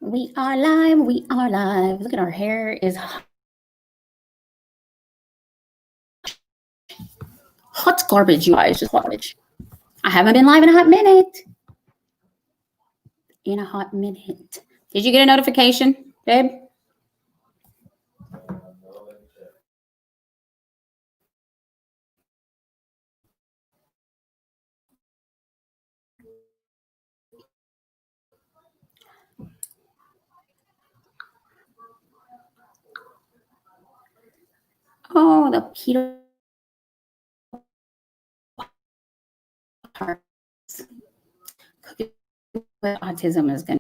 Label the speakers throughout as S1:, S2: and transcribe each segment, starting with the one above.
S1: We are live. We are live. Look at our hair is hot garbage, you guys. Just garbage. I haven't been live in a hot minute. Did you get a notification, babe? Oh, the keto parts. Cooking with autism is gonna.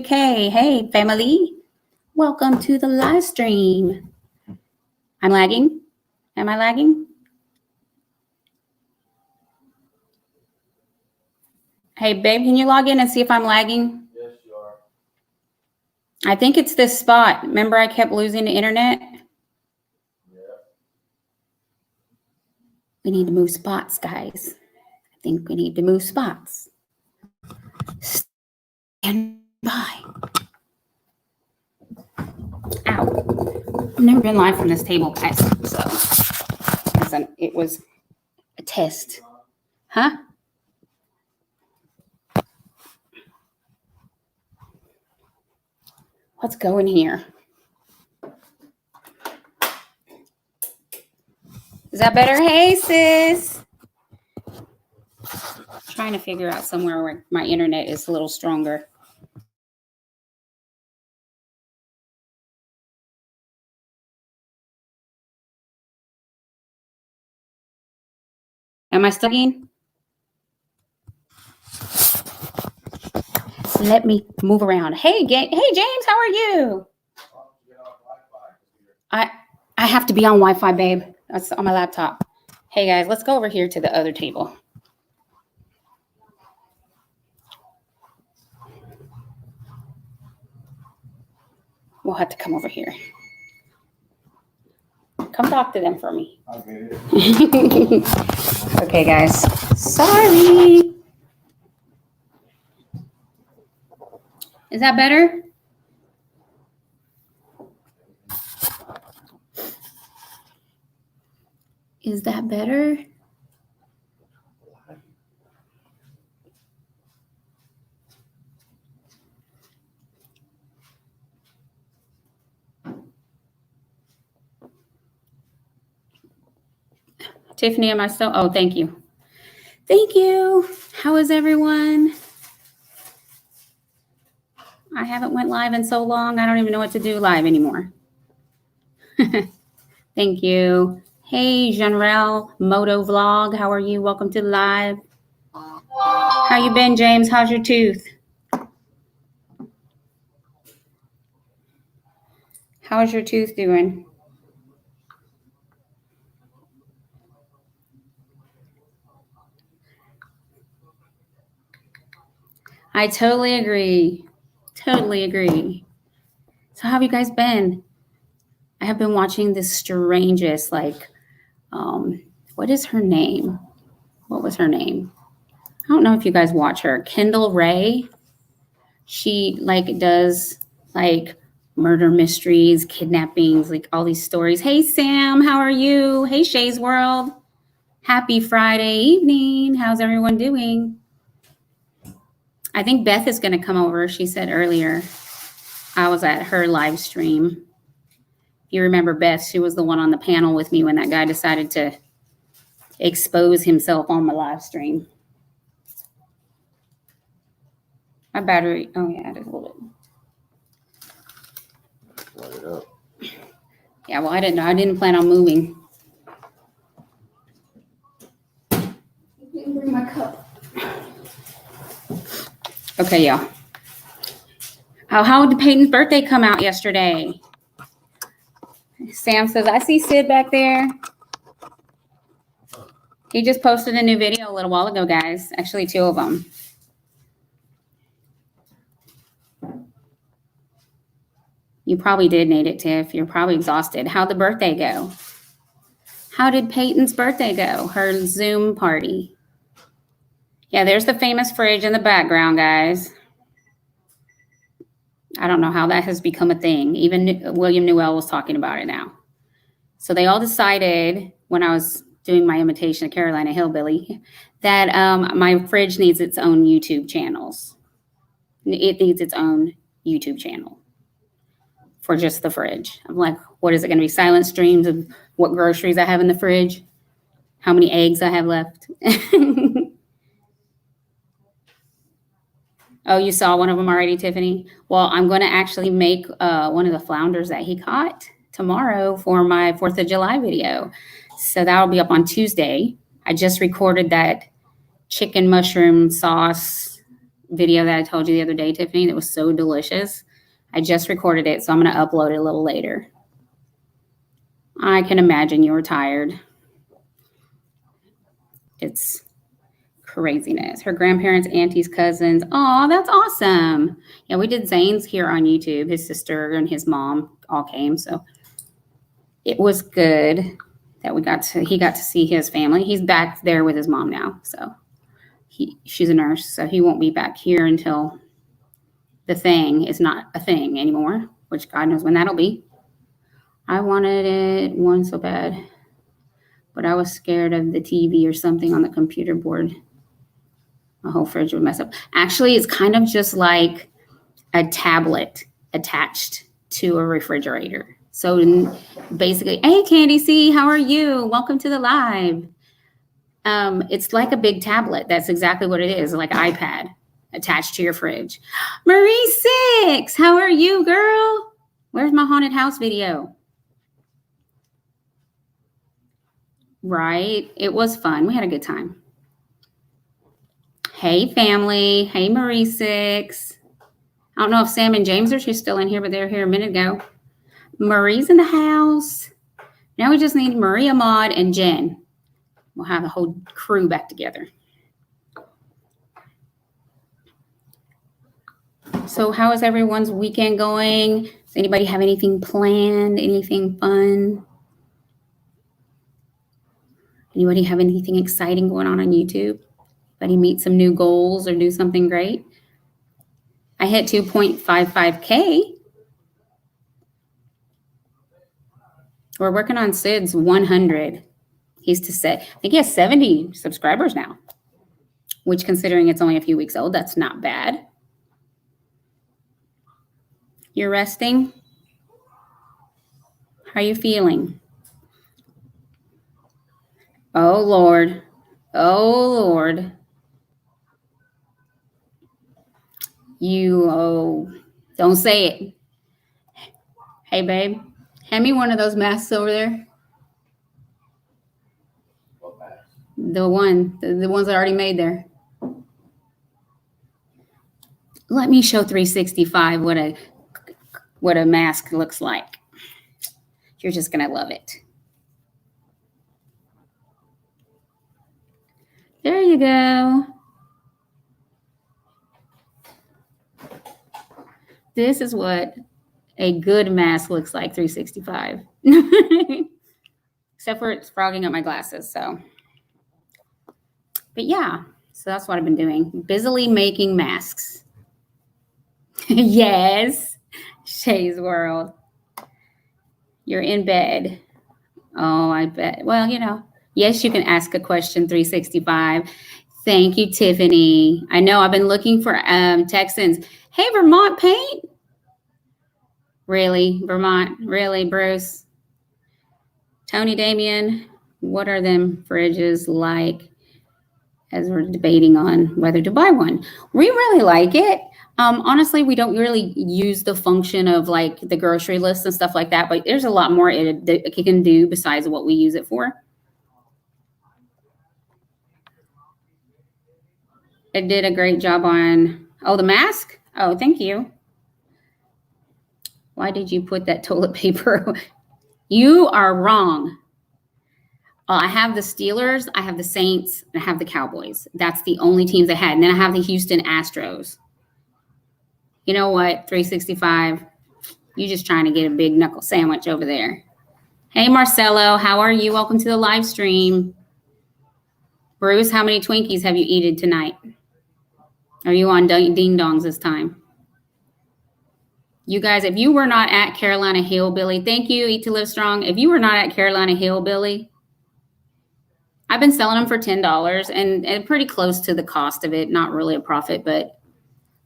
S1: Okay, hey family. Welcome to the live stream. I'm lagging. Am I lagging? Hey babe, can you log in and see if I'm lagging?
S2: Yes, you are.
S1: I think it's this spot. Remember I kept losing the internet?
S2: Yeah.
S1: We need to move spots, guys. I think we need to move spots. Stand by. Ow. I've never been live from this table, guys. So it was a test. Huh? Let's go in here. Is that better? Hey, sis. Trying to figure out somewhere where my internet is a little stronger. Am I studying? Let me move around. Hey, James, how are you? I have to be on Wi-Fi, babe. That's on my laptop. Hey, guys, let's go over here to the other table. We'll have to come over here. Come talk to them for me. Okay, guys. Sorry. Is that better? Is that better? Tiffany, am I still? Oh, thank you. Thank you. How is everyone? I haven't went live in so long. I don't even know what to do live anymore. Thank you. Hey, General Moto Vlog. How are you? Welcome to the live. How you been, James? How's your tooth? How's your tooth doing? I totally agree. Totally agree. So how have you guys been? I have been watching this strangest, what is her name? What was her name? I don't know if you guys watch her. Kendall Ray. She does murder mysteries, kidnappings, all these stories. Hey Sam, how are you? Hey Shay's World. Happy Friday evening. How's everyone doing? I think Beth is going to come over. She said earlier. I was at her live stream. You remember Beth? She was the one on the panel with me when that guy decided to expose himself on my live stream. My battery, oh yeah, just a little bit.
S2: Light it up.
S1: Yeah, well, I didn't know. I didn't plan on moving. Bring my cup. Okay, y'all. How did Peyton's birthday come out yesterday? Sam says, I see Sid back there. He just posted a new video a little while ago, guys. Actually, 2 of them. You probably did need it, Tiff. You're probably exhausted. How'd the birthday go? How did Peyton's birthday go? Her Zoom party. Yeah, there's the famous fridge in the background, guys. I don't know how that has become a thing. Even William Newell was talking about it now. So they all decided when I was doing my imitation of Carolina Hillbilly that my fridge needs its own YouTube channels. It needs its own YouTube channel for just the fridge. I'm like, what is it going to be? Silent streams of what groceries I have in the fridge, how many eggs I have left. Oh, you saw one of them already, Tiffany? Well, I'm going to actually make one of the flounders that he caught tomorrow for my 4th of July video. So that'll be up on Tuesday. I just recorded that chicken mushroom sauce video that I told you the other day, Tiffany, that was so delicious. I just recorded it, so I'm going to upload it a little later. I can imagine you were tired. It's craziness. Her grandparents, aunties, cousins. Oh, that's awesome. Yeah, we did Zane's here on YouTube. His sister and his mom all came, so it was good that he got to see his family. He's back there with his mom now, so she's a nurse, so he won't be back here until the thing is not a thing anymore, which God knows when that'll be. I wanted it one so bad, but I was scared of the TV or something on the computer board. My whole fridge would mess up. Actually, it's kind of just like a tablet attached to a refrigerator. So basically, hey, Candy C, how are you? Welcome to the live. It's like a big tablet. That's exactly what it is, like an iPad attached to your fridge. Marie 6, how are you, girl? Where's my haunted house video? Right? It was fun. We had a good time. Hey, family. Hey, Marie 6. I don't know if Sam and James are still in here, but they were here a minute ago. Marie's in the house. Now we just need Maria, Maud, and Jen. We'll have the whole crew back together. So how is everyone's weekend going? Does anybody have anything planned? Anything fun? Anybody have anything exciting going on YouTube? Anybody meet some new goals or do something great? I hit 2.55K. We're working on Sid's 100. He's to say, I think he has 70 subscribers now, which considering it's only a few weeks old, that's not bad. You're resting? How are you feeling? Oh, Lord. Oh, Lord. Don't say it. Hey, babe, hand me one of those masks over there.
S2: What mask?
S1: The ones I already made there. Let me show 365 what a mask looks like. You're just going to love it. There you go. This is what a good mask looks like, 365. Except for it's frogging up my glasses, so. But yeah, so that's what I've been doing. Busily making masks. Yes, Shay's World. You're in bed. Oh, I bet. Well, yes, you can ask a question, 365. Thank you, Tiffany. I know I've been looking for Texans. Hey, Vermont paint? Really, Vermont? Really, Bruce? Tony, Damien, what are them fridges like as we're debating on whether to buy one? We really like it. Honestly, we don't really use the function of like the grocery list and stuff like that, but there's a lot more it can do besides what we use it for. It did a great job on, the mask? Oh, thank you. Why did you put that toilet paper? You are wrong. I have the Steelers, I have the Saints, and I have the Cowboys. That's the only teams I had. And then I have the Houston Astros. You know what? 365. You just trying to get a big knuckle sandwich over there. Hey, Marcelo, how are you? Welcome to the live stream. Bruce, how many Twinkies have you eaten tonight? Are you on ding dongs this time? You guys, if you were not at Carolina Hillbilly, thank you, Eat to Live Strong. If you were not at Carolina Hillbilly, I've been selling them for $10 and pretty close to the cost of it. Not really a profit, but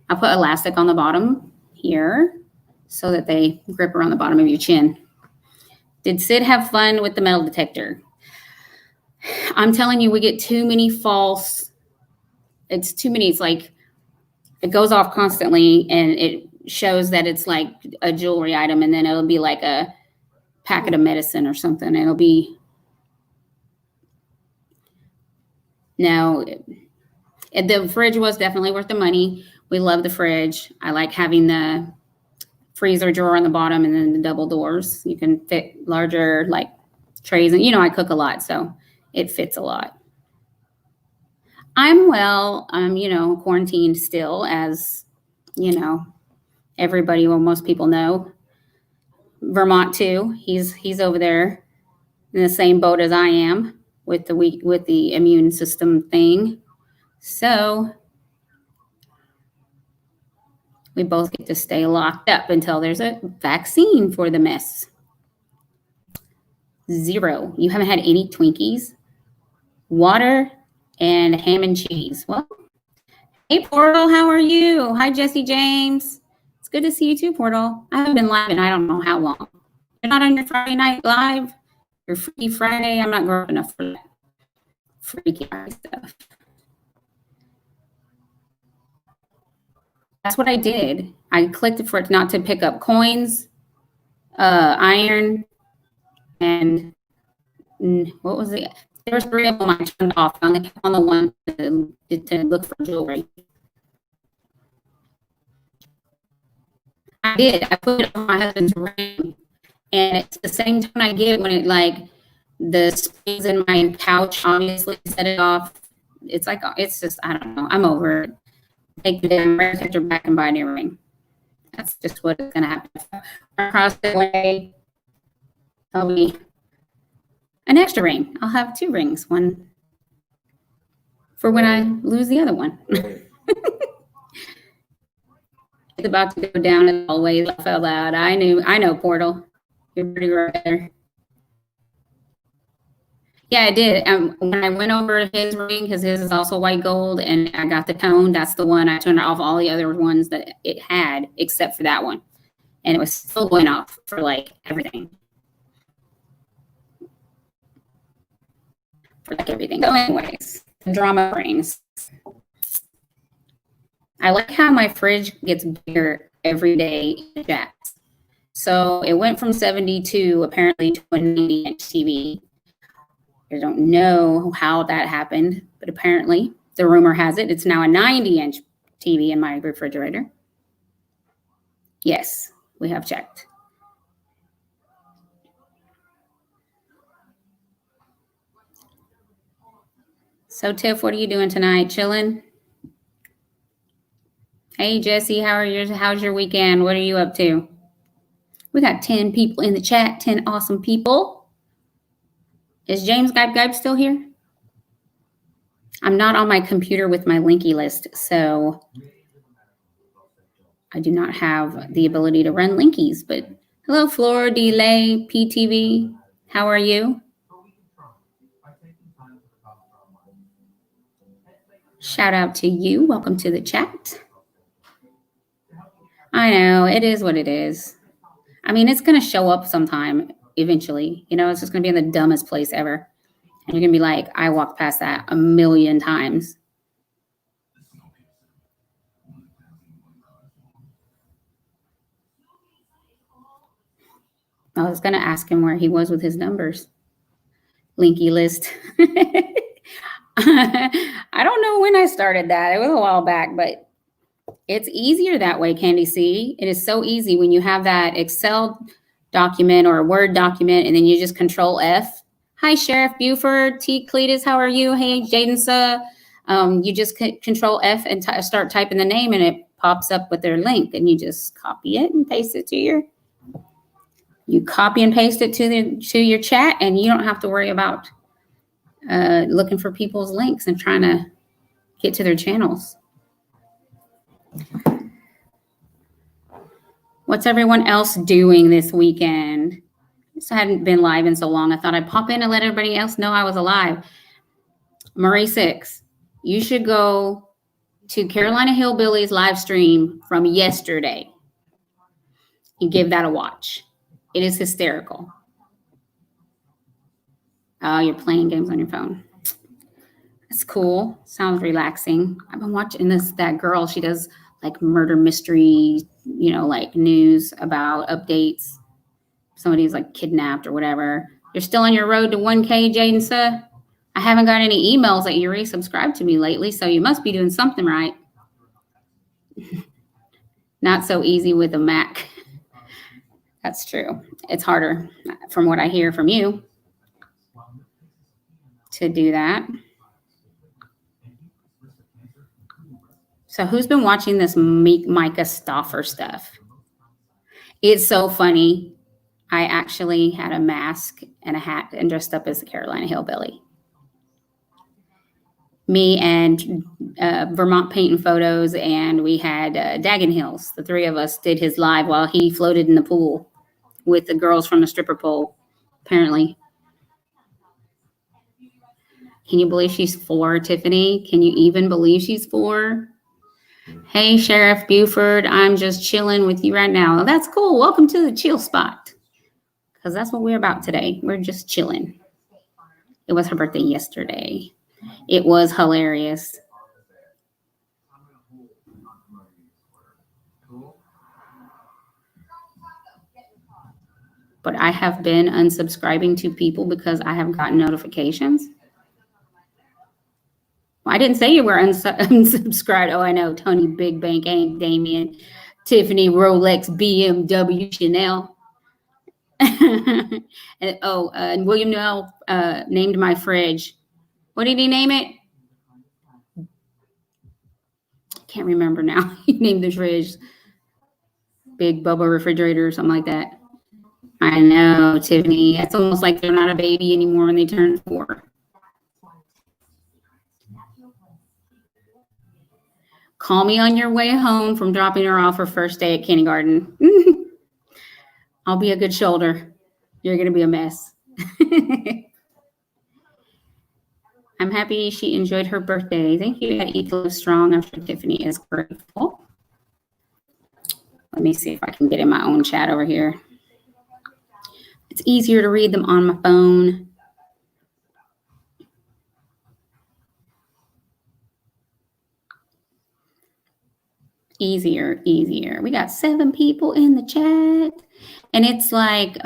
S1: I put elastic on the bottom here so that they grip around the bottom of your chin. Did Sid have fun with the metal detector? I'm telling you, we get too many false. It's too many. It's like it goes off constantly and it shows that it's like a jewelry item, and then it'll be like a packet of medicine or something. It'll be no. The fridge was definitely worth the money. We love the fridge. I like having the freezer drawer on the bottom and then the double doors. You can fit larger like trays, and I cook a lot, so it fits a lot. I'm well. I'm quarantined still, as everybody, well, most people know. Vermont too. He's over there in the same boat as I am with the immune system thing. So we both get to stay locked up until there's a vaccine for the mess. 0. You haven't had any Twinkies? Water and ham and cheese. Well, hey, Portal, how are you? Hi, Jesse James. It's good to see you too, Portal. I haven't been live in I don't know how long. You're not on your Friday night live? Your Freaky Friday? I'm not grown enough for that freaky stuff. That's what I did. I clicked for it not to pick up coins, iron, and what was it? There was 3 of them I turned off. I only kept on the one to look for jewelry. I did. I put it on my husband's ring, and it's the same tone I get when it the springs in my couch obviously set it off. It's just, I don't know. I'm over it. Take the damn ring detector back and buy a new ring. That's just what is going to happen. Across the way, I'll be an extra ring. I'll have 2 rings, one for when I lose the other one. It's about to go down as always. I fell out. I know, Portal. You're pretty right there. Yeah, I did. When I went over his ring, because his is also white gold, and I got the tone, that's the one I turned off all the other ones that it had, except for that one. And it was still going off for everything. Everything. So anyways, the drama brings. I like how my fridge gets bigger every day in chats. So it went from 72 apparently to a 90-inch TV. I don't know how that happened, but apparently the rumor has it it's now a 90-inch TV in my refrigerator. Yes, we have checked. So Tiff, what are you doing tonight? Chilling? Hey Jesse, how's your weekend? What are you up to? We got 10 people in the chat, 10 awesome people. Is James Gybe still here? I'm not on my computer with my linky list, so I do not have the ability to run linkies. But hello, Flora Delay PTV. How are you? Shout out to you. Welcome to the chat. I know, it is what it is. I mean, it's going to show up sometime eventually. It's just going to be in the dumbest place ever. And you're going to be like, I walked past that a million times. I was going to ask him where he was with his numbers. Linky list. I don't know when I started that. It was a while back, but it's easier that way, Candy C. It is so easy when you have that Excel document or a Word document, and then you just Control F. Hi, Sheriff Buford. T. Cletus, how are you? Hey, Jadensa. You just Control F and start typing the name, and it pops up with their link, and you just copy it and paste it to your You copy and paste it to your chat, and you don't have to worry about looking for people's links and trying to get to their channels. What's everyone else doing this weekend? I hadn't been live in so long. I thought I'd pop in and let everybody else know I was alive. Marie 6, you should go to Carolina Hillbillies live stream from yesterday and give that a watch. It is hysterical. Oh, you're playing games on your phone. That's cool. Sounds relaxing. I've been watching that girl. She does like murder mystery, like news about updates. Somebody's like kidnapped or whatever. You're still on your road to 1K, Jaden Suh? I haven't got any emails that you resubscribed to me lately, so you must be doing something right. Not so easy with a Mac. That's true. It's harder, from what I hear from you, to do that. So who's been watching this Micah Stauffer stuff? It's so funny. I actually had a mask and a hat and dressed up as the Carolina Hillbilly. Me and Vermont Paint and Photos, and we had Daggin Hills. The three of us did his live while he floated in the pool with the girls from the stripper pole, apparently. Can you believe she's 4, Tiffany? Can you even believe she's 4? Hey, Sheriff Buford, I'm just chilling with you right now. Oh, that's cool. Welcome to the chill spot. Because that's what we're about today. We're just chilling. It was her birthday yesterday. It was hilarious. But I have been unsubscribing to people because I have gotten notifications. I didn't say you were unsubscribed. Oh, I know. Tony, Big Bank, Hank, Damien, Tiffany, Rolex, BMW, Chanel. And William Noel named my fridge. What did he name it? Can't remember now. He named the fridge Big Bubba Refrigerator or something like that. I know, Tiffany. It's almost like they're not a baby anymore when they turn 4. Call me on your way home from dropping her off her first day at kindergarten. I'll be a good shoulder. You're going to be a mess. I'm happy she enjoyed her birthday. Thank you, Eat to Live Strong. I'm sure Tiffany is grateful. Let me see if I can get in my own chat over here. It's easier to read them on my phone. Easier. We got 7 people in the chat. And it's like,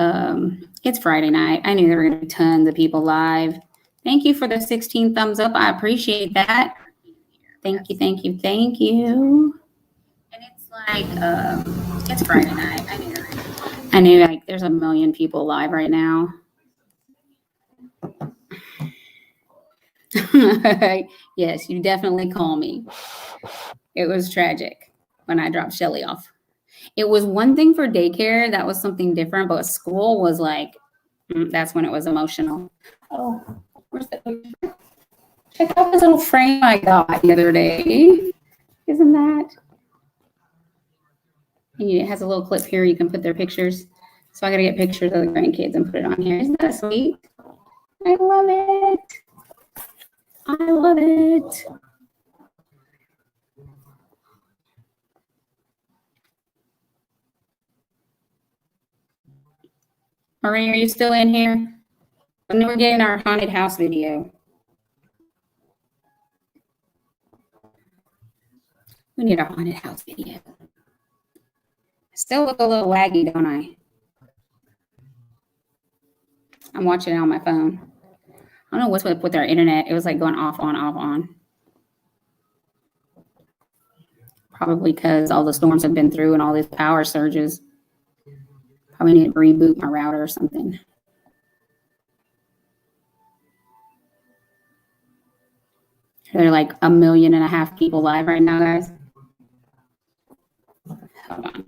S1: it's Friday night. I knew there were going to be tons of people live. Thank you for the 16 thumbs up. I appreciate that. Thank you. And it's like, it's Friday night. I knew like there's a million people live right now. Yes, you definitely call me. It was tragic when I dropped Shelly off. It was one thing for daycare. That was something different. But school was like, that's when it was emotional. Oh, where's that? Check out this little frame I got the other day. Isn't that? And it has a little clip here. You can put their pictures. So I got to get pictures of the grandkids and put it on here. Isn't that sweet? I love it. Marie, are you still in here? When we're getting our haunted house video. We need a haunted house video. I still look a little laggy, don't I? I'm watching it on my phone. I don't know what's with our internet. It was like going off, on. Probably because all the storms have been through and all these power surges. Probably need to reboot my router or something. There are like 1.5 million people live right now, guys. Hold on.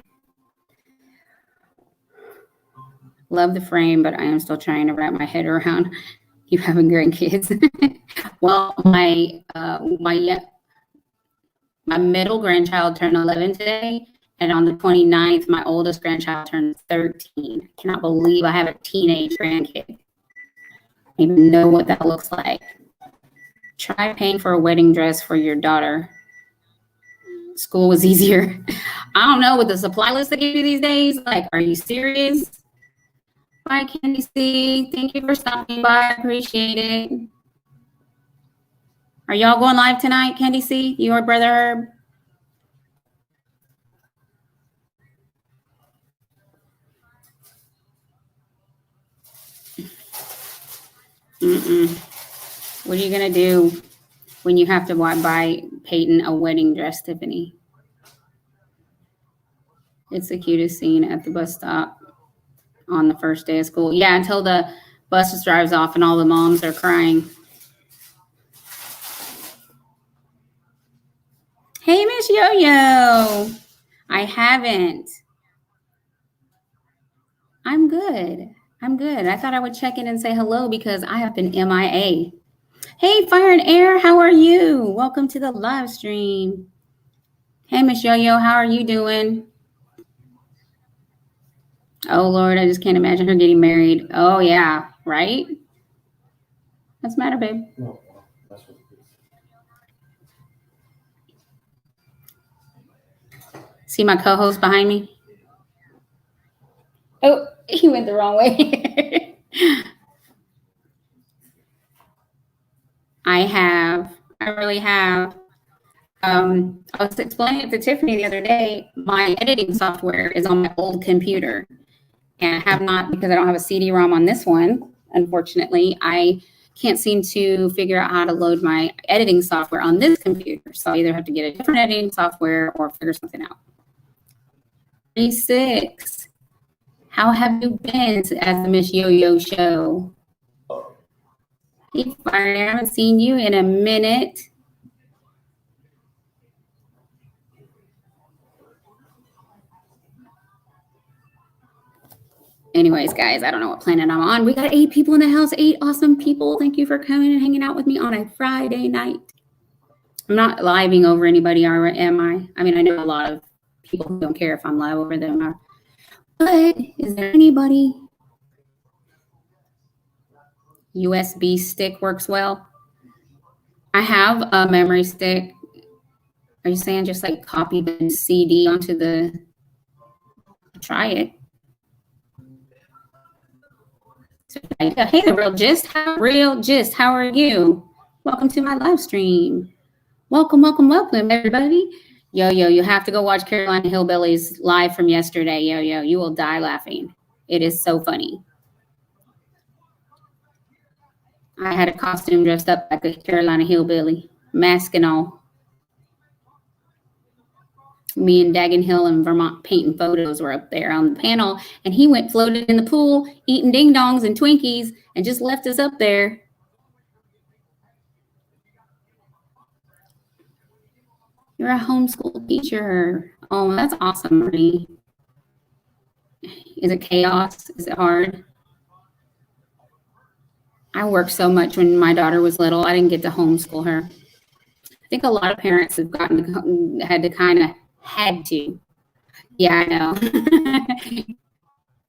S1: Love the frame, but I am still trying to wrap my head around you having grandkids. Well, my middle grandchild turned 11 today, and on the 29th, my oldest grandchild turned 13. I cannot believe I have a teenage grandkid. I don't even know what that looks like. Try paying for a wedding dress for your daughter. School was easier. I don't know, with the supply list they give you these days. Like, are you serious? Bye, Candy C. Thank you for stopping by. I appreciate it. Are y'all going live tonight, Candy C? You or Brother Herb? What are you going to do when you have to buy Peyton a wedding dress, Tiffany? It's the cutest scene at the bus stop on the first day of school. Yeah, until the bus drives off and all the moms are crying. Hey, Miss Yo-Yo. I haven't. I'm good. I thought I would check in and say hello because I have been MIA. Hey, Fire and Air, how are you? Welcome to the live stream. Hey, Miss Yo-Yo, how are you doing? Oh, Lord, I just can't imagine her getting married. Oh, yeah, right? What's the matter, babe? No, that's what it is. See my co-host behind me? Oh, he went the wrong way. I really have. I was explaining it to Tiffany the other day. My editing software is on my old computer. And I have not, because I don't have a CD-ROM on this one, unfortunately. I can't seem to figure out how to load my editing software on this computer. So I either have to get a different editing software or figure something out. 36. How have you been at the Miss Yo-Yo show? Hey, Fire, I haven't seen you in a minute. Anyways, guys, I don't know what planet I'm on. We got 8 people in the house, 8 awesome people. Thank you for coming and hanging out with me on a Friday night. I'm not living over anybody, am I? I mean, I know a lot of people who don't care if I'm live over them. But is there anybody? USB stick works well. I have a memory stick. Are you saying just like copy the CD onto the... Try it. Hey, the Real Gist. How are you? Welcome to my live stream. Welcome, everybody. Yo-Yo, you have to go watch Carolina Hillbillies live from yesterday, Yo-Yo. You will die laughing. It is so funny. I had a costume dressed up like a Carolina Hillbilly, mask and all. Me and Dagan Hill and Vermont Painting Photos were up there on the panel, and he went floating in the pool, eating ding-dongs and Twinkies, and just left us up there. You're a homeschool teacher. Oh, that's awesome, Marie. Is it chaos? Is it hard? I worked so much when my daughter was little. I didn't get to homeschool her. I think a lot of parents have had to. Yeah, I know.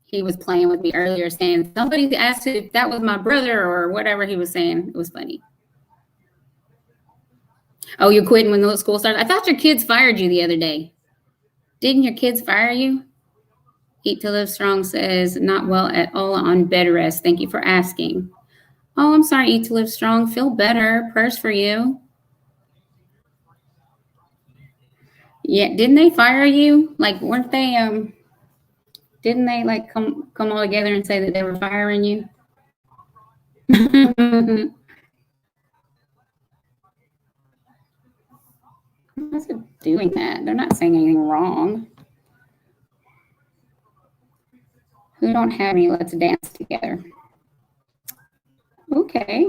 S1: He was playing with me earlier saying, somebody asked if that was my brother or whatever he was saying. It was funny. Oh, you're quitting when the school starts? I thought your kids fired you the other day. Didn't your kids fire you? Eat to Live Strong says, not well at all on bed rest. Thank you for asking. Oh, I'm sorry, Eat to Live Strong. Feel better. Prayers for you. Yeah, didn't they fire you? Like, weren't they, didn't they like come all together and say that they were firing you? What's it doing that? They're not saying anything wrong. Who don't have any? Let's dance together. Okay.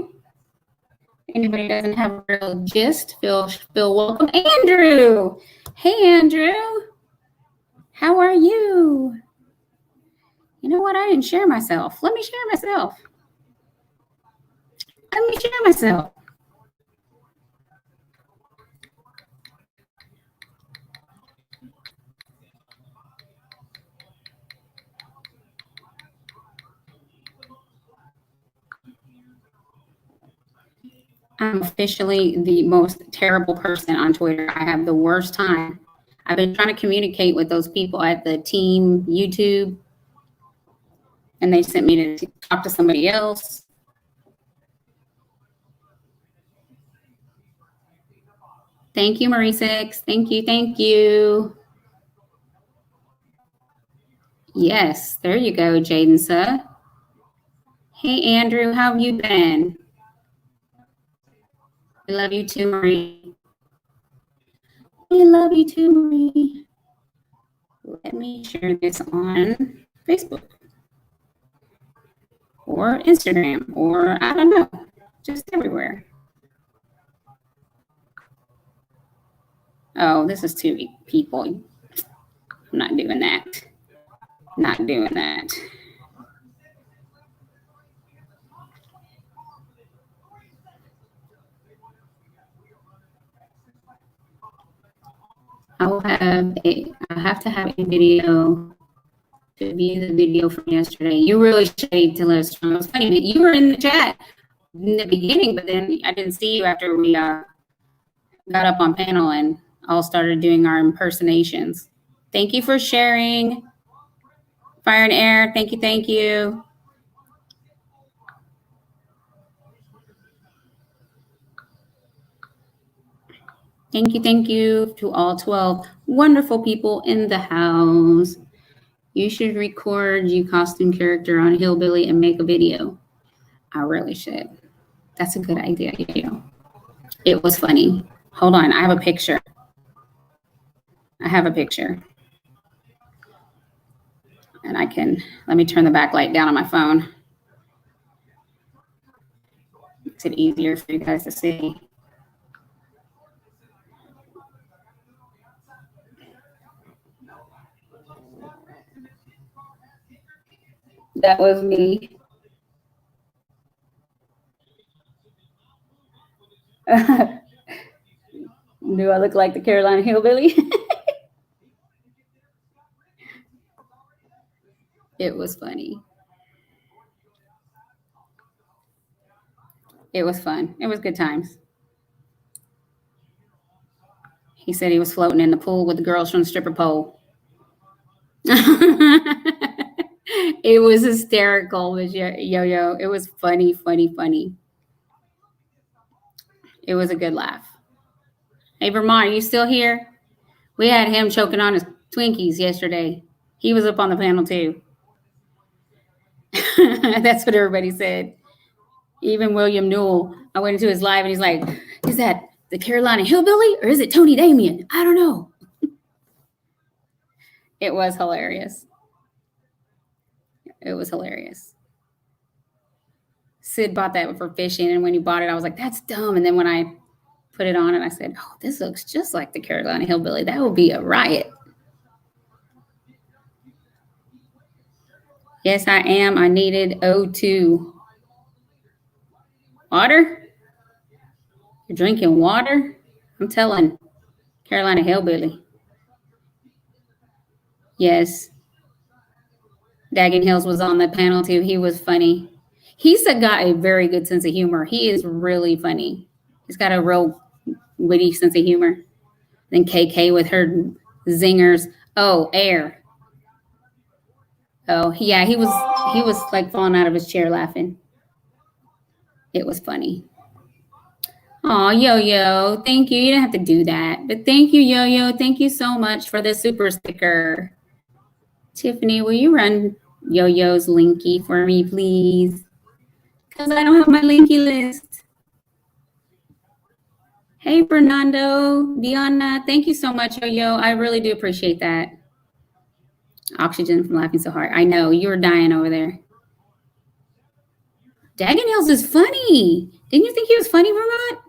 S1: Anybody doesn't have a Real Gist, feel welcome. Andrew. Hey, Andrew. How are you? You know what? I didn't share myself. Let me share myself. Let me share myself. I'm officially the most terrible person on Twitter. I have the worst time. I've been trying to communicate with those people at the team YouTube, and they sent me to talk to somebody else. Thank you, Marie Six. Thank you. Thank you. Yes, there you go, Jaden Suh. Hey, Andrew, how have you been? We love you too, Marie. We love you too, Marie. Let me share this on Facebook or Instagram or I don't know, just everywhere. Oh, this is two people. I'm not doing that. Not doing that. I have to have a video to view the video from yesterday. You really shade to let us know. It was funny. You were in the chat in the beginning, but then I didn't see you after we got up on panel and all started doing our impersonations. Thank you for sharing. Fire and Air, thank you, thank you. Thank you to all 12 wonderful people in the house. You should record you costume character on Hillbilly and make a video. I really should. That's a good idea, you know. It was funny. Hold on, I have a picture. And let me turn the backlight down on my phone. Makes it easier for you guys to see. That was me. Do I look like the Carolina Hillbilly? It was funny. It was fun. It was good times. He said he was floating in the pool with the girls from the stripper pole. It was hysterical with Yo-Yo. It was funny. It was a good laugh. Hey, Vermont, are you still here? We had him choking on his Twinkies yesterday. He was up on the panel too. That's what everybody said. Even William Newell. I went into his live and he's like, is that the Carolina Hillbilly or is it Tony Damien? I don't know. It was hilarious. It was hilarious. Sid bought that for fishing, and when he bought it, I was like, that's dumb. And then when I put it on and I said, oh, this looks just like the Carolina Hillbilly. That would be a riot. Yes, I am. I needed O2. Water? You're drinking water? I'm telling Carolina Hillbilly. Yes. Daggin Hills was on the panel too. He was funny. He's got a very good sense of humor. He is really funny. He's got a real witty sense of humor. Then KK with her zingers. Oh, Air. Oh, yeah, he was like falling out of his chair laughing. It was funny. Oh, Yo-Yo, thank you. You didn't have to do that. But thank you, Yo-Yo. Thank you so much for the super sticker. Tiffany, will you run Yo-Yo's Linky for me, please? Because I don't have my Linky list. Hey, Fernando, Diana, thank you so much, Yo-Yo. I really do appreciate that. Oxygen from laughing so hard. I know, you were dying over there. Daggin Hills is funny. Didn't you think he was funny, Vermont?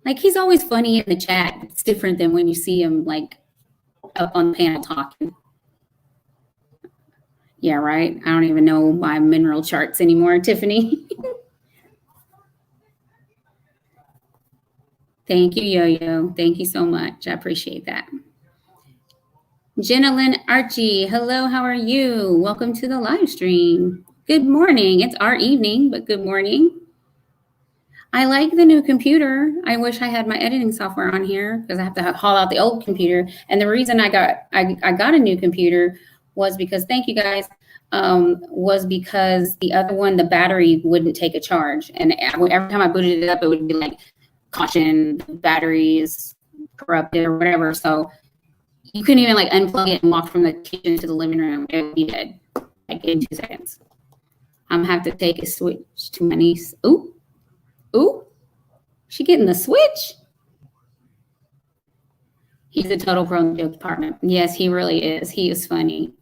S1: Like, he's always funny in the chat. It's different than when you see him, like, up on the panel talking. Yeah, right. I don't even know my mineral charts anymore, Tiffany. Thank you, Yo-Yo. Thank you so much. I appreciate that. Jenalyn Archie, hello, how are you? Welcome to the live stream. Good morning. It's our evening, but good morning. I like the new computer. I wish I had my editing software on here because I have to haul out the old computer. And the reason I got a new computer was because, thank you guys, was because the other one, the battery wouldn't take a charge. And every time I booted it up, it would be like, caution, battery is corrupted or whatever. So you couldn't even like unplug it and walk from the kitchen to the living room. It would be dead like in 2 seconds. I'm gonna have to take a switch to my niece. Ooh, she getting the switch. He's a total pro in the joke department. Yes, he really is. He is funny.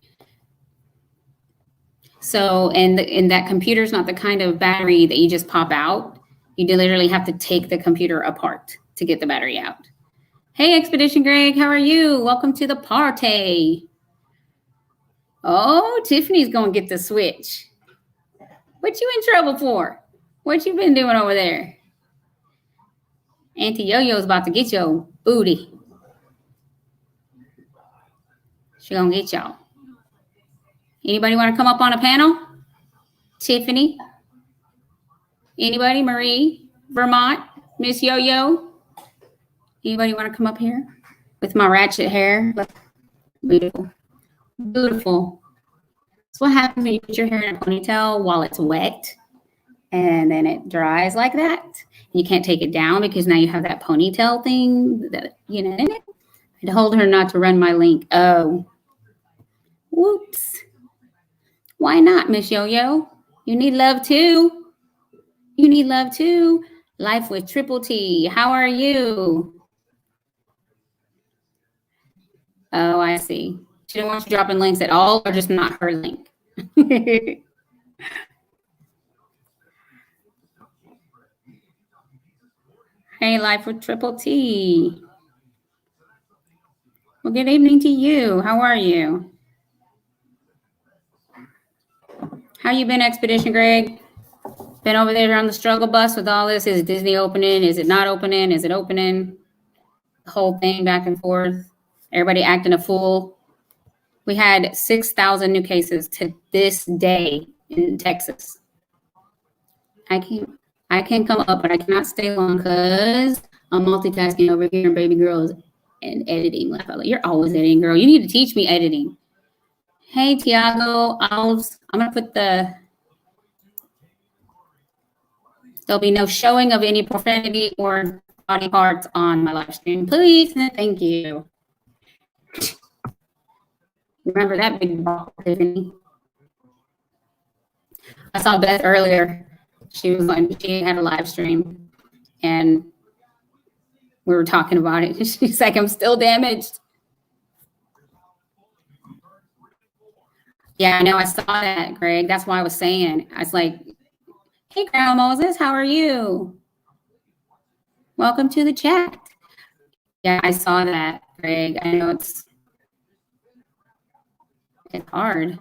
S1: So, and that computer's not the kind of battery that you just pop out. You literally have to take the computer apart to get the battery out. Hey, Expedition Greg, how are you? Welcome to the party. Oh, Tiffany's gonna get the switch. What you in trouble for? What you been doing over there? Auntie Yo-Yo's about to get your booty. She gonna get y'all. Anybody want to come up on a panel? Tiffany? Anybody? Marie? Vermont? Miss Yo-Yo? Anybody want to come up here? With my ratchet hair? Beautiful. Beautiful. That's what happens when you put your hair in a ponytail while it's wet. And then it dries like that. You can't take it down because now you have that ponytail thing that, you know, in it. I told her not to run my link. Oh. Whoops. Why not, Miss Yo-Yo? You need love too. You need love too. Life with Triple T. How are you? Oh, I see. She don't want you dropping links at all or just not her link. Hey, Life with Triple T. Well, good evening to you. How are you? How you been, Expedition Greg? Been over there on the struggle bus with all this? Is Disney opening? Is it not opening? Is it opening? The whole thing back and forth. Everybody acting a fool. We had 6,000 new cases to this day in Texas. I can't come up, but I cannot stay long because I'm multitasking over here and baby girls and editing. You're always editing, girl. You need to teach me editing. Hey, Tiago, Olives. I'm going to put there'll be no showing of any profanity or body parts on my live stream. Please and thank you. Remember that big ball, Tiffany? I saw Beth earlier. She had a live stream and we were talking about it. She's like, I'm still damaged. Yeah, I know. I saw that, Greg. That's why I was saying. I was like, hey, Grandma Moses, how are you? Welcome to the chat. Yeah, I saw that, Greg. I know it's hard.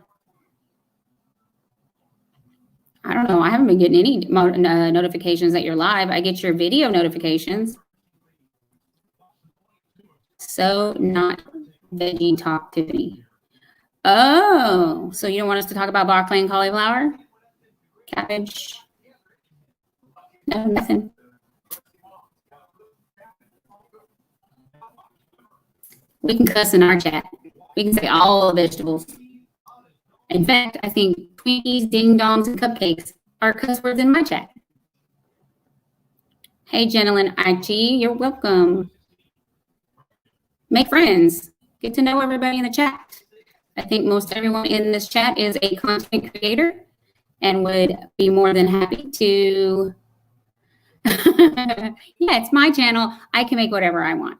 S1: I don't know. I haven't been getting any notifications that you're live. I get your video notifications. So not veggie talk, Tiffany. Oh, so you don't want us to talk about broccoli and cauliflower? Cabbage? No, nothing. We can cuss in our chat. We can say all the vegetables. In fact, I think Twinkies, ding dongs, and cupcakes are cuss words in my chat. Hey, Jenalyn IG, you're welcome. Make friends. Get to know everybody in the chat. I think most everyone in this chat is a content creator and would be more than happy to. Yeah, it's my channel. I can make whatever I want.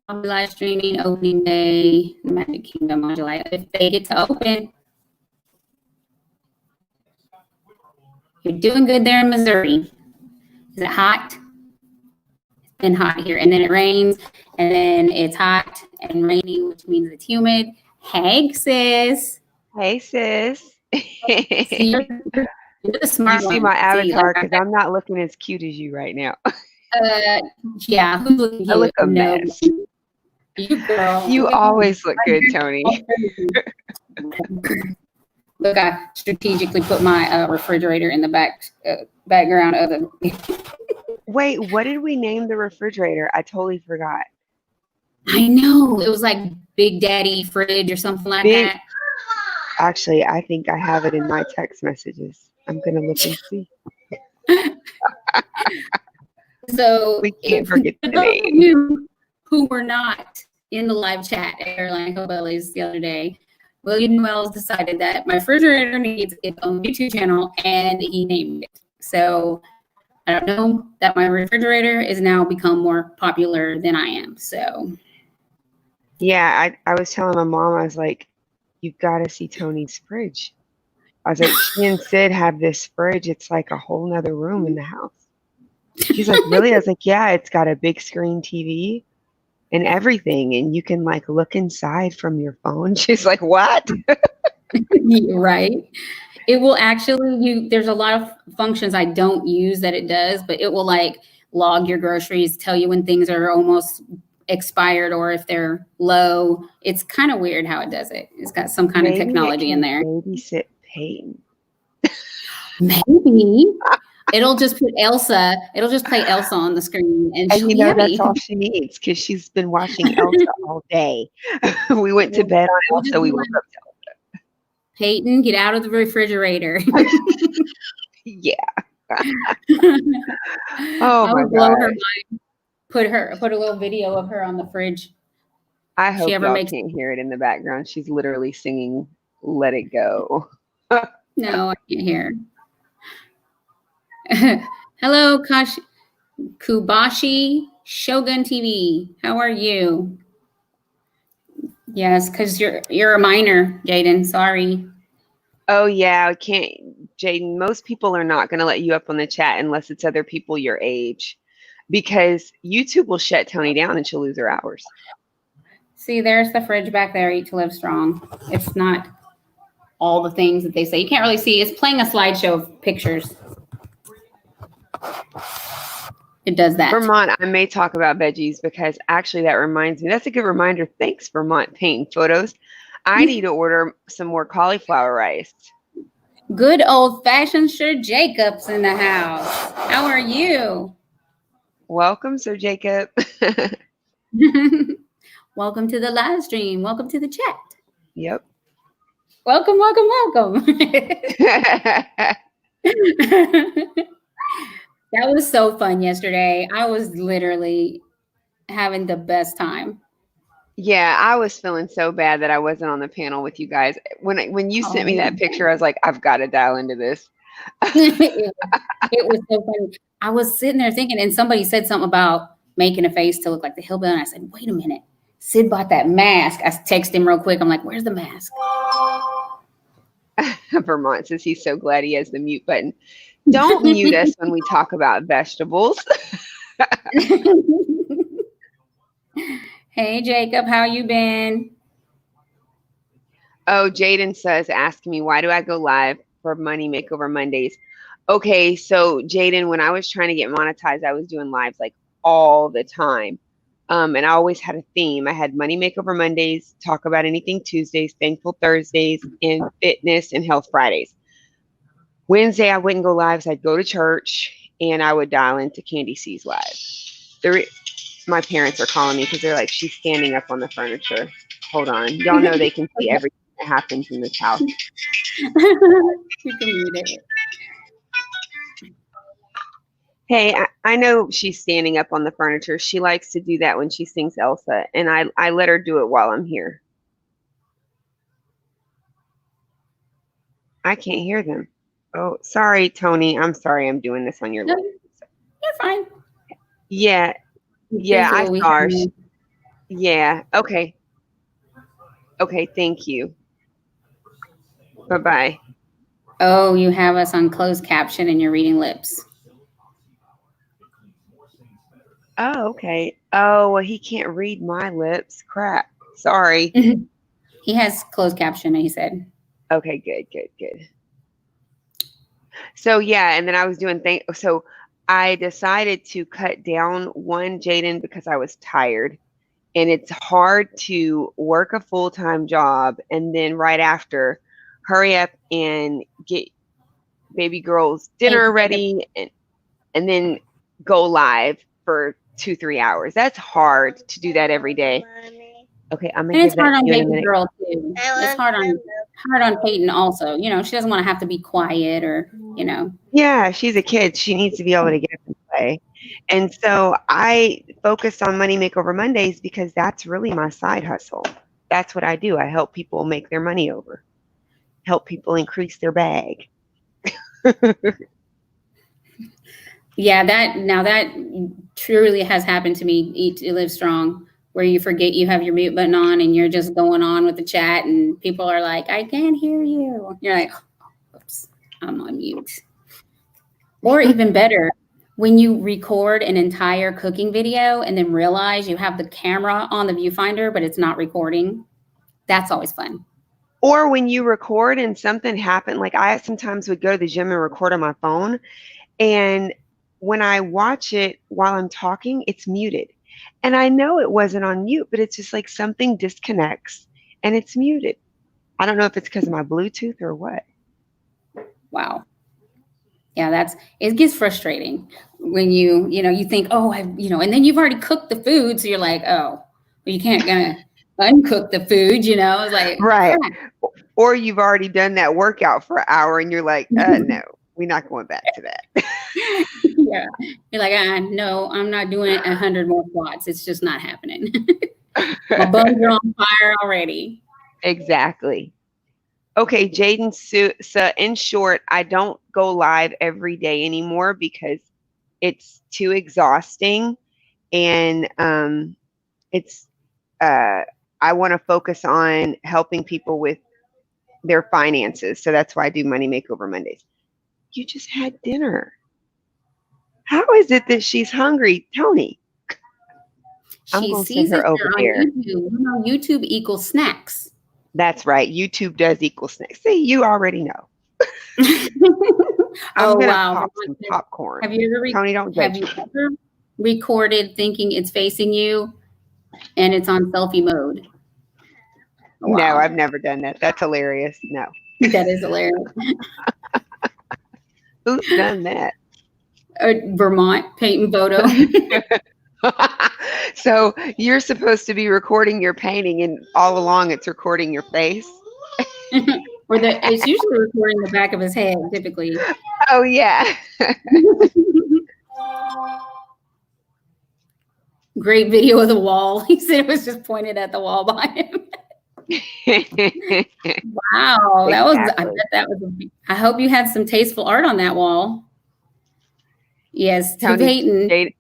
S1: I'll be live streaming opening day, Magic Kingdom on July. If they get to open, you're doing good there in Missouri. Is it hot? It's been hot here, and then it rains, and then it's hot and rainy, which means it's humid. Hey, sis.
S2: Hey, sis.
S1: See, you're the
S2: You
S1: smart
S2: see
S1: one.
S2: my
S1: See, like,
S2: avatar because I'm not looking as cute as you right now.
S1: yeah, who's looking
S2: I look
S1: cute?
S2: a
S1: No,
S2: mess.
S1: you girl.
S2: You always look good, Tony.
S1: Look, I strategically put my refrigerator in the background of the.
S2: Wait, what did we name the refrigerator? I totally forgot.
S1: I know it was like Big Daddy fridge or something like
S2: Big.
S1: that.
S2: Actually, I think I have it in my text messages. I'm gonna look and see.
S1: So
S2: We can't
S1: if
S2: forget the
S1: those of
S2: name.
S1: you who were not in the live chat at Airline Hillbillies the other day, William Wells decided that my refrigerator needs its own YouTube channel, and he named it. So I don't know that my refrigerator is now become more popular than I am. So
S2: Yeah, I was telling my mom, I was like, you've got to see Tony's fridge. I was like, she and Sid have this fridge. It's like a whole nother room in the house. She's like, really? I was like, yeah, it's got a big screen TV and everything. And you can like look inside from your phone. She's like, what?
S1: right. It will actually there's a lot of functions I don't use that it does, but it will like log your groceries, tell you when things are almost expired or if they're low. It's kind of weird how it does it. It's got some kind of
S2: Maybe it
S1: technology in
S2: can
S1: there.
S2: babysit Peyton.
S1: Maybe it'll just put Elsa, it'll just play Elsa on the screen and
S2: And
S1: she'll
S2: you
S1: be
S2: know, that's
S1: happy.
S2: all she needs because she's been watching Elsa all day. We went to bed on
S1: We'll just
S2: Elsa.
S1: be
S2: We woke
S1: like,
S2: up.
S1: Peyton, get out of the refrigerator.
S2: Yeah.
S1: I
S2: Oh my
S1: would blow her
S2: God.
S1: mind. Put a little video of her on the fridge.
S2: I
S1: She
S2: hope
S1: ever
S2: y'all
S1: makes
S2: can't hear it in the background. She's literally singing Let It Go.
S1: no, I can't hear. Hello, Kubashi Shogun TV. How are you? Yes, because you're a minor, Jaden. Sorry.
S2: Oh yeah, I can't, Jaden. Most people are not going to let you up on the chat unless it's other people your age, because YouTube will shut Tony down and she'll lose her hours.
S1: See, there's the fridge back there. Eat to live strong. It's not all the things that they say. You can't really see. It's playing a slideshow of pictures. It does that.
S2: Vermont, I may talk about veggies because actually that reminds me. That's a good reminder. Thanks, Vermont Painting Photos. I need to order some more cauliflower rice.
S1: Good old fashioned Sir Jacob's in the house. How are you?
S2: Welcome, Sir Jacob.
S1: Welcome to the live stream. Welcome to the chat.
S2: Yep.
S1: Welcome, welcome, welcome. That was so fun yesterday. I was literally having the best time.
S2: Yeah, I was feeling so bad that I wasn't on the panel with you guys. When you sent me that picture, I was like, I've got to dial into this.
S1: It was so funny. I was sitting there thinking, and somebody said something about making a face to look like the hillbilly. And I said, wait a minute. Sid bought that mask. I texted him real quick. I'm like, where's the mask?
S2: Vermont says he's so glad he has the mute button. Don't mute us when we talk about vegetables.
S1: Hey, Jacob, how you been?
S2: Oh, Jaden says, ask me, why do I go live for Money Makeover Mondays? Okay, so Jaden, when I was trying to get monetized, I was doing lives like all the time. And I always had a theme. I had Money Makeover Mondays, Talk About Anything Tuesdays, Thankful Thursdays, and Fitness and Health Fridays. Wednesday, I wouldn't go live, so I'd go to church and I would dial into Candy C's live. My parents are calling me because they're like, she's standing up on the furniture. Hold on. Y'all know they can see everything that happens in this house.
S1: You can mute it.
S2: Hey, I know she's standing up on the furniture. She likes to do that when she sings Elsa, and I let her do it while I'm here. I can't hear them. Oh, sorry, Tony. I'm sorry I'm doing this on your list.
S1: You're fine.
S2: Yeah. Yeah, I saw her. Yeah. Okay. Okay, thank you. Bye-bye.
S1: Oh, you have us on closed caption and you're reading lips.
S2: Oh, okay. Oh, well, he can't read my lips. Crap. Sorry.
S1: He has closed caption, he said.
S2: Okay, good. So yeah, and then I was doing so I decided to cut down one, Jaden, because I was tired. And it's hard to work a full-time job and then right after hurry up and get baby girl's
S1: Thank
S2: dinner
S1: you, Jacob.
S2: ready and then go live for 2-3 hours. That's hard to do that every day. Okay, I'm gonna
S1: And it's
S2: give that
S1: hard
S2: to
S1: on
S2: you in a
S1: baby
S2: minute.
S1: girl too. It's hard on Peyton also. You know, she doesn't want to have to be quiet or, you know.
S2: Yeah, she's a kid. She needs to be able to get up and play. And so I focused on Money Makeover Mondays because that's really my side hustle. That's what I do. I help people make their money over, help people increase their bag.
S1: Yeah, that truly has happened to me. Eat to Live Strong, where you forget you have your mute button on and you're just going on with the chat, and people are like, "I can't hear you." You're like, "Oops, I'm on mute." Or even better, when you record an entire cooking video and then realize you have the camera on the viewfinder, but it's not recording. That's always fun.
S2: Or when you record and something happened, like I sometimes would go to the gym and record on my phone. And when I watch it while I'm talking, it's muted. And I know it wasn't on mute, but it's just like something disconnects and it's muted. I don't know if it's because of my Bluetooth or what.
S1: Wow. Yeah, it gets frustrating when you think, oh, and then you've already cooked the food. So you're like, oh, well, you can't gonna uncook the food, It's like,
S2: Right.
S1: crap.
S2: Or you've already done that workout for an hour and you're like, no, we're not going back to that.
S1: Yeah. You're like, no, I'm not doing 100 more squats. It's just not happening. My bones are on fire already.
S2: Exactly. Okay, Jaden, so in short, I don't go live every day anymore because it's too exhausting and it's I want to focus on helping people with their finances. So that's why I do Money Makeover Mondays. You just had dinner. How is it that she's hungry, Tony? I'm
S1: She
S2: going to send
S1: sees it
S2: her over
S1: on
S2: there.
S1: YouTube. YouTube equals snacks.
S2: That's right. YouTube does equal snacks. See, you already know. I'm
S1: Oh,
S2: going to
S1: wow.
S2: pop some popcorn.
S1: Have you ever
S2: Tony, don't
S1: have
S2: judge
S1: you
S2: me.
S1: ever recorded thinking it's facing you and it's on selfie mode? Oh,
S2: No,
S1: wow.
S2: I've never done that. That's hilarious. No.
S1: That is hilarious.
S2: Who's done that?
S1: Vermont painting photo.
S2: So you're supposed to be recording your painting and all along it's recording your face?
S1: Or it's usually recording the back of his head, typically.
S2: Oh, yeah.
S1: Great video of the wall. He said it was just pointed at the wall behind him. Wow, I bet that was I hope you had some tasteful art on that wall. Yes, to
S2: Tony,
S1: Peyton.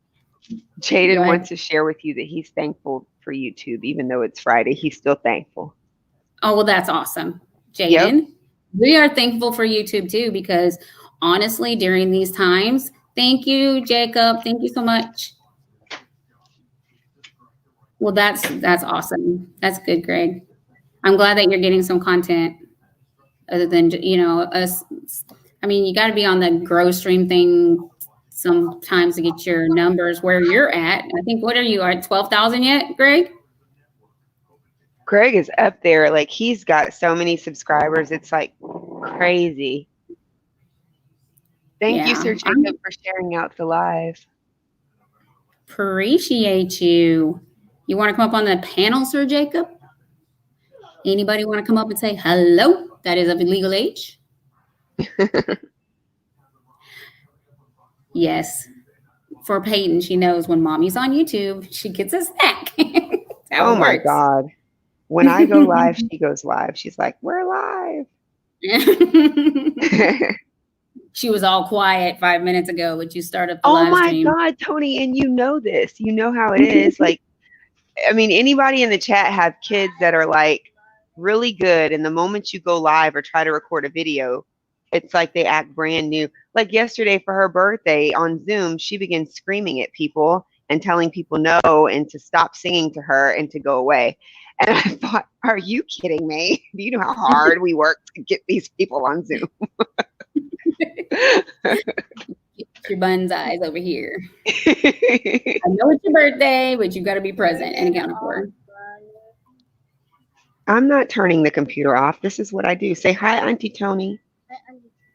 S2: Jaden wants to share with you that he's thankful for YouTube, even though it's Friday. He's still thankful.
S1: Oh, well, that's awesome, Jaden.
S2: Yep.
S1: We are thankful for YouTube too, because honestly, during these times, thank you, Jacob. Thank you so much. Well, that's awesome. That's good, Greg. I'm glad that you're getting some content other than us. I mean, you got to be on the grow stream thing sometimes to get your numbers where you're at. I think, what are you at 12,000 yet, Greg?
S2: Greg is up there. Like, he's got so many subscribers. It's like crazy. Thank you, Sir Jacob, for sharing out the live.
S1: Appreciate you. You want to come up on the panel, Sir Jacob? Anybody want to come up and say hello? That is of legal age. Yes. For Peyton, she knows when mommy's on YouTube, she gets a snack.
S2: Oh my God. When I go live, she goes live. She's like, we're live.
S1: She was all quiet 5 minutes ago, but you started the live stream.
S2: Oh my God, Tony, and you know this. You know how it is. Like, I mean, anybody in the chat have kids that are like really good, and the moment you go live or try to record a video, it's like they act brand new. Like yesterday for her birthday on Zoom, she began screaming at people, and telling people no and to stop singing to her and to go away. And I thought, are you kidding me? Do you know how hard we work to get these people on Zoom?
S1: Get your buns eyes over here. I know it's your birthday, but you got to be present and accounted for.
S2: I'm not turning the computer off. This is what I do. Say hi, Auntie Tony.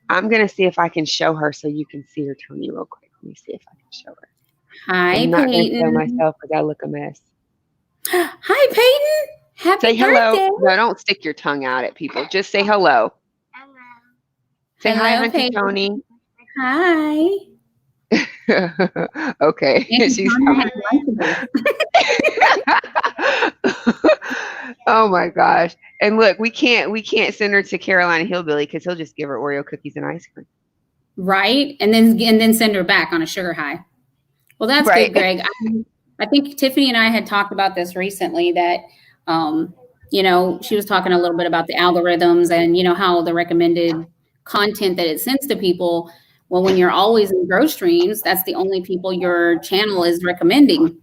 S2: I'm going to see if I can show her so you can see her, Tony, real quick. Let me see if I can show her.
S1: Hi,
S2: I'm not going to show
S1: Peyton.
S2: myself because I look a mess.
S1: Hi, Peyton. Happy
S2: Say hello.
S1: birthday.
S2: No, don't stick your tongue out at people. Just say hello. Say hi,
S1: Hello,
S2: Auntie
S1: Peyton.
S2: Tony.
S1: Hi.
S2: Okay.
S1: Auntie
S2: She's
S1: Tony had lunchables.
S2: Oh my gosh. And look, we can't send her to Carolina Hillbilly because he'll just give her Oreo cookies and ice cream.
S1: Right? And then send her back on a sugar high. Well, that's
S2: Right.
S1: good, Greg. I think Tiffany and I had talked about this recently that, she was talking a little bit about the algorithms and, how the recommended content that it sends to people. Well, when you're always in growth streams, that's the only people your channel is recommending.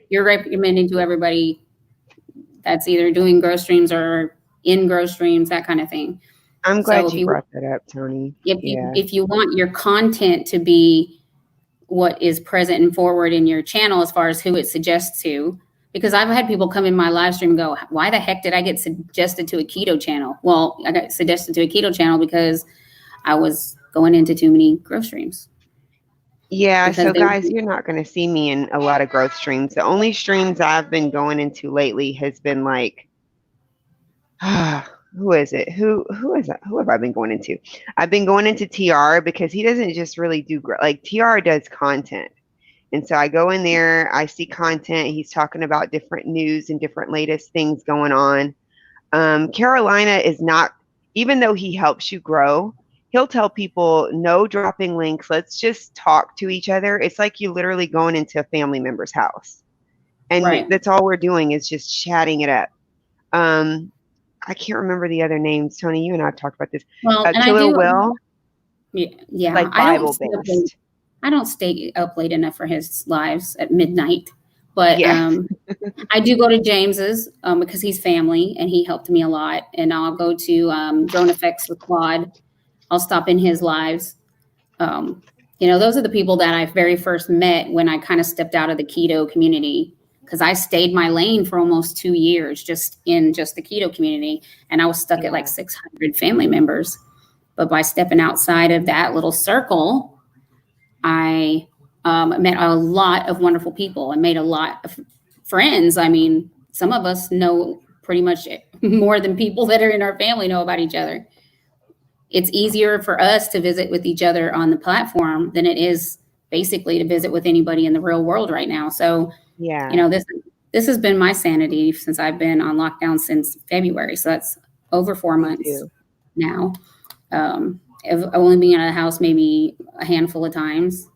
S1: You're recommending to everybody that's either doing growth streams or in growth streams, that kind of thing.
S2: I'm glad you brought that up, Tony.
S1: If you want your content to be what is present and forward in your channel as far as who it suggests to, because I've had people come in my live stream and go, why the heck did I get suggested to a keto channel? Well, I got suggested to a keto channel because I was going into too many growth streams.
S2: Yeah, so guys, you're not going to see me in a lot of growth streams. The only streams I've been going into lately has been like, who is it? Who is that? Who have I been going into? I've been going into TR because he doesn't just really do like TR does content. And so I go in there, I see content. He's talking about different news and different latest things going on. Carolina is not, even though he helps you grow, he'll tell people no dropping links. Let's just talk to each other. It's like you literally going into a family member's house. And that's all we're doing is just chatting it up. I can't remember the other names. Tony, you and I have talked about this.
S1: Well,
S2: Killer Will.
S1: Yeah.
S2: Like Bible-based.
S1: I don't stay up late enough for his lives at midnight. But I do go to James's because he's family and he helped me a lot. And I'll go to Drone Effects with Claude. I'll stop in his lives. Those are the people that I very first met when I kind of stepped out of the keto community, because I stayed my lane for almost 2 years just the keto community. And I was stuck at like 600 family members. But by stepping outside of that little circle, I met a lot of wonderful people and made a lot of friends. I mean, some of us know pretty much more than people that are in our family know about each other. It's easier for us to visit with each other on the platform than it is basically to visit with anybody in the real world right now. So, this has been my sanity since I've been on lockdown since February. So that's over 4 months now. I've only been out of the house maybe a handful of times,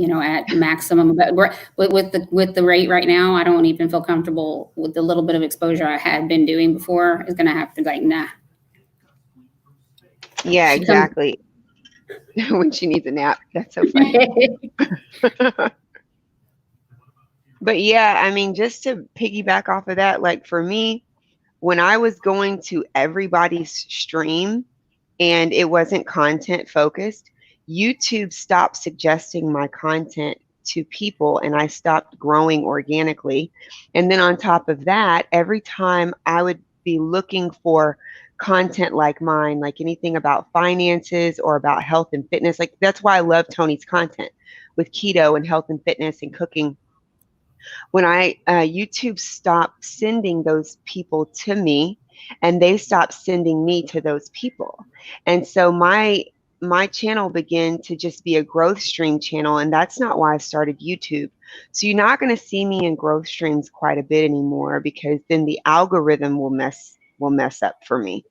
S1: at maximum. But with the rate right now, I don't even feel comfortable with the little bit of exposure I had been doing before. Is going to have to be like, nah.
S2: Yeah, exactly. When she needs a nap. That's so funny. But yeah, I mean, just to piggyback off of that, like for me, when I was going to everybody's stream and it wasn't content focused, YouTube stopped suggesting my content to people and I stopped growing organically. And then on top of that, every time I would be looking for content like mine, like anything about finances or about health and fitness, like that's why I love Tony's content with keto and health and fitness and cooking. When YouTube stopped sending those people to me and they stopped sending me to those people. And so my channel began to just be a growth stream channel. And that's not why I started YouTube. So you're not going to see me in growth streams quite a bit anymore, because then the algorithm will mess up for me.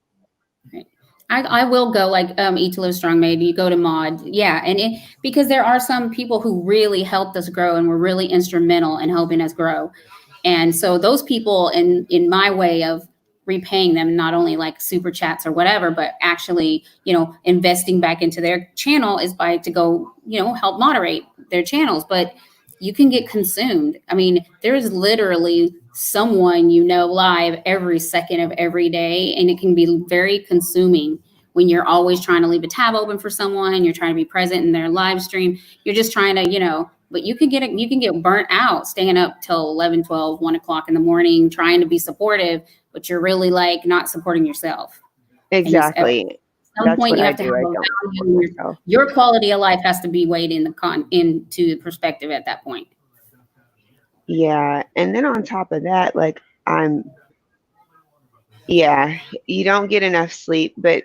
S1: Right. I will go like Eat to Live Strong, maybe you go to Mod. Yeah. And because there are some people who really helped us grow and were really instrumental in helping us grow. And so those people in my way of repaying them, not only like super chats or whatever, but actually, investing back into their channel is to go, help moderate their channels. But you can get consumed. I mean, there's literally someone live every second of every day, and it can be very consuming when you're always trying to leave a tab open for someone, you're trying to be present in their live stream, you're just trying to, but you can get burnt out staying up till 11, 12, 1 o'clock in the morning trying to be supportive, but you're really like not supporting yourself.
S2: Exactly.
S1: At some
S2: That's
S1: point
S2: what
S1: you
S2: I
S1: have to
S2: do.
S1: have
S2: I
S1: a
S2: don't support
S1: value.
S2: myself.
S1: Your quality of life has to be weighed into perspective at that point.
S2: Yeah. And then on top of that, like you don't get enough sleep. But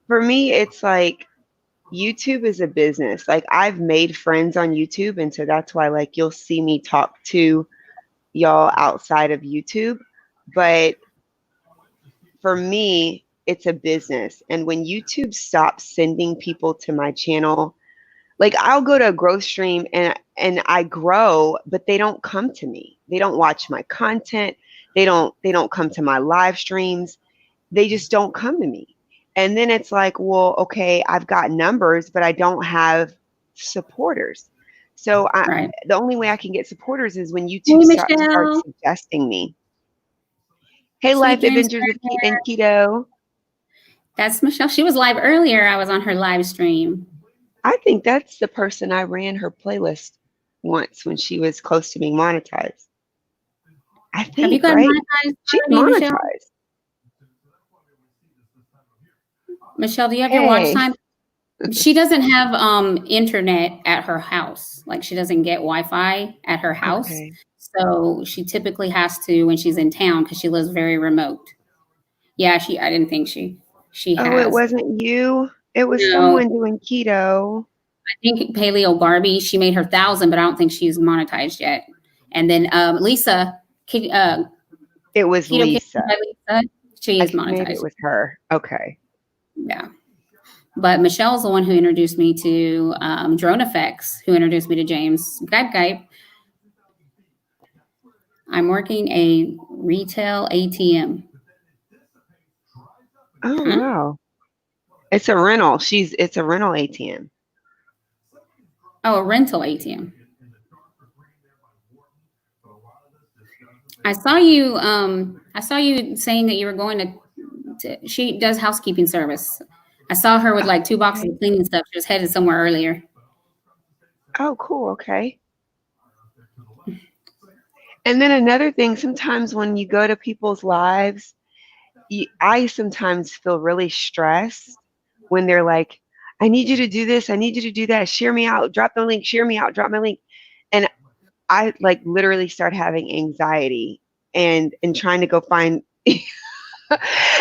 S2: for me, it's like YouTube is a business. Like I've made friends on YouTube. And so that's why like you'll see me talk to y'all outside of YouTube. But for me, it's a business. And when YouTube stops sending people to my channel, like I'll go to a growth stream and I grow, but they don't come to me. They don't watch my content. They don't come to my live streams. They just don't come to me. And then it's like, well, okay, I've got numbers, but I don't have supporters. So
S1: Right.
S2: the only way I can get supporters is when
S1: Hey,
S2: YouTube starts
S1: Michelle.
S2: suggesting me. Hey,
S1: Sweet
S2: Life
S1: dreams.
S2: Adventures and Keto.
S1: That's Michelle. She was live earlier. I was on her live stream.
S2: I think that's the person I ran her playlist once when she was close to being monetized. I think,
S1: Have you got
S2: right?
S1: monetized
S2: She's
S1: already, Michelle?
S2: monetized.
S1: Michelle, do you have your watch
S2: Hey.
S1: time? She doesn't have internet at her house. Like she doesn't get Wi-Fi at her house.
S2: Okay.
S1: So she typically has to when she's in town because she lives very remote. Yeah, I didn't think she
S2: Oh, it
S1: has.
S2: wasn't you. It was
S1: No,
S2: someone doing keto.
S1: I think Paleo Barbie, she made her 1,000, but I don't think she's monetized yet. And then Lisa,
S2: It was
S1: Keto Kitchen
S2: Lisa.
S1: by Lisa, she
S2: I
S1: is
S2: think maybe it
S1: monetized.
S2: was her. Okay.
S1: Yeah. But Michelle's the one who introduced me to Drone Effects, who introduced me to James. Gype. I'm working a retail ATM.
S2: Oh, wow. It's a rental. It's a rental ATM.
S1: Oh, a rental ATM. I saw you. I saw you saying that you were going to. She does housekeeping service. I saw her with like 2 boxes of cleaning stuff. She was headed somewhere earlier.
S2: Oh, cool. Okay. And then another thing, sometimes when you go to people's lives, I sometimes feel really stressed when they're like, I need you to do this. I need you to do that. Share me out. Drop the link. Share me out. Drop my link. And I like literally start having anxiety and trying to go find.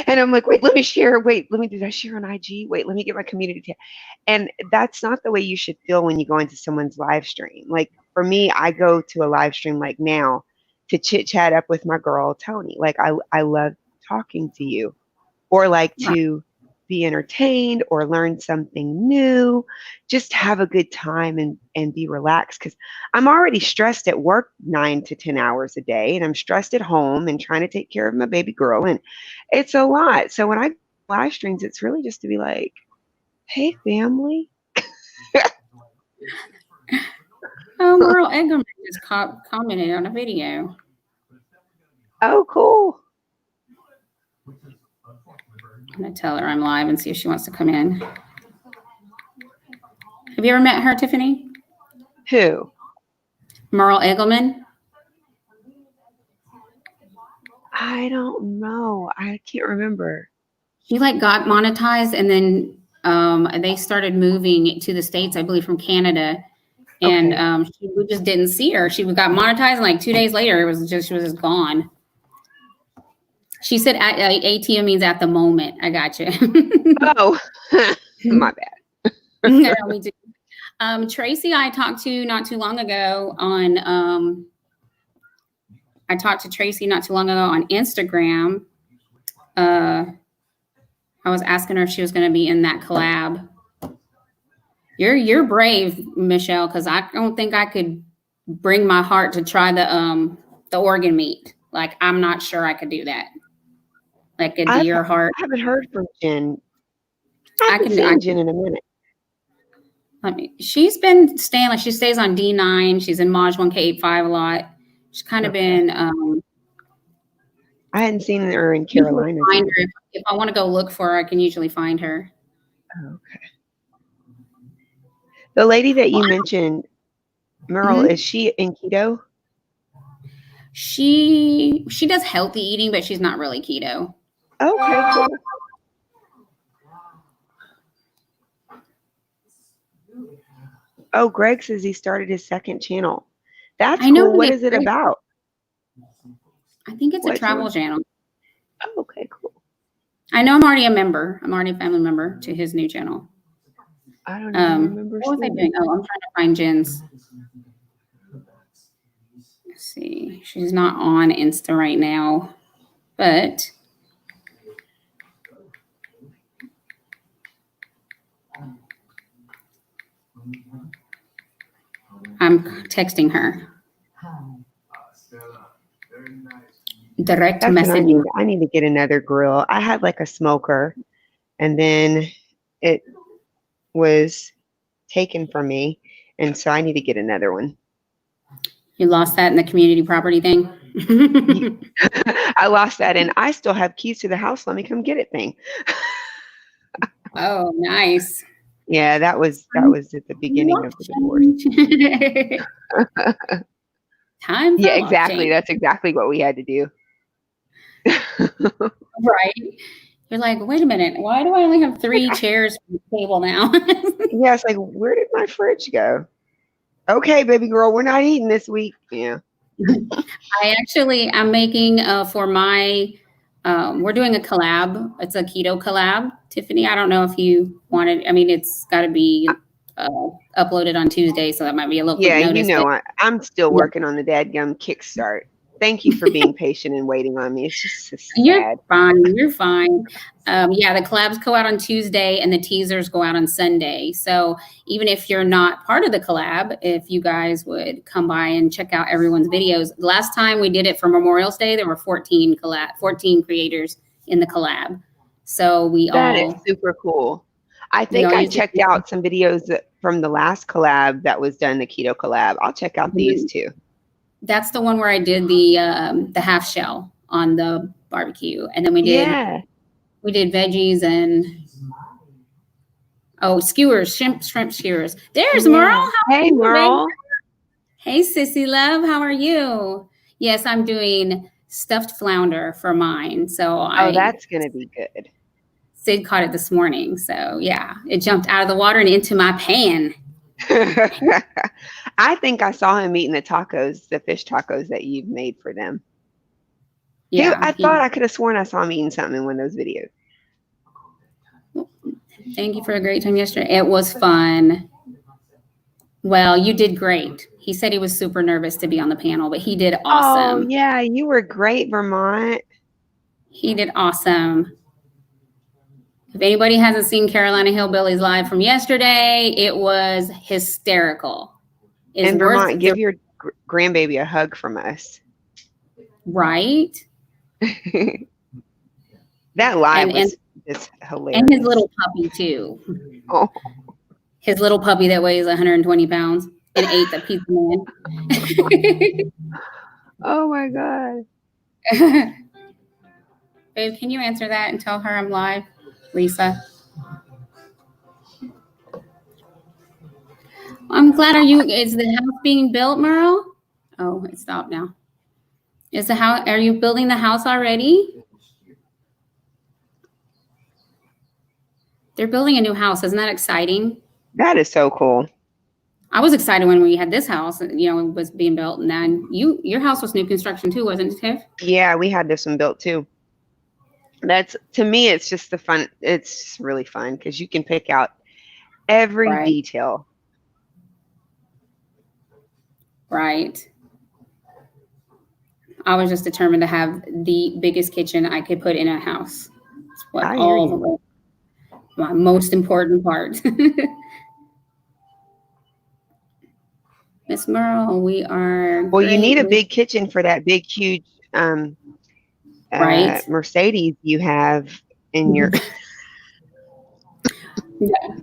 S2: And I'm like, wait, let me share. Wait, did I share on IG? Wait, let me get my community tab. And that's not the way you should feel when you go into someone's live stream. Like for me, I go to a live stream like now to chit chat up with my girl, Tony. Like I love talking to you, or like to be entertained or learn something new, just have a good time and be relaxed. Because I'm already stressed at work 9 to 10 hours a day, and I'm stressed at home and trying to take care of my baby girl, and it's a lot. So when I live streams, it's really just to be like, hey family.
S1: Oh, Merle Eggerman just commented on a video.
S2: Oh, cool.
S1: I'm gonna tell her I'm live and see if she wants to come in. Have you ever met her, Tiffany?
S2: Who?
S1: Merle Eggerman?
S2: I don't know. I can't remember.
S1: She like got monetized, and then they started moving to the States, I believe, from Canada. And
S2: Okay.
S1: we just didn't see her. She got monetized, and like 2 days later, she was just gone. She said ATM means at the moment. I got you.
S2: Oh, my bad.
S1: No, me too. Tracy, I talked to not too long ago on. I talked to Tracy not too long ago on Instagram. I was asking her if she was going to be in that collab. You're brave, Michelle, because I don't think I could bring my heart to try the organ meat. Like I'm not sure I could do that. Like do your heart.
S2: I haven't heard from Jen. I haven't seen Jen in a minute.
S1: She's been staying, like, she stays on D9. She's in Maj 1K85 a lot. She's kind of
S2: Okay.
S1: been,
S2: I hadn't seen her in
S1: usually
S2: Carolina.
S1: find her. If I want to go look for her, I can usually find her.
S2: Okay. The lady that you mentioned, Merle,
S1: Mhm.
S2: is she in keto?
S1: She does healthy eating, but she's not really keto.
S2: Okay, cool. Oh, Greg says he started his second channel. That's
S1: I know
S2: cool. What
S1: that.
S2: is it about?
S1: I think it's a
S2: What
S1: travel channel.
S2: Oh, okay, cool.
S1: I know I'm already a member. I'm already a family member to his new channel.
S2: I don't even remember
S1: What was I
S2: seeing
S1: doing?
S2: it.
S1: Oh, I'm trying to find Jen's. Let's see. She's not on Insta right now, but I'm texting her. Direct
S2: That's what I need.
S1: messaging.
S2: I need to get another grill. I had like a smoker, and then it was taken from me, and so I need to get another one.
S1: You lost that in the community property thing?
S2: I lost that, and I still have keys to the house. Let me come get it thing.
S1: Oh, nice.
S2: Yeah, that was at the beginning of the divorce.
S1: Time for
S2: Yeah,
S1: love
S2: exactly.
S1: change.
S2: That's exactly what we had to do.
S1: Right. You're like, wait a minute. Why do I only have 3 chairs for the table now?
S2: Yeah, it's like, where did my fridge go? Okay, baby girl, we're not eating this week. Yeah.
S1: I'm making for my, we're doing a collab. It's a keto collab. Tiffany, I don't know if you wanted, I mean, it's got to be uploaded on Tuesday, so that might be a little quick
S2: Yeah,
S1: notice. But
S2: I'm still
S1: yeah.
S2: working on the dadgum kickstart. Thank you for being patient and waiting on me. It's just so
S1: You're
S2: sad.
S1: fine. You're fine. Yeah, the collabs go out on Tuesday and the teasers go out on Sunday. So even if you're not part of the collab, if you guys would come by and check out everyone's videos. Last time we did it for Memorial's Day, there were 14 creators in the collab. So
S2: That is super cool. I think I
S1: use
S2: checked out some videos from the last collab that was done, the keto collab. I'll check out these too.
S1: That's the one where I did the half shell on the barbecue, and then we did veggies and skewers, shrimp skewers. There's Merle.
S2: Hey, Merle.
S1: Hey, sissy love. How are you? Yes, I'm doing stuffed flounder for mine. So
S2: that's gonna be good.
S1: Sid caught it this morning, so yeah, it jumped out of the water and into my pan.
S2: I think I saw him eating the fish tacos that you've made for them. Yeah, I thought I could have sworn I saw him eating something in one of those videos.
S1: Thank you for a great time yesterday. It was fun. Well, you did great. He said he was super nervous to be on the panel, but he did awesome.
S2: Oh, yeah, you were great, Vermont.
S1: He did awesome. If anybody hasn't seen Carolina Hillbillies live from yesterday, it was hysterical.
S2: And Vermont, give your grandbaby a hug from us.
S1: Right?
S2: That live was just hilarious.
S1: And his little puppy, too. Oh. His little puppy that weighs 120 pounds and ate the pizza man.
S2: Oh, my God.
S1: Babe, can you answer that and tell her I'm live, Lisa? I'm glad. Is the house being built, Merle? Oh, it stopped now. Are you building the house already? They're building a new house. Isn't that exciting?
S2: That is so cool.
S1: I was excited when we had this house, it was being built. And then your house was new construction too, wasn't it, Tiff?
S2: Yeah, we had this one built too. To me, it's just it's really fun because you can pick out every detail.
S1: Right. I was just determined to have the biggest kitchen I could put in a house. That's what my most important part. Miss Merle, we are.
S2: Well, you need a big kitchen for that big, huge Mercedes you have in your.
S1: Yeah.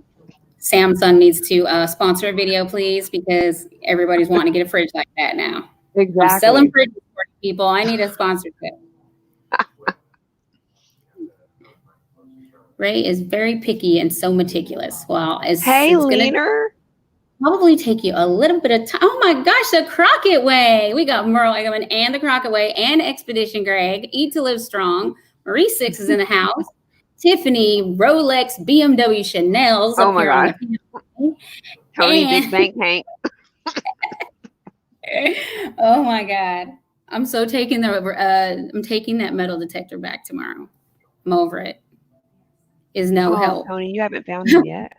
S1: Samsung needs to sponsor a video, please, because everybody's wanting to get a fridge like that now.
S2: Exactly.
S1: I'm selling fridges for people. I need a sponsorship. Ray is very picky and so meticulous. Well, it's going to probably take you a little bit of time. Oh my gosh, the Crockett Way. We got Merle Eggman and the Crockett Way and Expedition Greg. Eat to Live Strong. Marie Six is in the house. Tiffany, Rolex, BMW, Chanel's up here on the panel.
S2: Tony, Big Bank Hank.
S1: Oh my God. I'm so taking I'm taking that metal detector back tomorrow. I'm over it. Is no help.
S2: Tony, you haven't found him yet.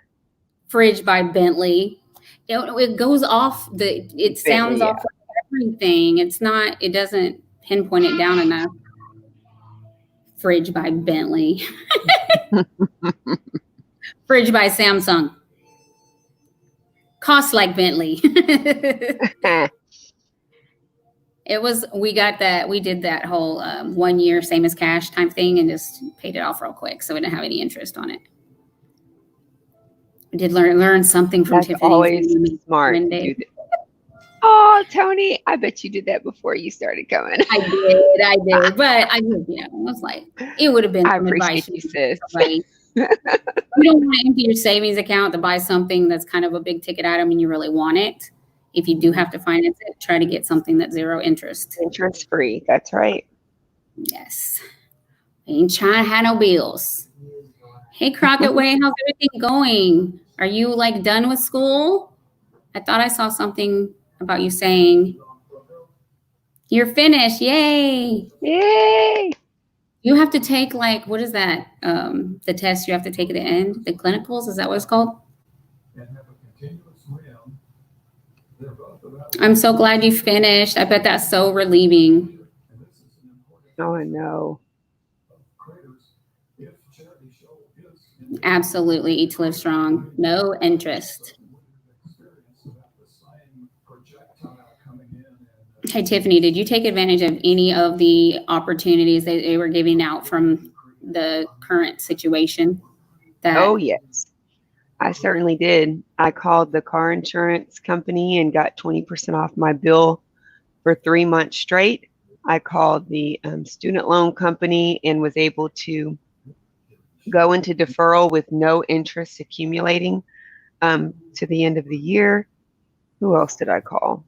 S1: Fridge by Bentley. It goes off it sounds off everything. It doesn't pinpoint it down enough. Fridge by Bentley. Fridge by Samsung. Costs like Bentley. We did that whole 1 year same as cash time thing and just paid it off real quick. So we didn't have any interest on it. I did learn something from Tiffany.
S2: Always smart. Oh, Tony, I bet you did that before you started coming.
S1: I did. But I was like, it would have been some advice.
S2: You, sis.
S1: You don't want to empty your savings account to buy something that's kind of a big ticket item and you really want it. If you do have to finance it, try to get something that's zero interest.
S2: Interest free. That's right.
S1: Yes. Ain't trying to have no bills. Hey, Crockett Way, how's everything going? Are you done with school? I thought I saw something about you saying you're finished. Yay.
S2: Yay.
S1: You have to take what is that? The test you have to take at the end, the clinicals, is that what it's called? I'm so glad you finished. I bet that's so relieving.
S2: Oh, I know.
S1: Absolutely. Eat to Live Strong. No interest. Hey, Tiffany, did you take advantage of any of the opportunities that they were giving out from the current situation?
S2: Oh, yes. I certainly did. I called the car insurance company and got 20% off my bill for 3 months straight. I called the student loan company and was able to go into deferral with no interest accumulating to the end of the year. Who else did I call?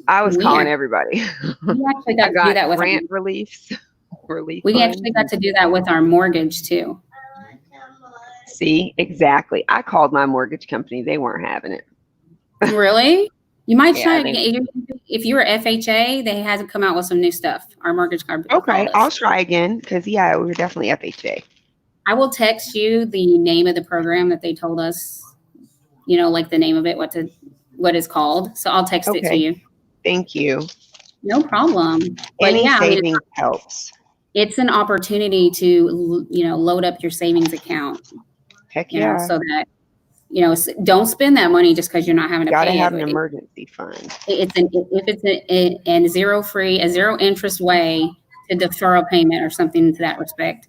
S2: I was calling everybody.
S1: We actually got to do that with
S2: grant relief.
S1: We actually got to do that with our mortgage too.
S2: See, exactly. I called my mortgage company. They weren't having it.
S1: Really? You might try again. If you were FHA, they hasn't come out with some new stuff. Our mortgage card.
S2: Okay, I'll try again because we were definitely FHA.
S1: I will text you the name of the program that they told us. The name of it, what it's called. So I'll text it to you.
S2: Thank you.
S1: No problem.
S2: Any savings helps.
S1: It's an opportunity to load up your savings account.
S2: Heck yeah.
S1: So that don't spend that money just because you're not having to pay.
S2: Gotta have an emergency fund.
S1: If it's a zero interest way to defer a payment or something to that respect,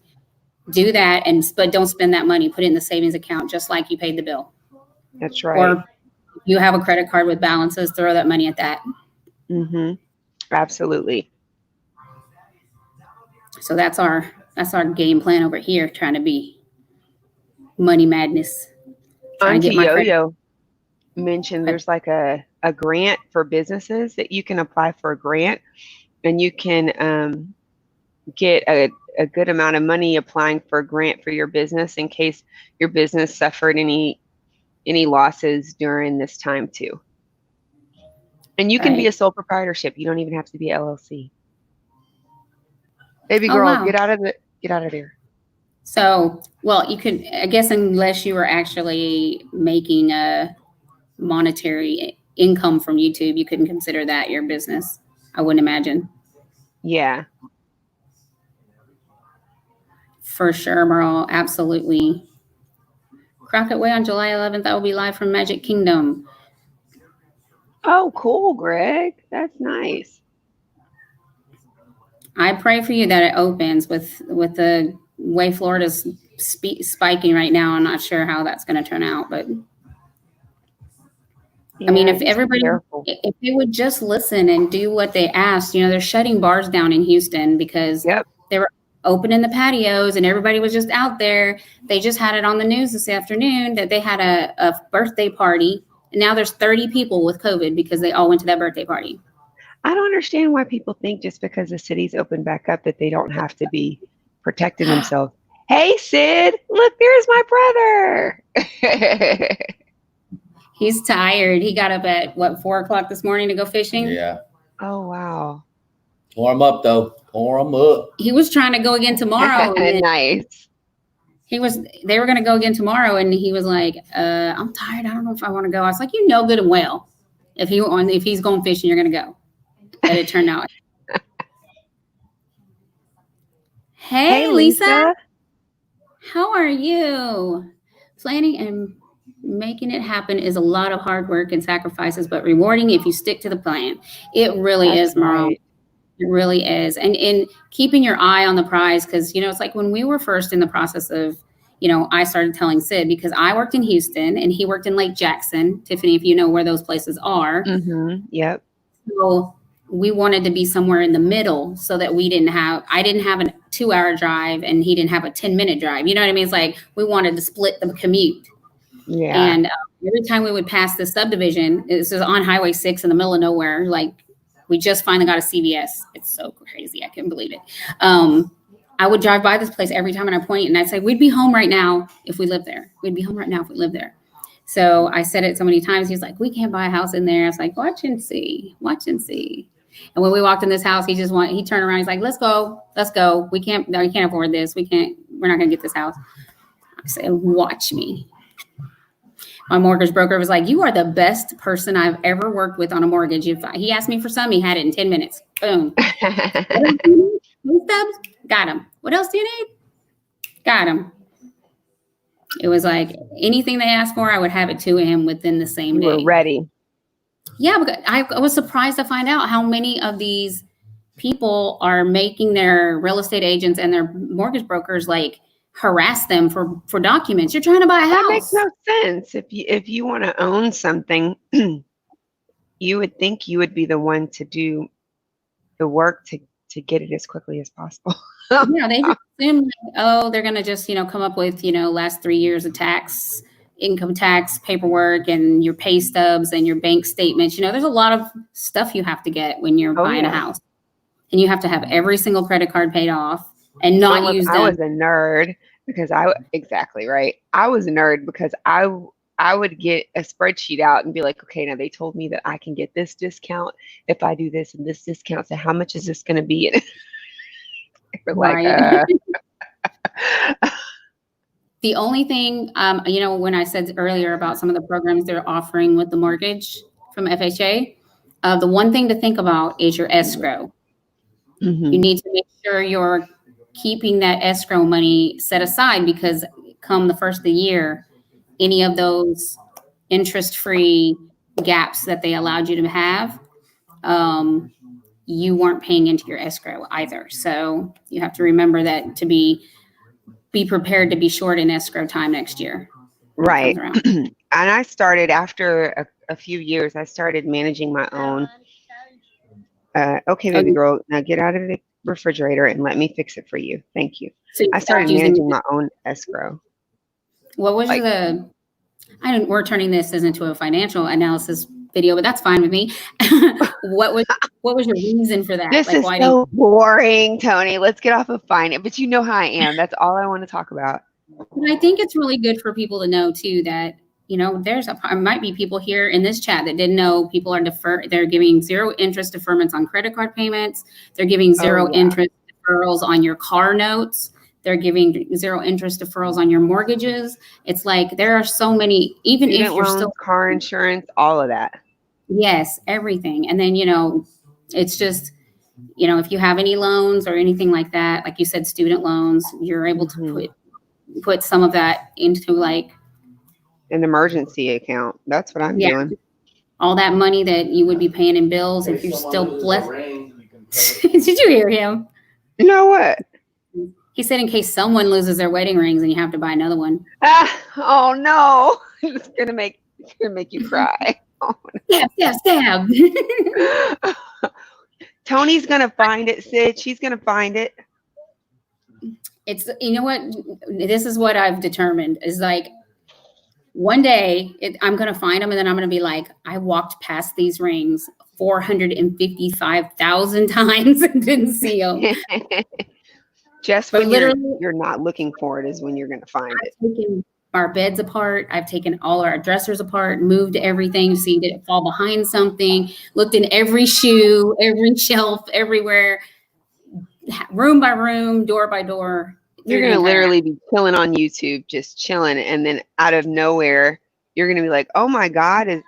S1: do that but don't spend that money. Put it in the savings account just like you paid the bill.
S2: That's right.
S1: Or if you have a credit card with balances, throw that money at that.
S2: Mm-hmm. Absolutely.
S1: So that's our game plan over here, trying to be money madness.
S2: Auntie Yo-Yo mentioned there's a grant for businesses that you can apply for a grant, and you can get a good amount of money applying for a grant for your business in case your business suffered any losses during this time too. And you can be a sole proprietorship. You don't even have to be LLC. Baby girl, get out of there.
S1: So, you could, I guess, unless you were actually making a monetary income from YouTube, you couldn't consider that your business. I wouldn't imagine.
S2: Yeah.
S1: For sure, Merle. Absolutely. Crockett Way on July 11th. I will be live from Magic Kingdom.
S2: Oh, cool, Greg. That's nice.
S1: I pray for you that it opens with the way Florida's spiking right now. I'm not sure how that's going to turn out, but
S2: Yeah,
S1: I mean, if
S2: just be
S1: everybody,
S2: careful.
S1: if they would just listen and do what they asked, they're shutting bars down in Houston because
S2: Yep.
S1: they were opening the patios and everybody was just out there. They just had it on the news this afternoon that they had a birthday party, and now there's 30 people with COVID because they all went to that birthday party.
S2: I don't understand why people think just because the city's opened back up that they don't have to be protecting themselves. Hey, Sid, look, there's my brother.
S1: He's tired. He got up at 4 o'clock this morning to go fishing.
S3: Yeah.
S2: Oh, wow.
S3: Pour them up, though. Pour them up.
S1: He was trying to go again tomorrow. And
S2: Nice.
S1: they were going to go again tomorrow. And he was like, I'm tired. I don't know if I want to go. I was like, good and well, if he's going fishing, you're going to go. But it turned out. Hey, Lisa. How are you? Planning and making it happen is a lot of hard work and sacrifices, but rewarding if you stick to the plan. It really is, Mom. Right. It really is. And keeping your eye on the prize, because, it's like when we were first in the process of, I started telling Sid, because I worked in Houston and he worked in Lake Jackson. Tiffany, if you know where those places are.
S2: Mm-hmm. Yep.
S1: So we wanted to be somewhere in the middle so that I didn't have a 2-hour drive and he didn't have a 10-minute drive. You know what I mean? It's like we wanted to split the commute.
S2: Yeah.
S1: And every time we would pass the subdivision, this is on Highway 6 in the middle of nowhere. Like we just finally got a CVS. It's so crazy. I couldn't believe it. I would drive by this place every time and I point and I'd say, we'd be home right now if we lived there. We'd be home right now if we lived there. So I said it so many times. He's like, we can't buy a house in there. I was like, watch and see. And when we walked in this house, he turned around. He's like, let's go. We can't afford this. We're not going to get this house. I said, watch me. My mortgage broker was like, you are the best person I've ever worked with on a mortgage. If he asked me for some, he had it in 10 minutes. Boom. Got him. What else do you need? Got him. It was like anything they asked for, I would have it to him within the same day.
S2: You were ready.
S1: Yeah, because I was surprised to find out how many of these people are making their real estate agents and their mortgage brokers like harass them for documents. You're trying to buy a house.
S2: That makes no sense. If you want to own something, you would think you would be the one to do the work to get it as quickly as possible.
S1: Yeah, they just assume they're going to just, come up with, last 3 years of income tax paperwork and your pay stubs and your bank statements. There's a lot of stuff you have to get when you're buying a house. And you have to have every single credit card paid off and not use them.
S2: I was a nerd because exactly right. I was a nerd because I would get a spreadsheet out and be like, okay, now they told me that I can get this discount if I do this and this discount. So how much is this going to be?
S1: Right. The only thing, when I said earlier about some of the programs they're offering with the mortgage from FHA, the one thing to think about is your escrow. Mm-hmm. You need to make sure you're keeping that escrow money set aside because come the first of the year, any of those interest-free gaps that they allowed you to have, you weren't paying into your escrow either. So you have to remember that to be prepared to be short in escrow time next year.
S2: Right. And I started after a few years, I started managing my own. Okay, baby girl, now get out of the refrigerator and let me fix it for you. Thank you. So I started managing my own escrow.
S1: What was we're turning this into a financial analysis video, but that's fine with me. What was your reason for that?
S2: This is so boring, Tony. Let's get off of finance. But you know how I am. That's all I want to talk about.
S1: And I think it's really good for people to know too that there might be people here in this chat that didn't know people are they're giving zero interest deferments on credit card payments. They're giving zero interest deferrals on your car notes. They're giving zero interest deferrals on your mortgages. It's like there are so many, even if you're still
S2: car insurance, all of that.
S1: Yes, everything. And then, it's just, if you have any loans or anything like that, like you said, student loans, you're able to put some of that into like
S2: an emergency account. That's what I'm doing.
S1: All that money that you would be paying in bills if you're still blessed. Did you hear him?
S2: You know what?
S1: He said in case someone loses their wedding rings and you have to buy another one.
S2: Oh no. It's gonna make you cry. Oh,
S1: Stab, stab, stab.
S2: no. Tony's gonna find it, Sid. She's gonna find it.
S1: It's, you know what? This is what I've determined is like one day I'm going to find them and then I'm going to be like, I walked past these rings 455,000 times and didn't see them.
S2: Just
S1: But
S2: when
S1: literally,
S2: you're not looking for it is when you're gonna find it.
S1: I've taken our beds apart. I've taken all our dressers apart, moved everything to see did it fall behind something, looked in every shoe, every shelf, everywhere, room by room, door by door.
S2: You're gonna literally be chilling on YouTube, just chilling, and then out of nowhere, you're gonna be like, "Oh my God,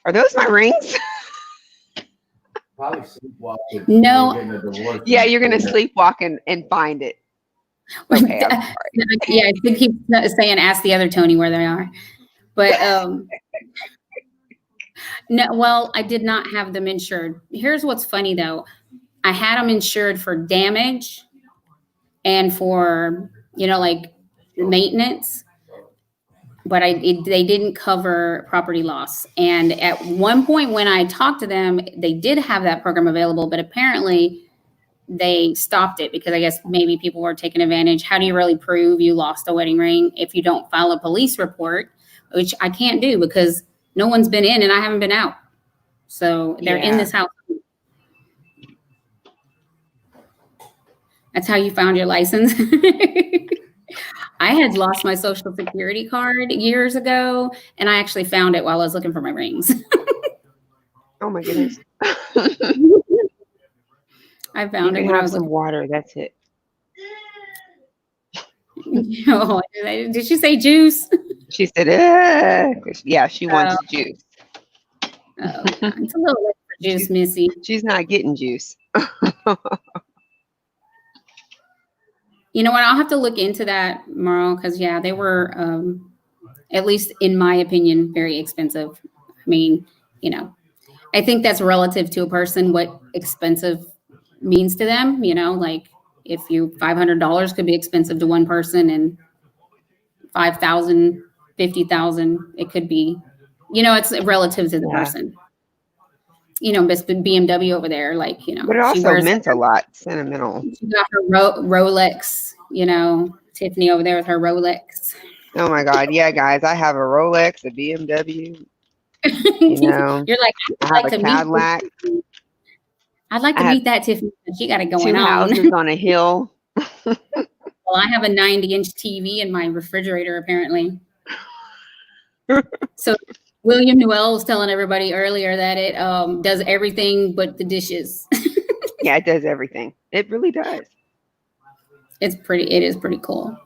S2: are those my rings?"
S3: Probably sleepwalking.
S1: No.
S2: Yeah, you're gonna sleepwalk and find it. Okay, I'm sorry.
S1: Yeah, I think he's saying ask the other Tony where they are. But no, well, I did not have them insured. Here's what's funny though. I had them insured for damage and for, like maintenance, but they didn't cover property loss. And at one point when I talked to them, they did have that program available, but apparently they stopped it because I guess maybe people were taking advantage. How do you really prove you lost a wedding ring if you don't file a police report, which I can't do because no one's been in and I haven't been out. So they're in this house. That's how you found your license. I had lost my social security card years ago, and I actually found it while I was looking for my rings.
S2: Oh my goodness.
S1: I found it when I was
S2: some water. That's it.
S1: Oh, did she say juice?
S2: She said, yeah, she wants juice.
S1: Oh, it's a little late for juice, Missy.
S2: She's not getting juice.
S1: You know what? I'll have to look into that, Merle, because they were, at least in my opinion, very expensive. I mean, I think that's relative to a person what expensive means to them. Like if $500 could be expensive to one person, and 5,000, 50,000, it could be. It's relative to the person. BMW over there, like,
S2: But it also meant a lot, sentimental.
S1: She got her Rolex, Tiffany over there with her Rolex.
S2: Oh my God. Yeah, guys, I have a Rolex, a BMW.
S1: You're like,
S2: I have a Cadillac.
S1: I'd like to meet that Tiffany. She got it going
S2: 2
S1: on.
S2: houses on a hill.
S1: Well, I have a 90-inch TV in my refrigerator, apparently. So William Newell was telling everybody earlier that it does everything but the dishes.
S2: Yeah, it does everything. It really does.
S1: It is pretty cool.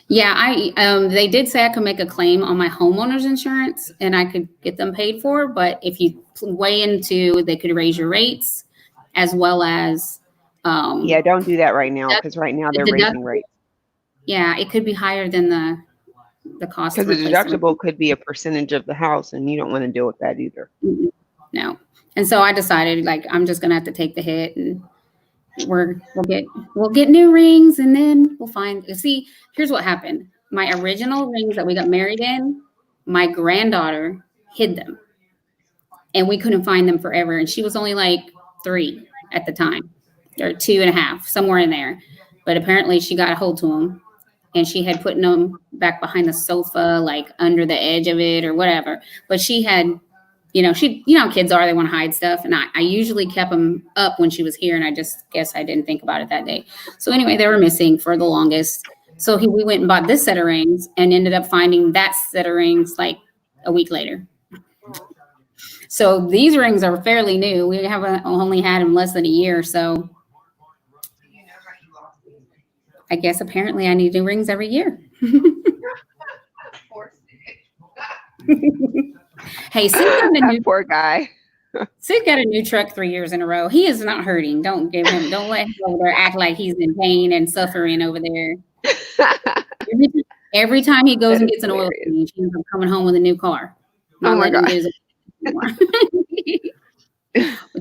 S1: Yeah, they did say I could make a claim on my homeowner's insurance and I could get them paid for, but if you weigh into, they could raise your rates as well as
S2: yeah, don't do that right now because right now they're raising rates.
S1: Yeah, it could be higher than the cost.
S2: Because the deductible could be a percentage of the house, and you don't want to deal with that either.
S1: No, and so I decided like I'm just gonna have to take the hit, and we'll get new rings, and then we'll find. See, here's what happened. My original rings that we got married in, my granddaughter hid them, and we couldn't find them forever. And she was only like 3 at the time, or 2.5, somewhere in there. But apparently, she got a hold to them. And she had put them back behind the sofa, like under the edge of it or whatever. But she had, how kids are, they want to hide stuff. And I usually kept them up when she was here. And I just guess I didn't think about it that day. So anyway, they were missing for the longest. So we went and bought this set of rings and ended up finding that set of rings like a week later. So these rings are fairly new. We haven't only had them less than a year. So I guess apparently I need new rings every year. Hey,
S2: poor guy.
S1: Sid got a new truck 3 years in a row. He is not hurting. Don't let him over there act like he's in pain and suffering over there. Every time he goes and gets an oil change, he ends up coming home with a new car.
S2: Oh my God.
S1: But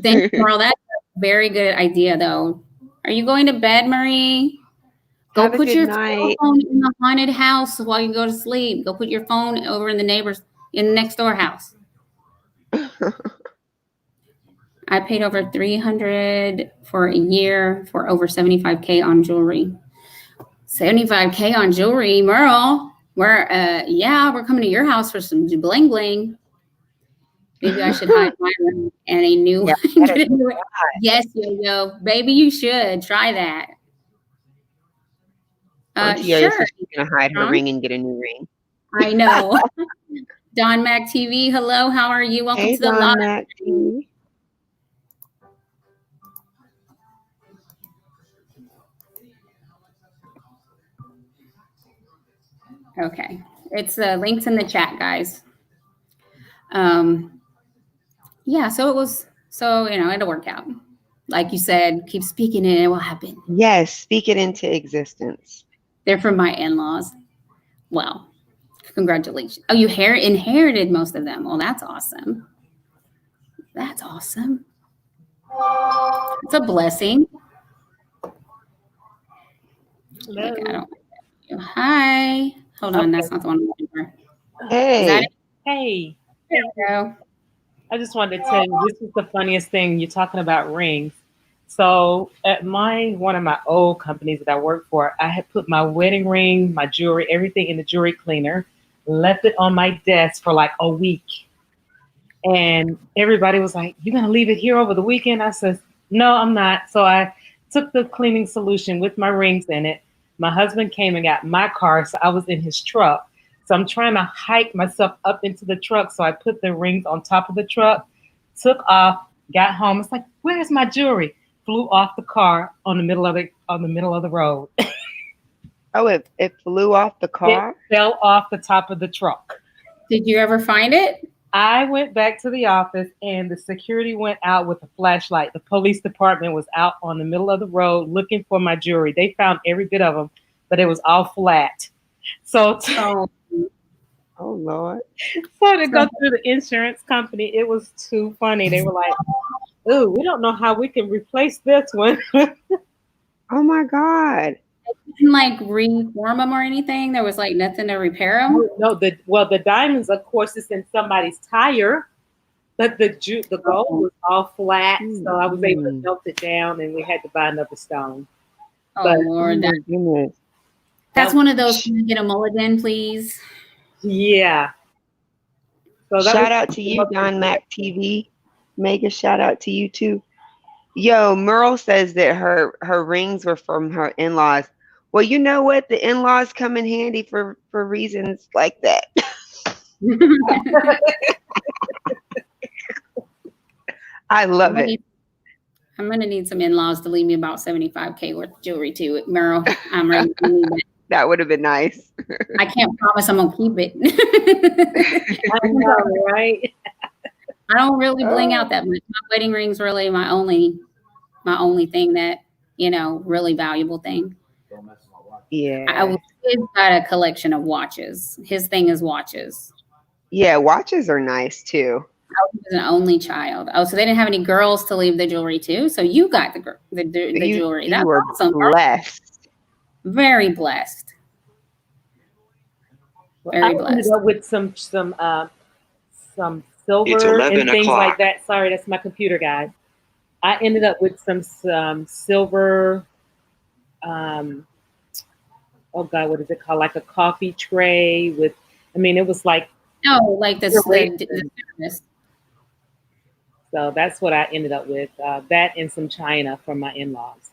S1: thank you for all that. Very good idea, though. Are you going to bed, Marie? Go
S2: Have a
S1: put
S2: good
S1: your
S2: night.
S1: phone in the haunted house while you go to sleep. Go put your phone over in the next door house. I paid over 300 for a year for over 75K on jewelry. 75K on jewelry, Merle. We're coming to your house for some bling bling. Maybe I should hide my room and a new
S2: Yeah,
S1: one.
S2: that is
S1: Yes, yo. Baby, you should try that.
S2: Auntie Yo
S1: Sure.
S2: says she's gonna hide her
S1: Huh?
S2: ring and get a new ring.
S1: I know. Don Mac TV, hello, how are you? Welcome
S2: Hey,
S1: to the
S2: Don
S1: live.
S2: Mac TV.
S1: Okay. It's links in the chat, guys. Yeah, so it'll work out. Like you said, keep speaking and it will happen.
S2: Yes, speak it into existence.
S1: They're from my in-laws. Well, congratulations. Oh, you inherited most of them. Well, that's awesome. That's awesome. It's a blessing.
S4: Hello.
S1: Okay, I don't. Hi. Hold on,
S4: Okay.
S1: that's not the one I'm looking for.
S2: Hey.
S1: Is that it?
S4: Hey.
S1: There we go.
S4: I just wanted to tell you, this is the funniest thing. You're talking about rings. So at one of my old companies that I worked for, I had put my wedding ring, my jewelry, everything in the jewelry cleaner, left it on my desk for like a week. And everybody was like, "You're going to leave it here over the weekend?" I said, "No, I'm not." So I took the cleaning solution with my rings in it. My husband came and got my car, so I was in his truck. So I'm trying to hike myself up into the truck. So I put the rings on top of the truck, took off, got home. It's like, "Where's my jewelry?" Flew off the car on the middle of the road.
S2: Oh, it flew off the car?
S4: It fell off the top of the truck.
S1: Did you ever find it?
S4: I went back to the office and the security went out with a flashlight. The police department was out on the middle of the road looking for my jewelry. They found every bit of them, but it was all flat. So
S2: Oh, Lord.
S4: So to go through the insurance company, it was too funny. They were like, "Ooh, we don't know how we can replace this one."
S2: Oh, my God.
S1: Didn't like reform them or anything. There was like nothing to repair them.
S4: No, the diamonds, of course, is in somebody's tire, but the gold was all flat, so I was able to melt it down, and we had to buy another stone.
S1: Oh
S4: But-
S1: Lord,
S2: Goodness.
S1: that's one of those. Can you get a mulligan, please?
S4: Yeah. So that
S2: Shout out to you, Don Mac TV. Mega shout out to you too. Yo, Merle says that her rings were from her in-laws. Well, you know what? The in-laws come in handy for reasons like that. I love it.
S1: I'm gonna need some in-laws to leave me about 75K worth of jewelry too, Merle. I'm ready to need that.
S2: That would have been nice.
S1: I can't promise I'm gonna keep it.
S4: I know, right?
S1: I don't really bling out that much. My wedding ring's really my only thing that, really valuable thing.
S2: Yeah.
S1: He's got a collection of watches. His thing is watches.
S2: Yeah, watches are nice too.
S1: I was an only child. Oh, so they didn't have any girls to leave the jewelry to. So you got the jewelry. That's
S2: You were
S1: awesome.
S2: blessed.
S1: Very blessed. Very
S4: I ended
S1: blessed.
S4: up with some silver and things like that. Sorry, that's my computer, guys. I ended up with some silver. Oh God, what is it called? Like a coffee tray with. I mean, it was like.
S1: No, like the service.
S4: So that's what I ended up with. That and some china from my in-laws.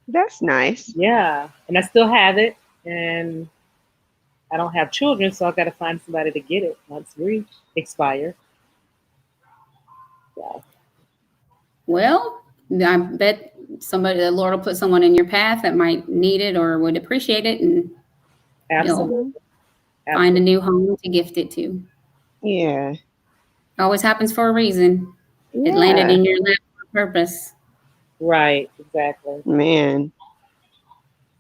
S2: That's nice.
S4: Yeah, and I still have it, and I don't have children, so I got to find somebody to get it once we expire. Yeah.
S1: Well, I bet the Lord will put someone in your path that might need it or would appreciate it, and
S4: Absolutely.
S1: Find a new home to gift it to.
S2: Yeah.
S1: Always happens for a reason.
S2: Yeah.
S1: It landed in your lap for a purpose.
S4: Right, exactly.
S2: Man.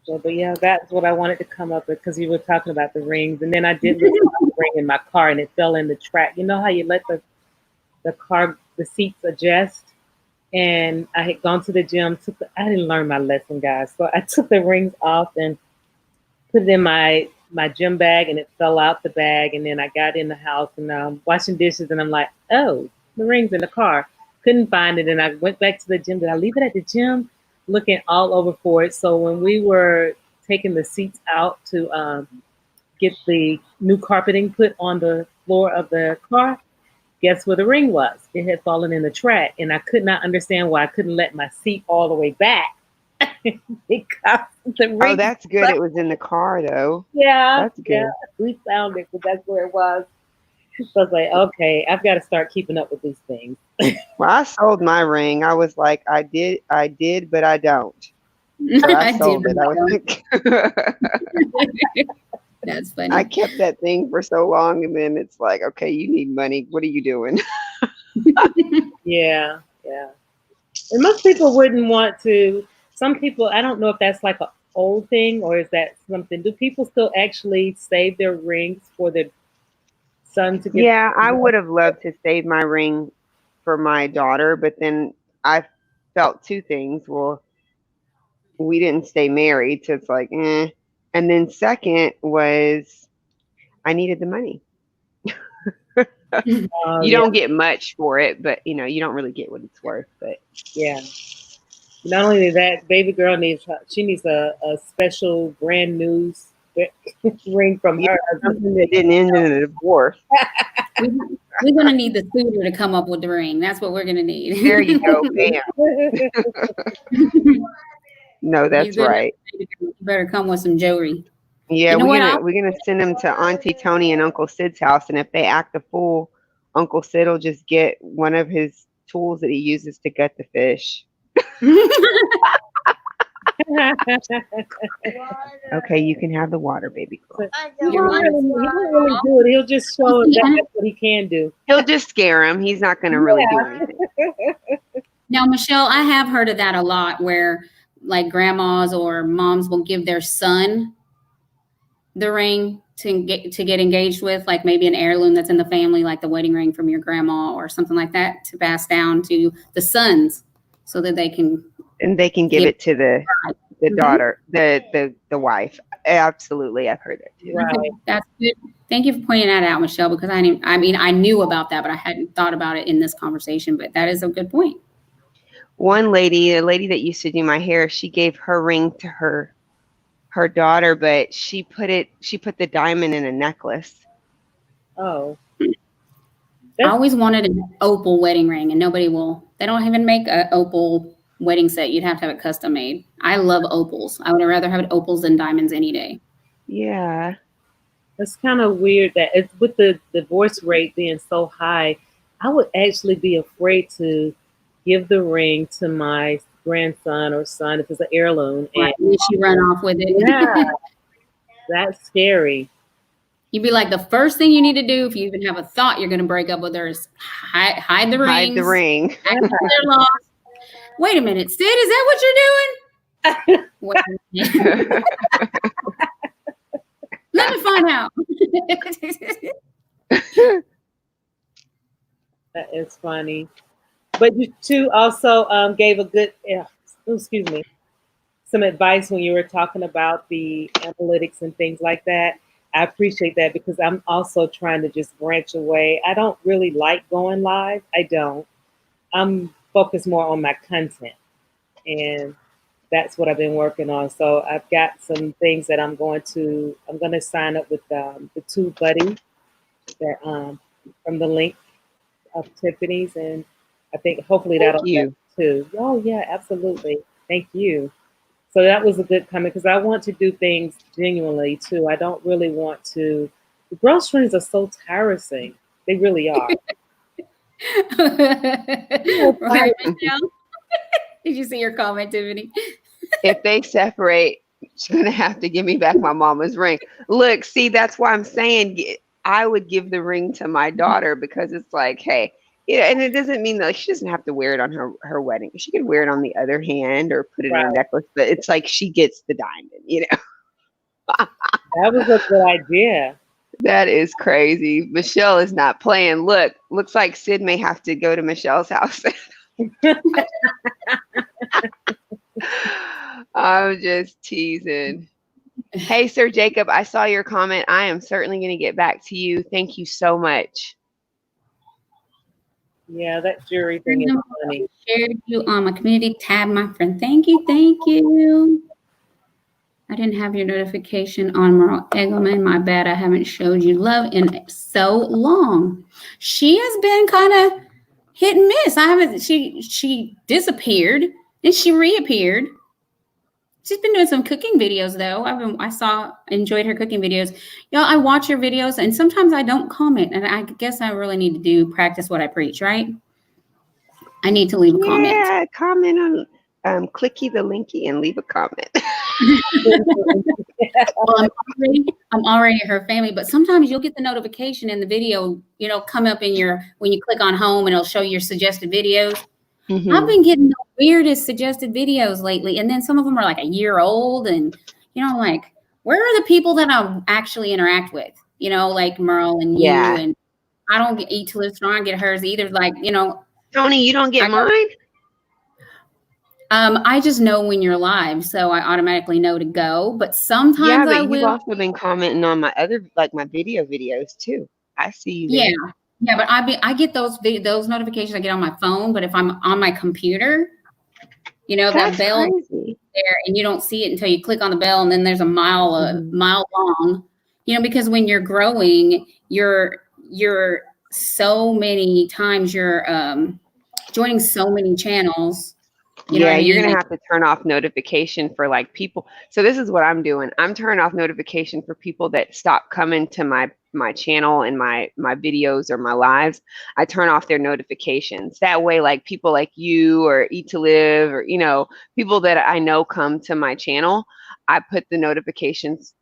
S4: So, but yeah, that's what I wanted to come up with because you were talking about the rings, and then I did lose my ring in my car, and it fell in the track. You know how you let the seats adjust? And I had gone to the gym. I didn't learn my lesson, guys. So I took the rings off and put it in my gym bag, and it fell out the bag. And then I got in the house and washing dishes, and I'm like, oh, the ring's in the car. Couldn't find it, and I went back to the gym. Did I leave it at the gym? Looking all over for it. So when we were taking the seats out to get the new carpeting put on the floor of the car, guess where the ring was? It had fallen in the track, and I could not understand why I couldn't let my seat all the way back because the ring.
S2: Oh, that's good. It was in the car though.
S4: Yeah,
S2: That's good.
S4: yeah, we found it, but that's where it was. So I was like, okay, I've got to start keeping up with these things.
S2: Well, I sold my ring. I was like, I did, but I don't. So I sold it. I was like,
S1: That's funny.
S2: I kept that thing for so long, and then it's like, okay, you need money. What are you doing?
S4: Yeah, yeah. And most people wouldn't want to. Some people, I don't know if that's like an old thing or is that something. Do people still actually save their rings for their son to get?
S2: Yeah, I would have loved to save my ring for my daughter, but then I felt two things. Well, we didn't stay married, so it's like, eh. And then second was I needed the money. You don't get much for it, but you know, you don't really get what it's worth. But
S4: yeah. Not only that, baby girl needs a special brand new ring from her.
S2: Something that didn't end in a divorce.
S1: We're gonna need the suitor to come up with the ring. That's what we're gonna need.
S2: There you go, bam. No, that's right.
S1: You better come with some jewelry.
S2: Yeah,
S1: You know
S2: we're gonna send them to Auntie Tony and Uncle Sid's house, and if they act a fool, Uncle Sid will just get one of his tools that he uses to gut the fish. Okay, you can have the water, baby girl.
S4: He won't really do it. He'll just show him that's what he can do.
S2: He'll just scare him. He's not gonna really do anything.
S1: Now, Michelle, I have heard of that a lot where like grandmas or moms will give their son the ring to get engaged with, like maybe an heirloom that's in the family, like the wedding ring from your grandma or something like that, to pass down to the sons so that they can
S2: give it to the daughter, the wife. Absolutely, I've heard that too.
S1: Right. That's good. Thank you for pointing that out, Michelle, because I knew about that, but I hadn't thought about it in this conversation. But that is a good point.
S2: One lady, a lady that used to do my hair, she gave her ring to her daughter, but she put the diamond in a necklace.
S4: Oh.
S1: I always wanted an opal wedding ring, and they don't even make an opal wedding set. You'd have to have it custom made. I love opals. I would rather have opals than diamonds any day.
S2: Yeah.
S4: It's kind of weird that it's with the divorce rate being so high, I would actually be afraid to give the ring to my grandson or son if it's an heirloom.
S1: Right. And she run off with it.
S4: Yeah. That's scary.
S1: You'd be like, the first thing you need to do if you even have a thought you're going to break up with her is hide the ring.
S2: Hide the ring.
S1: Wait a minute, Sid, is that what you're doing? Wait a minute. Let me find out.
S4: That is funny. But you two also gave a good, some advice when you were talking about the analytics and things like that. I appreciate that because I'm also trying to just branch away. I don't really like going live. I don't. I'm focused more on my content, and that's what I've been working on. So I've got some things that I'm going to sign up with the two buddies that from the link of Tiffany's, and I think hopefully that'll help too. Oh yeah, absolutely. Thank you. So that was a good comment because I want to do things genuinely too. I don't really want to. The groceries are so tiresome. They really are.
S1: Right, did you see your comment, Tiffany?
S2: If they separate, she's gonna have to give me back my mama's ring. Look, see, that's why I'm saying I would give the ring to my daughter because it's like, hey, yeah, and it doesn't mean that she doesn't have to wear it on her wedding. She can wear it on the other hand or put it in a necklace, but it's like she gets the diamond, you know.
S4: That was a good idea.
S2: That is crazy. Michelle is not playing. Looks like Sid may have to go to Michelle's house. I'm just teasing. Hey, Sir Jacob, I saw your comment. I am certainly going to get back to you. Thank you so much.
S4: Yeah, that jewelry thing is funny.
S1: Shared you on my community tab, my friend. Thank you, thank you. I didn't have your notification on Merle Eggleman. My bad. I haven't showed you love in so long. She has been kind of hit and miss. I haven't. She disappeared and she reappeared. She's been doing some cooking videos though. Enjoyed her cooking videos. Y'all, I watch her videos and sometimes I don't comment, and I guess I really need to practice what I preach, right? I need to leave a comment.
S2: Yeah, comment on clicky the linky and leave a comment.
S1: Well, I'm already her family, but sometimes you'll get the notification in the video, come up when you click on home and it'll show your suggested videos.
S2: Mhm.
S1: I've been getting the weirdest suggested videos lately, and then some of them are like a year old, and I'm like, where are the people that I actually interact with? Like Merle and you,
S2: Yeah.
S1: and I don't get Eat to Live Strong, I get hers either. Like,
S2: Tony, you don't get mine?
S1: I just know when you're live, so I automatically know to go. But sometimes
S2: Yeah, but
S1: I
S2: you've
S1: will.
S2: also been commenting on my other, like my video videos too. I see you there.
S1: Yeah, but I get those notifications I get on my phone. But if I'm on my computer, that
S2: That's
S1: bell
S2: crazy.
S1: there, and you don't see it until you click on the bell, and then there's a mile long. Because when you're growing, you're so many times you're joining so many channels.
S2: Yeah, you're going to have to turn off notification for like people. So this is what I'm doing. I'm turning off notification for people that stop coming to my channel and my videos or my lives. I turn off their notifications. That way, like people like you or Eat to Live or, people that I know come to my channel, I put the notifications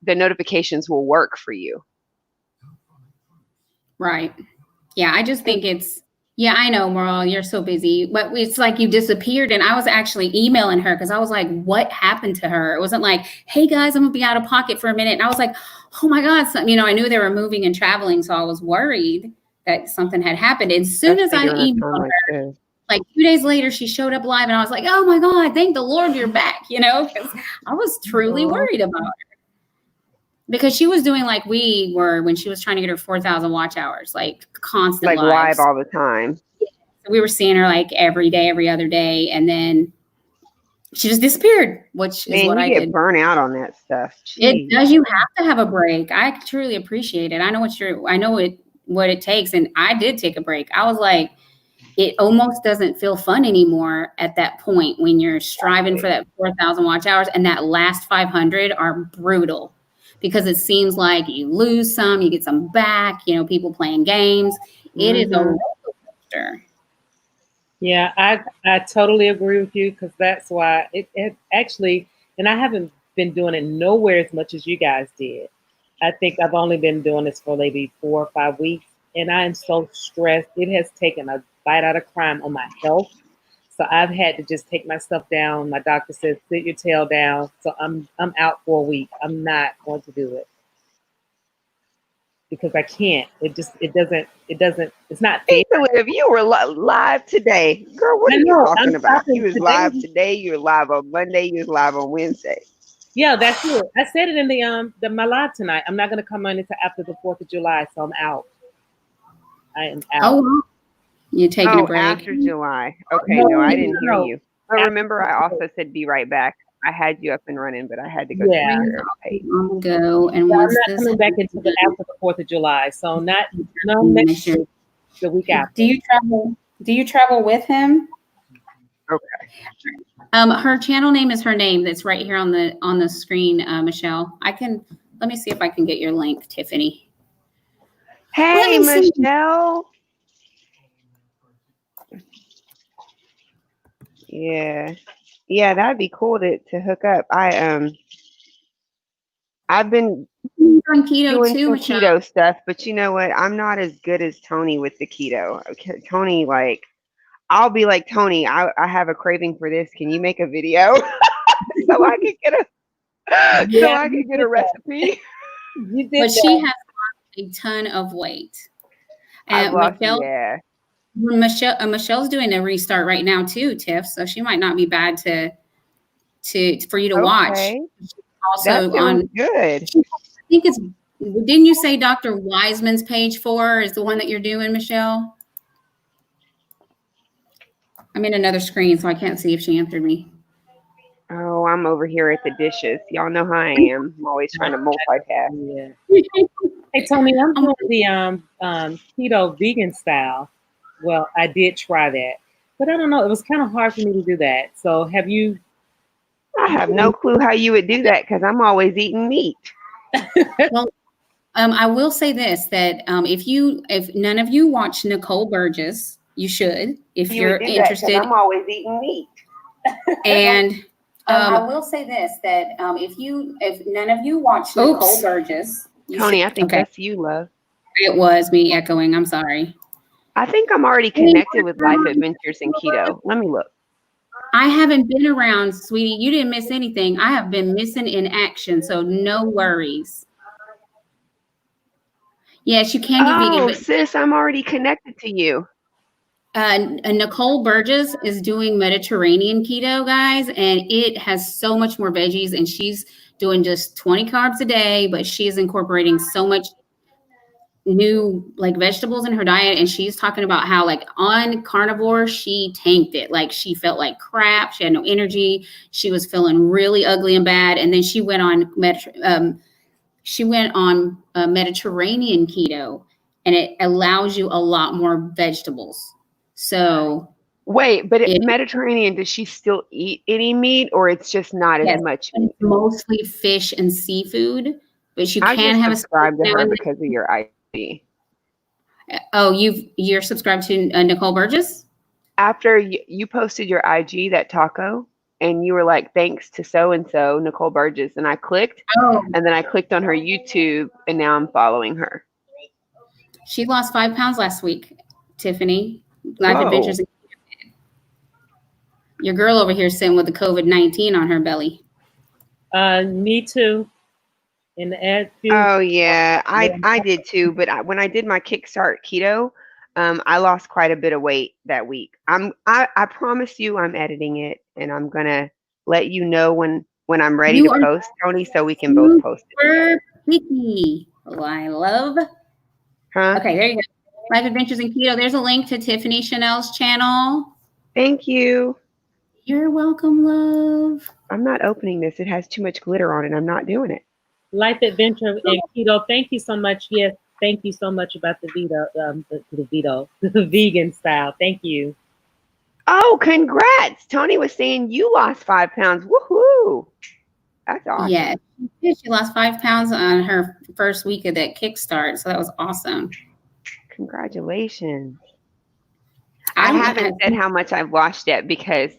S2: will work for you.
S1: Right. Yeah, I just think yeah, I know, Merle, you're so busy, but it's like you disappeared, and I was actually emailing her because I was like, what happened to her? It wasn't like, hey, guys, I'm going to be out of pocket for a minute. And I was like, oh, my God. So, I knew they were moving and traveling, so I was worried that something had happened. As soon as I emailed her, like 2 days later, she showed up live, and I was like, oh, my God, thank the Lord you're back, because I was truly worried about her. Because she was doing like we were when she was trying to get her 4,000 watch hours, like constant
S2: live all the time.
S1: So we were seeing her like every day, every other day, and then she just disappeared, which is what I did.
S2: You get burnt out on that stuff. Jeez.
S1: It does. You have to have a break. I truly appreciate it. I know what it takes, and I did take a break. I was like, it almost doesn't feel fun anymore at that point when you're striving for that 4,000 watch hours, and that last 500 are brutal. Because it seems like you lose some, you get some back, people playing games. It is a roller coaster.
S4: Yeah, I totally agree with you, because that's why it actually, and I haven't been doing it nowhere as much as you guys did. I think I've only been doing this for maybe 4 or 5 weeks, and I am so stressed. It has taken a bite out of crime on my health. So I've had to just take my stuff down. My doctor says, sit your tail down. So I'm out for a week. I'm not going to do it because I can't. It's not fair.
S2: If you were live today, girl, what are you talking about? You was live today. You were live on Monday. You was live on Wednesday.
S4: Yeah, that's it. I said it in my live tonight. I'm not going to come on until after the 4th of July. So I'm out. I am out.
S1: Oh, you're taking a break
S2: after July. Okay, no, I didn't hear you. But remember, I also said be right back. I had you up and running, but I had to go.
S1: Yeah, I'm go and
S4: I'm not coming back until after the 4th of July. So not next week, the week after.
S1: Do you travel with him?
S2: Okay.
S1: Her channel name is her name. That's right here on the screen, Michelle. Let me see if I can get your link, Tiffany.
S2: Hey, Michelle. Yeah, that'd be cool to hook up. I've been
S1: on keto
S2: doing
S1: too,
S2: some keto stuff, but you know what? I'm not as good as Tony with the keto. Okay, Tony, like, I'll be like, Tony, I have a craving for this. Can you make a video so I can get a recipe?
S1: But she has lost a ton of weight. Michelle's doing a restart right now too, Tiff. So she might not be bad for you to watch. also
S2: sounds
S1: on.
S2: good.
S1: I think it's. Didn't you say Dr. Wiseman's page 4 is the one that you're doing, Michelle? I'm in another screen, so I can't see if she answered me.
S2: Oh, I'm over here at the dishes. Y'all know how I am. I'm always trying to multitask.
S4: Yeah. Hey Tony, I'm doing the keto vegan style. Well, I did try that, but I don't know. It was kind of hard for me to do that. So have you?
S2: I have no clue how you would do that because I'm always eating meat.
S1: Well, I will say this, that if none of you watch Nicole Burgess, you should, if
S2: You
S1: you're
S2: would do that because
S1: interested.
S2: I'm always eating meat.
S1: And I will say this, that if none of you watch Nicole Burgess,
S2: Tony, I think
S1: okay,
S2: that's you, love.
S1: it was me echoing. I'm sorry.
S2: I think I'm already connected with Life Adventures in Keto. Let me look.
S1: I haven't been around, sweetie. You didn't miss anything. I have been missing in action, so no worries. Yes, you can do vegan, but
S2: sis, I'm already connected to you.
S1: Nicole Burgess is doing Mediterranean keto, guys, and it has so much more veggies, and she's doing just 20 carbs a day, but she is incorporating so much new like vegetables in her diet, and she's talking about how like on carnivore she tanked it. Like she felt like crap, she had no energy, she was feeling really ugly and bad, and then she went on Mediterranean keto, and it allows you a lot more vegetables. So
S2: wait, but Mediterranean, does she still eat any meat, or it's just not as much meat?
S1: Mostly fish and seafood, but you
S2: I
S1: can
S2: just
S1: have
S2: subscribed to her because of your IG.
S1: Oh, you're subscribed to Nicole Burgess?
S2: After you posted your IG, that taco, and you were like, thanks to so-and-so, Nicole Burgess, and I clicked, and then I clicked on her YouTube, and now I'm following her.
S1: She lost 5 pounds last week, Tiffany. Life Adventures. Your girl over here sitting with the COVID-19 on her belly.
S4: Me too. In the ad.
S2: Oh yeah, I did too. But when I did my Kickstart keto, I lost quite a bit of weight that week. I promise you, I'm editing it, and I'm gonna let you know when I'm ready to post, Tony, so we can both post it.
S1: Picky. Oh, I love.
S2: Huh?
S1: Okay, there you go. Life Adventures in Keto. There's a link to Tiffany Chanel's channel.
S2: Thank you.
S1: You're welcome, love.
S2: I'm not opening this. It has too much glitter on it. I'm not doing it.
S4: Life Adventure in Keto. Thank you so much. Yes, thank you so much about the vegan style. Thank you.
S2: Oh, congrats. Tony was saying you lost 5 pounds. Woohoo. That's awesome.
S1: Yeah, she lost 5 pounds on her first week of that Kickstart. So that was awesome.
S2: Congratulations. I haven't said how much I've lost yet because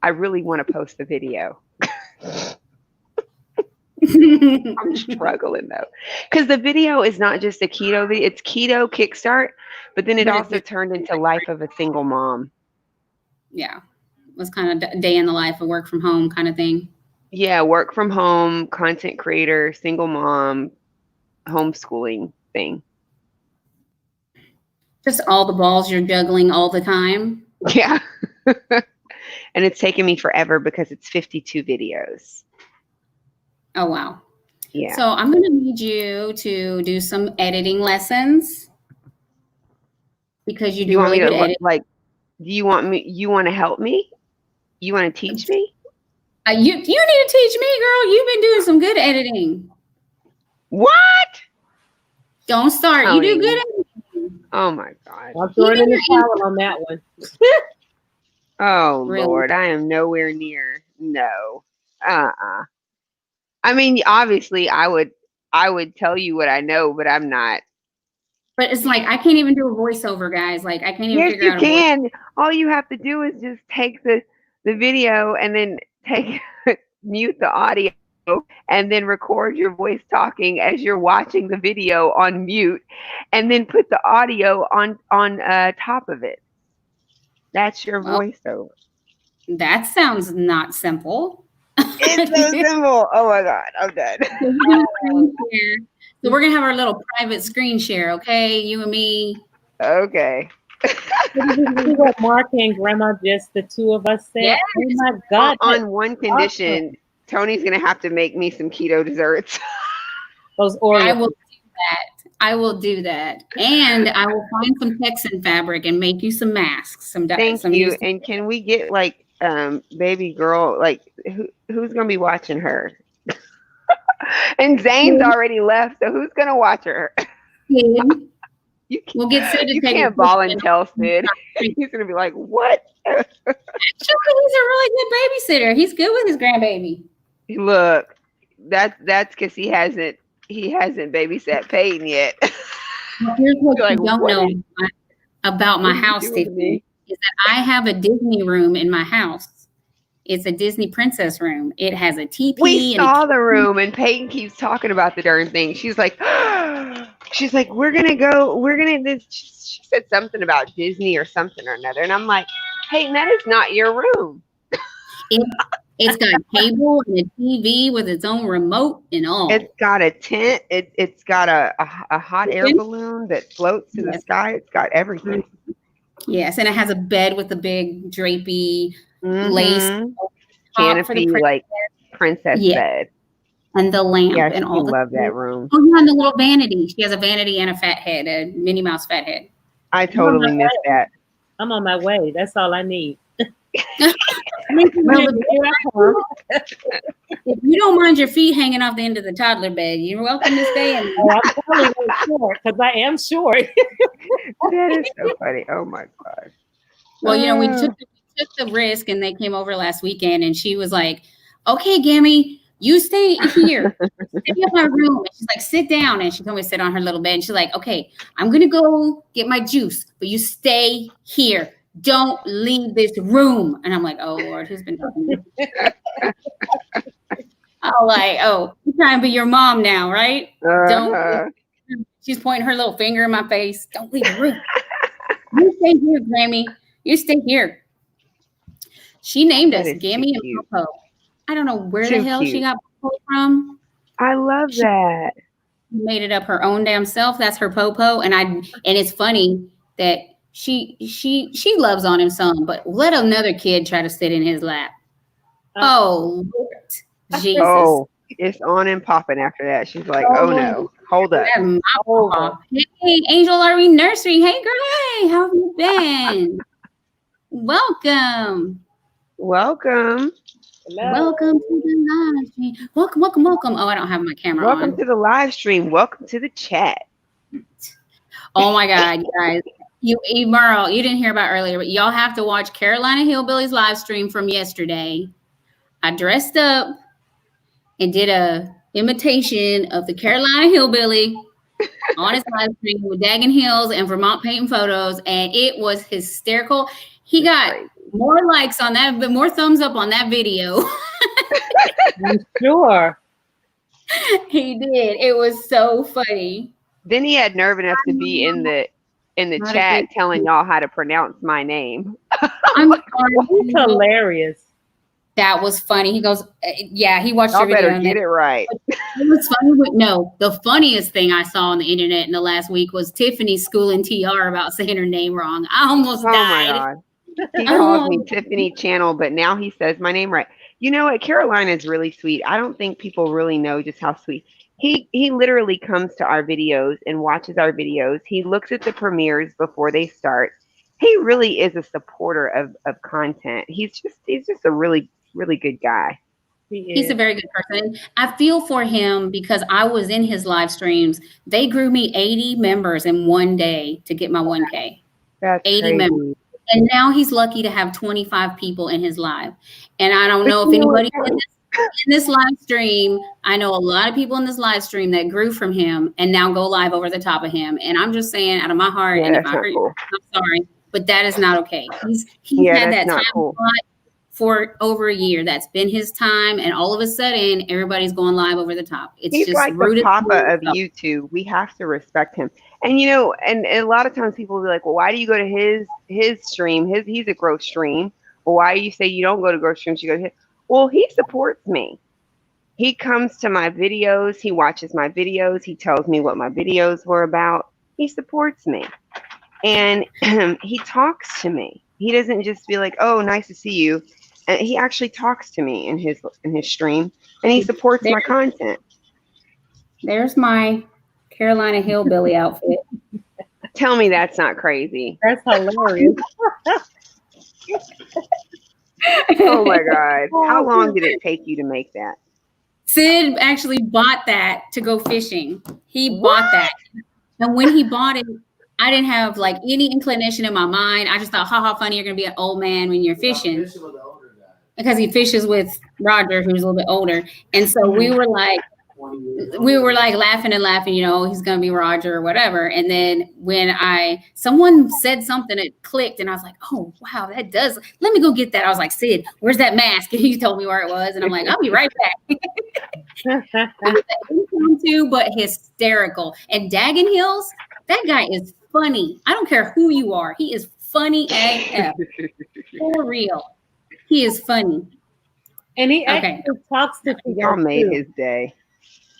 S2: I really want to post the video. I'm struggling though, because the video is not just a keto video, it's keto Kickstart, but then it also turned into life of a single mom.
S1: Yeah, it was kind of day in the life of work from home kind of thing.
S2: Yeah, work from home, content creator, single mom, homeschooling thing.
S1: Just all the balls you're juggling all the time.
S2: Yeah. And it's taken me forever because it's 52 videos.
S1: Oh, wow.
S2: Yeah.
S1: So I'm going to need you to do some editing lessons because you do really good editing.
S2: Like, do you want to help me? You want to teach me?
S1: You need to teach me, girl. You've been doing some good editing.
S2: What?
S1: Don't start. You do good editing.
S2: Oh my God.
S4: I'm throwing in the towel on that one.
S2: Oh really? Lord, I am nowhere near. No. I mean, obviously I would tell you what I know, but I'm not.
S1: But it's like I can't even do a voiceover, guys. Like I can't even figure out.
S2: Yes, you can. All you have to do is just take the video and then mute the audio and then record your voice talking as you're watching the video on mute, and then put the audio on top of it. That's your voiceover.
S1: That sounds not simple.
S2: It's so simple. Oh my God, I'm done.
S1: So we're gonna have our little private screen share, okay? You and me.
S2: Okay.
S4: What Mark and Grandma, just the two of us said.
S1: Yes.
S4: Oh my God!
S2: On one condition, Tony's gonna have to make me some keto desserts.
S4: Those
S1: I
S4: Oreos.
S1: will do that. I will do that. And I will find some Texan fabric and make you some masks.
S2: Thank
S1: Some
S2: you.
S1: used
S2: And can we get like baby girl, like who's gonna be watching her? And Zane's already left, so who's gonna watch her?
S1: kid.
S2: You
S1: We'll get Sid to
S2: you
S1: take a
S2: can't
S1: picture.
S2: volunteer Sid. He's gonna be like, what?
S1: Actually, he's a really good babysitter. He's good with his grandbaby.
S2: Look, that's because he hasn't babysat Peyton yet.
S1: Here's what
S2: You're like,
S1: you don't
S2: what
S1: know about my
S2: what are you
S1: house,
S2: doing to
S1: Tiffany,
S2: me?
S1: is that I have a Disney room in my house. It's a Disney princess room. It has a teepee
S2: We
S1: and a
S2: saw the room, and Peyton keeps talking about the darn thing. She's like, we're gonna go. We're gonna. This. She said something about Disney or something or another, and I'm like, Peyton, that is not your room.
S1: it's got cable and a TV with its own remote and all.
S2: It's got a tent. It's got a hot air
S1: Kitchen?
S2: balloon that floats to the
S1: Yes.
S2: sky. It's got everything.
S1: Yes, and it has a bed with a big drapey lace
S2: Mhm.
S1: top for the
S2: Canopy, like princess
S1: Yeah.
S2: bed.
S1: and the lamp
S2: Yeah, she
S1: and all the
S2: love that room.
S1: Oh yeah, and the little vanity. She has a vanity and a fat head, a Minnie Mouse fat head.
S2: I totally missed that.
S4: I'm on my way. That's all I need.
S1: Well,
S4: Here I come.
S1: if you don't mind your feet hanging off the end of the toddler bed, you're welcome to stay in.
S4: Oh, I'm totally short because I am short.
S2: That is so funny. Oh my gosh.
S1: Well, we took the risk, and they came over last weekend, and she was like, "Okay, Gammy, you stay here, stay in my room." And she's like, "Sit down," and she told me to sit on her little bed. And she's like, "Okay, I'm gonna go get my juice, but you stay here. Don't leave this room." And I'm like, "Oh Lord, who's been talking to me?" I'm like, "Oh, you trying to be your mom now, right?"
S2: Uh-huh.
S1: She's pointing her little finger in my face. Don't leave the room. You stay here, Grammy. You stay here. She named
S2: That
S1: us
S2: is
S1: Gammy
S2: too
S1: and
S2: cute.
S1: Popo. I don't know where
S2: Too
S1: the hell she
S2: cute.
S1: got Popo from.
S2: I love that.
S1: Made it up her own damn self. That's her Popo. And it's funny that she loves on him some, but let another kid try to sit in his lap. Oh Lord. Jesus.
S2: Oh, it's on and popping after that. She's like, oh no, hold up.
S1: That's my Papa. Hey, Angel Army Nursery. Hey, girl. Hey, how have you been? Welcome.
S2: Welcome.
S4: Hello.
S1: Welcome to the live stream. Welcome. Oh, I don't have my camera
S2: Welcome
S1: on.
S2: to the live stream. Welcome to the chat.
S1: Oh my God, you guys. Merle, you didn't hear about earlier, but y'all have to watch Carolina Hillbillies live stream from yesterday. I dressed up and did a imitation of the Carolina Hillbilly on his live stream with Daggin Hills and Vermont Painting Photos, and it was hysterical. He got more likes on that, but more thumbs up on that video.
S4: I'm sure.
S1: He did. It was so funny.
S2: Then he had nerve enough to be in the
S1: Not a
S2: chat
S1: good-
S2: telling y'all how to pronounce my name.
S1: I'm sorry.
S4: It's hilarious.
S1: That was funny. He goes, yeah, he watched
S2: Y'all
S1: your video.
S2: better get it right.
S1: It was funny. No, the funniest thing I saw on the internet in the last week was Tiffany schooling TR about saying her name wrong. I almost
S2: Oh my
S1: died.
S2: God. He calls me Tiffany Channel, but now he says my name right. You know what? Carolina is really sweet. I don't think people really know just how sweet. He literally comes to our videos and watches our videos. He looks at the premieres before they start. He really is a supporter of content. He's just a really, really good guy.
S1: He's a very good person. I feel for him because I was in his live streams. They grew me 80 members in one day to get my 1K.
S2: That's
S1: 80
S2: crazy.
S1: members. And now he's lucky to have 25 people in his live. And I don't
S2: But
S1: know if
S2: you know
S1: anybody
S2: what?
S1: in this live stream, I know a lot of people in this live stream that grew from him and now go live over the top of him. And I'm just saying out of my heart,
S2: Yeah,
S1: and if
S2: that's
S1: I
S2: not
S1: hurt
S2: cool.
S1: you, I'm sorry, but that is not okay. He's
S2: Yeah,
S1: had
S2: that's
S1: that
S2: not
S1: time
S2: cool.
S1: slot for over a year. That's been his time. And all of a sudden, everybody's going live over the top. It's
S2: He's
S1: just
S2: like the
S1: rooted.
S2: papa of YouTube. We have to respect him. And you know, and a lot of times people will be like, well, why do you go to his stream? He's a growth stream. Well, why do you say you don't go to growth streams? You go to his? Well, he supports me. He comes to my videos. He watches my videos. He tells me what my videos were about. He supports me. And he talks to me. He doesn't just be like, oh, nice to see you. And he actually talks to me in his stream, and he supports my content.
S1: There's my Carolina hillbilly outfit.
S2: Tell me that's not crazy.
S4: That's hilarious.
S2: Oh my God. How long did it take you to make that?
S1: Sid actually bought that to go fishing. He bought that. And when he bought it, I didn't have like any inclination in my mind. I just thought, how funny you're going to be an old man when you're fishing. Because he fishes with Roger, who's a little bit older. And so we were like laughing and laughing, you know, he's going to be Roger or whatever. And then when someone said something, it clicked and I was like, oh, wow, that does. Let me go get that. I was like, Sid, where's that mask? And he told me where it was. And I'm like, I'll be right back. Too, but hysterical. And Daggin Hills, that guy is funny. I don't care who you are. He is funny AF. For real. He is funny.
S4: And he actually talks to people.
S2: Y'all made his day.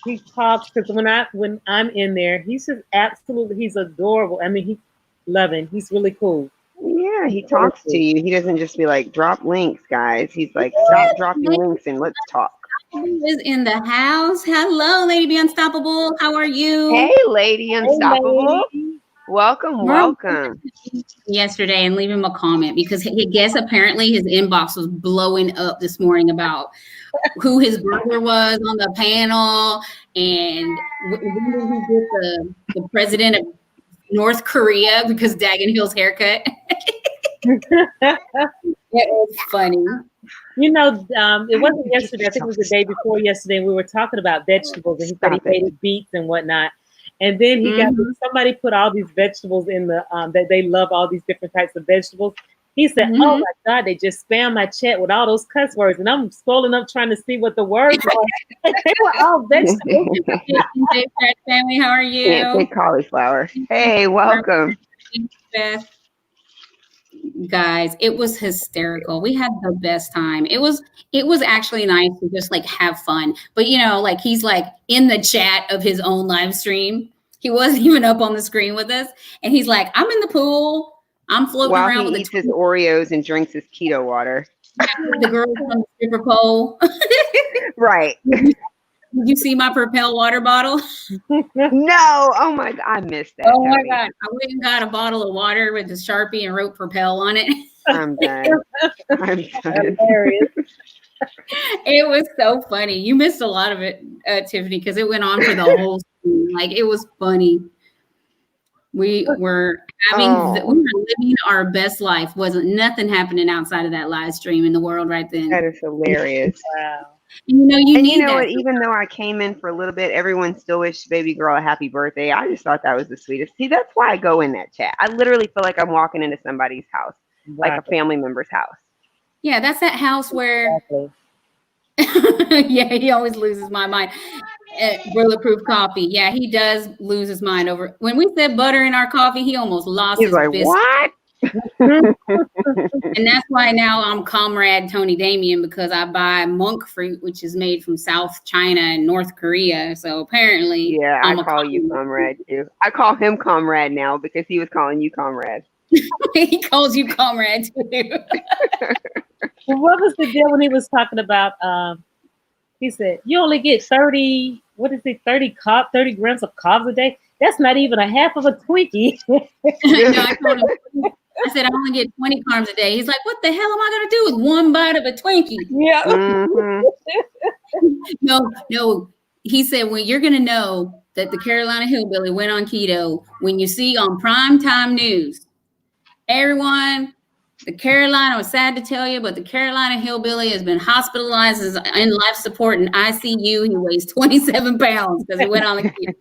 S4: He talks because when I'm in there, he's just absolutely, he's adorable. I mean, he's loving. He's really cool.
S2: Yeah, he talks to you. He doesn't just be like, drop links, guys. He's like, stop dropping links and let's talk.
S1: Is in the house. Hello, Lady Be Unstoppable. How are you?
S2: Hey, Lady Unstoppable. Hey, welcome.
S1: Yesterday and leave him a comment because I guess apparently his inbox was blowing up this morning about who his brother was on the panel and when did he get the president of North Korea because Daggin Hill's haircut. It was funny.
S4: You know, it wasn't yesterday. I think it was the day before yesterday. We were talking about vegetables, and he said he hated beets and whatnot. And then he got somebody put all these vegetables in the that they love all these different types of vegetables. He said, "Oh my God, they just spam my chat with all those cuss words," and I'm scrolling up trying to see what the words were. They were all vegetables.
S1: Hey, family, how are you?
S2: Can't say cauliflower. Hey, welcome.
S1: Beth. Guys, it was hysterical. We had the best time. It was actually nice to just like have fun. But you know, like he's like in the chat of his own live stream. He wasn't even up on the screen with us. And he's like, I'm in the pool. I'm floating around
S2: while he eats his Oreos and drinks his keto water.
S1: The girl on the stripper pole.
S2: Right.
S1: Did you see my Propel water bottle?
S2: No. Oh my God. I missed that.
S1: Oh my God. I went and got a bottle of water with the Sharpie and wrote Propel on it.
S2: I'm done. I'm done.
S1: It was so funny. You missed a lot of it, Tiffany, because it went on for the whole stream. Like it was funny. We were we were living our best life. Wasn't nothing happening outside of that live stream in the world right then.
S2: That is hilarious.
S4: Wow.
S1: And you know
S2: what? Even though I came in for a little bit, everyone still wished baby girl a happy birthday. I just thought that was the sweetest. See, that's why I go in that chat. I literally feel like I'm walking into somebody's house, like a family member's house.
S1: Yeah, that's that house where. Exactly. Yeah, he always loses my mind. Bulletproof coffee. Yeah, he does lose his mind over when we said butter in our coffee. He almost lost his
S2: like, biscuit. What?
S1: And that's why now I'm comrade Tony Damien because I buy monk fruit, which is made from South China and North Korea. So apparently,
S2: yeah, I call you comrade too. I call him comrade now because he was calling you comrade.
S1: He calls you comrade too.
S4: Well, what was the deal when he was talking about? He said you only get 30. What is it? 30 grams of carbs a day. That's not even a half of a Twinkie.
S1: No, I told him. I said, I only get 20 carbs a day. He's like, what the hell am I going to do with one bite of a Twinkie?
S4: Yeah.
S2: Mm-hmm.
S1: No. He said, well, you're going to know that the Carolina Hillbilly went on keto when you see on primetime news, everyone, the Carolina, was sad to tell you, but the Carolina Hillbilly has been hospitalized in life support in ICU. He weighs 27 pounds because he went on the keto.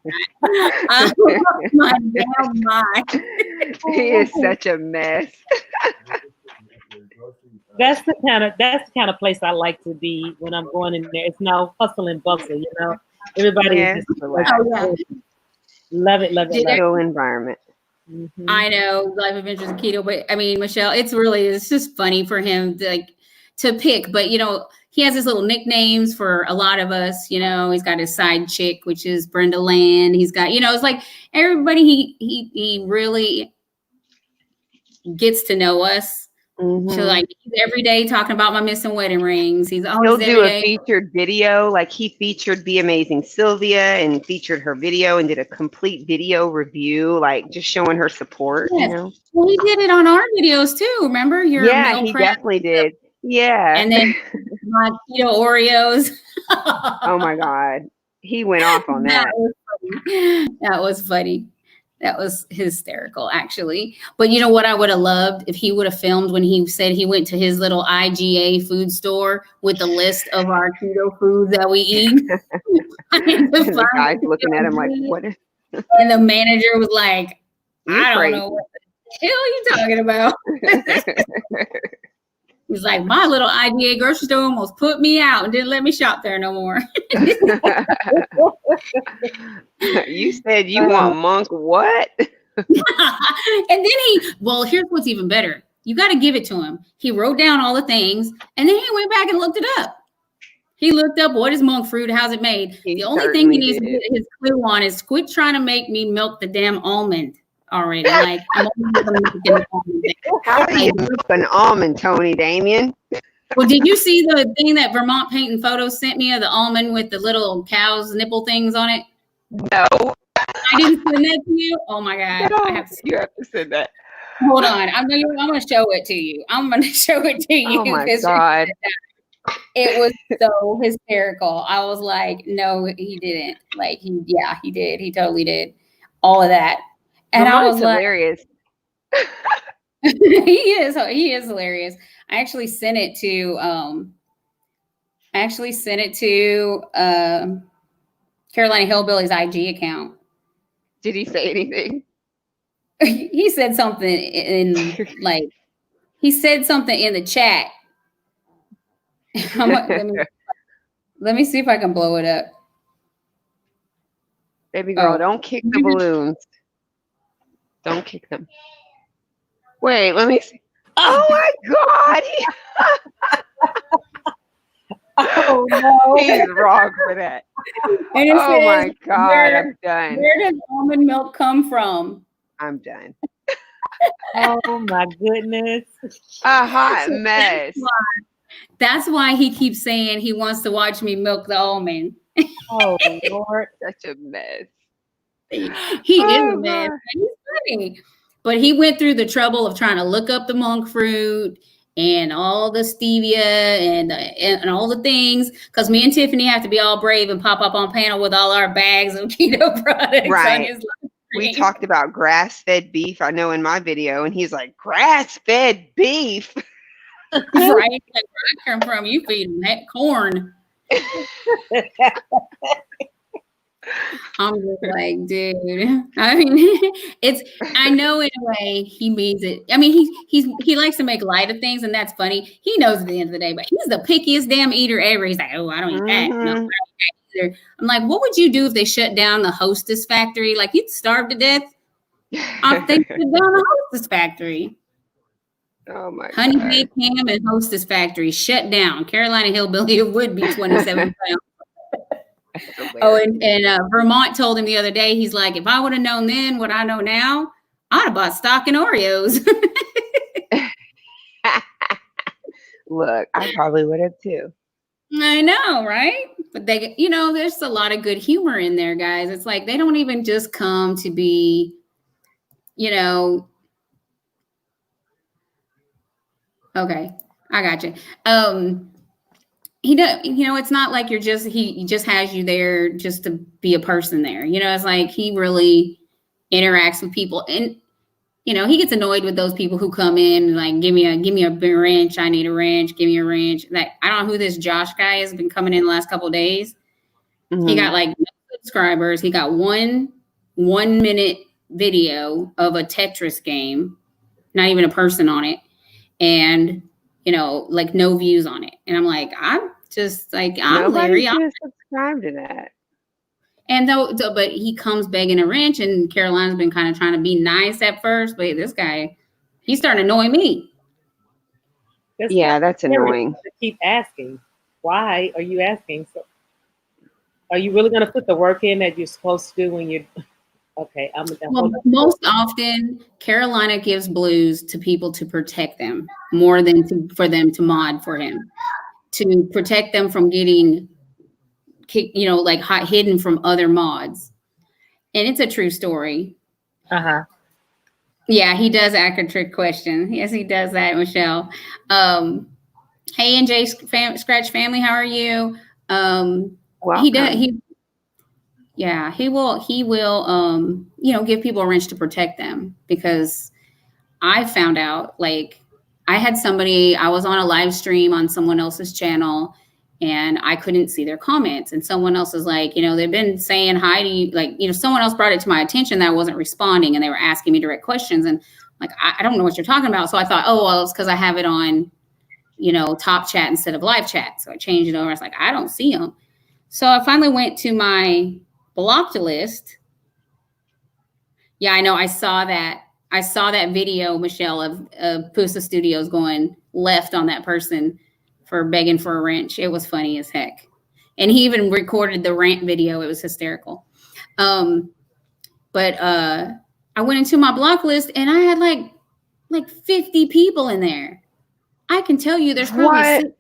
S1: I lost my damn mind.
S2: He is such a mess.
S4: That's the kind of place I like to be when I'm going in there. It's no hustle and bustle, you know. Everybody is just love it.
S2: Keto environment.
S1: Mm-hmm. I know Life Adventures in Keto, but I mean, Michelle, it's just funny for him to pick. But you know, he has his little nicknames for a lot of us. You know, he's got his side chick, which is Brenda Land. He's got, you know, it's like everybody. He really gets to know us. She'll like he's every day talking about my missing wedding rings. He's
S2: He'll
S1: always
S2: do
S1: every
S2: a
S1: day.
S2: featured video, like he featured Be Amazing Sylvia and featured her video and did a complete video review, like just showing her support, you
S1: Yes.
S2: know?
S1: Well, he did it on our videos too. Remember your
S2: Yeah,
S1: meal
S2: he
S1: prep?
S2: definitely did. Yeah.
S1: And then my keto Oreos.
S2: Oh my God. He went off on that.
S1: That was funny. That was hysterical, actually. But you know what I would have loved if he would have filmed when he said he went to his little IGA food store with a list of our keto foods that we eat.
S2: And the guy's looking at him like, what is
S1: And the manager was like,
S2: you
S1: I don't
S2: crazy?
S1: know what the hell you talking about. He's like, my little IGA grocery store almost put me out and didn't let me shop there no more.
S2: You said you want monk what?
S1: And then here's what's even better. You got to give it to him. He wrote down all the things and then he went back and looked it up. He looked up what is monk fruit, how's it made.
S2: He
S1: the only thing he needs
S2: did.
S1: to get his clue on is quit trying to make me milk the damn almond already. Like, I'm only milking the almond.
S2: How do you milk an almond, Tony Damien?
S1: Well, did you see the thing that Vermont Painting Photos sent me of the almond with the little cow's nipple things on it?
S2: No.
S1: I didn't send that to you. Oh my God!
S2: No,
S1: I have to
S2: you have to send that.
S1: hold on. I'm going to show it to you. I'm going to show it to you.
S2: Oh my God!
S1: It was so hysterical. I was like, no, he didn't. Like, he did. He totally did all of that. And I was
S2: hilarious.
S1: Like, he is hilarious. I actually sent it to Carolina Hillbilly's IG account.
S2: Did he say anything?
S1: He said something in the chat. Let me see if I can blow it up.
S2: Baby girl, don't kick the balloons. Don't kick them. Wait, let me see. Oh my God!
S4: Oh no!
S2: He's wrong for that.
S1: And
S2: oh my God! I'm done.
S1: Where does almond milk come from?
S2: I'm done.
S4: Oh my goodness!
S2: A hot mess.
S1: That's why he keeps saying he wants to watch me milk the almond.
S4: Oh Lord,
S2: such a mess.
S1: He is a mess. He's funny. But he went through the trouble of trying to look up the monk fruit and all the stevia and all the things, because me and Tiffany have to be all brave and pop up on panel with all our bags of keto products.
S2: Right.
S1: On his
S2: we talked about grass-fed beef, I know, in my video, and he's like, grass-fed beef?
S1: Right? Like, where I come from, you feed them that corn. I'm just like, dude. I mean, I know in a way he means it. I mean, he likes to make light of things, and that's funny. He knows at the end of the day, but he's the pickiest damn eater ever. He's like, oh, I don't eat that. No, I don't eat that either. I'm like, what would you do if they shut down the Hostess factory? Like, you'd starve to death. I'm thinking shut down the Hostess factory.
S2: Oh my God.
S1: Honey Baked Ham and Hostess factory shut down. Carolina Hillbilly would be 27 pounds. Oh, and Vermont told him the other day, he's like, if I would have known then what I know now, I'd have bought stock in Oreos.
S2: Look, I probably would have too.
S1: I know, right? But they, there's a lot of good humor in there, guys. It's like they don't even just come to be, okay, I got you. He does, it's not like he just has you there just to be a person there. It's like he really interacts with people, and he gets annoyed with those people who come in and like, give me a wrench. I need a wrench. Give me a wrench. Like, I don't know who this Josh guy has been coming in the last couple of days. Mm-hmm. He got like no subscribers. He got 1 minute video of a Tetris game, not even a person on it, and like no views on it. And I'm like, I'm Larry.
S2: I'm subscribe to that.
S1: And but he comes begging a wrench, and Carolina's been kind of trying to be nice at first, but this guy, he's starting to annoy me.
S2: That's annoying.
S4: To keep asking, why are you asking? So, are you really going to put the work in that you're supposed to do when you're Okay,
S1: Well, most often, Carolina gives blues to people to protect them more than for them to mod for him, to protect them from getting kicked, like hidden from other mods. And it's a true story.
S4: Uh-huh.
S1: Yeah, he does ask a trick question. Yes, he does that, Michelle. Hey, NJ Scratch family, how are you? He does. He will, give people a wrench to protect them, because I found out, like, I was on a live stream on someone else's channel, and I couldn't see their comments. And someone else is like, they've been saying hi to you. Like, someone else brought it to my attention that I wasn't responding, and they were asking me direct questions. And like, I don't know what you're talking about. So I thought, oh, well, it's because I have it on, top chat instead of live chat. So I changed it over. I was like, I don't see them. So I finally went to my blocked list. Yeah, I know. I saw that video, Michelle, of Pusa Studios going left on that person for begging for a wrench. It was funny as heck. And he even recorded the rant video. It was hysterical. But I went into my block list, and I had like 50 people in there. I can tell you there's probably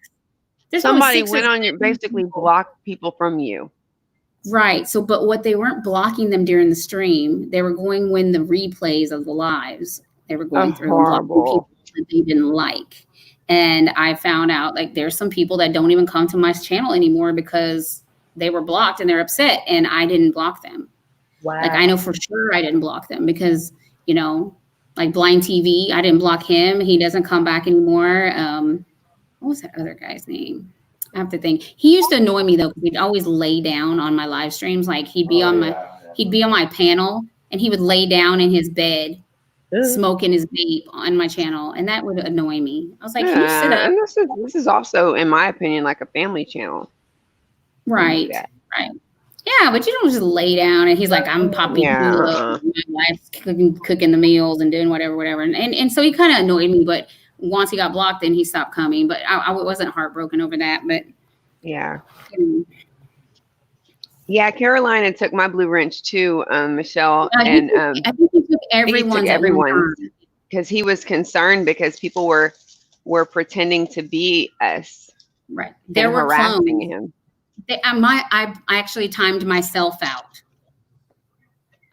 S1: six.
S2: Somebody went on your, basically blocked people from you.
S1: Right. So, but what they weren't blocking them during the stream, they were going when the replays of the lives, they were going through and blocking people that they didn't like. And I found out, like, there's some people that don't even come to my channel anymore because they were blocked and they're upset, and I didn't block them.
S4: Wow.
S1: Like, I know for sure I didn't block them because, like Blind TV, I didn't block him. He doesn't come back anymore. What was that other guy's name? I have to think. He used to annoy me though, because he'd always lay down on my live streams. Like, he'd be on my panel, and he would lay down in his bed, smoking his vape on my channel, and that would annoy me. I was like, can you sit up?
S2: And this is also, in my opinion, like a family channel.
S1: Right. Right. Yeah, but you don't just lay down, and he's like, I'm popping my wife's cooking the meals and doing whatever. And so he kind of annoyed me, but once he got blocked, then he stopped coming. But I wasn't heartbroken over that. But
S2: yeah. Yeah, Carolina took my blue wrench too, Michelle. I think
S1: he took everyone's.
S2: Because he was concerned because people were pretending to be us.
S1: Right. They were
S2: harassing him.
S1: I actually timed myself out.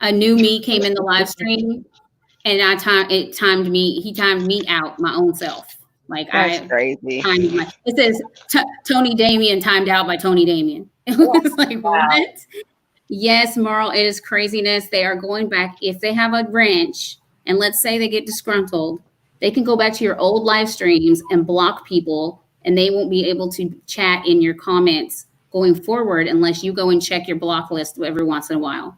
S1: A new me came in the live stream, and he timed me out, my own self. Like,
S2: that's crazy.
S1: It says Tony Damien timed out by Tony Damien. It was like, what? Yes, Marl, it is craziness. They are going back. If they have a wrench, and let's say they get disgruntled, they can go back to your old live streams and block people, and they won't be able to chat in your comments going forward unless you go and check your block list every once in a while.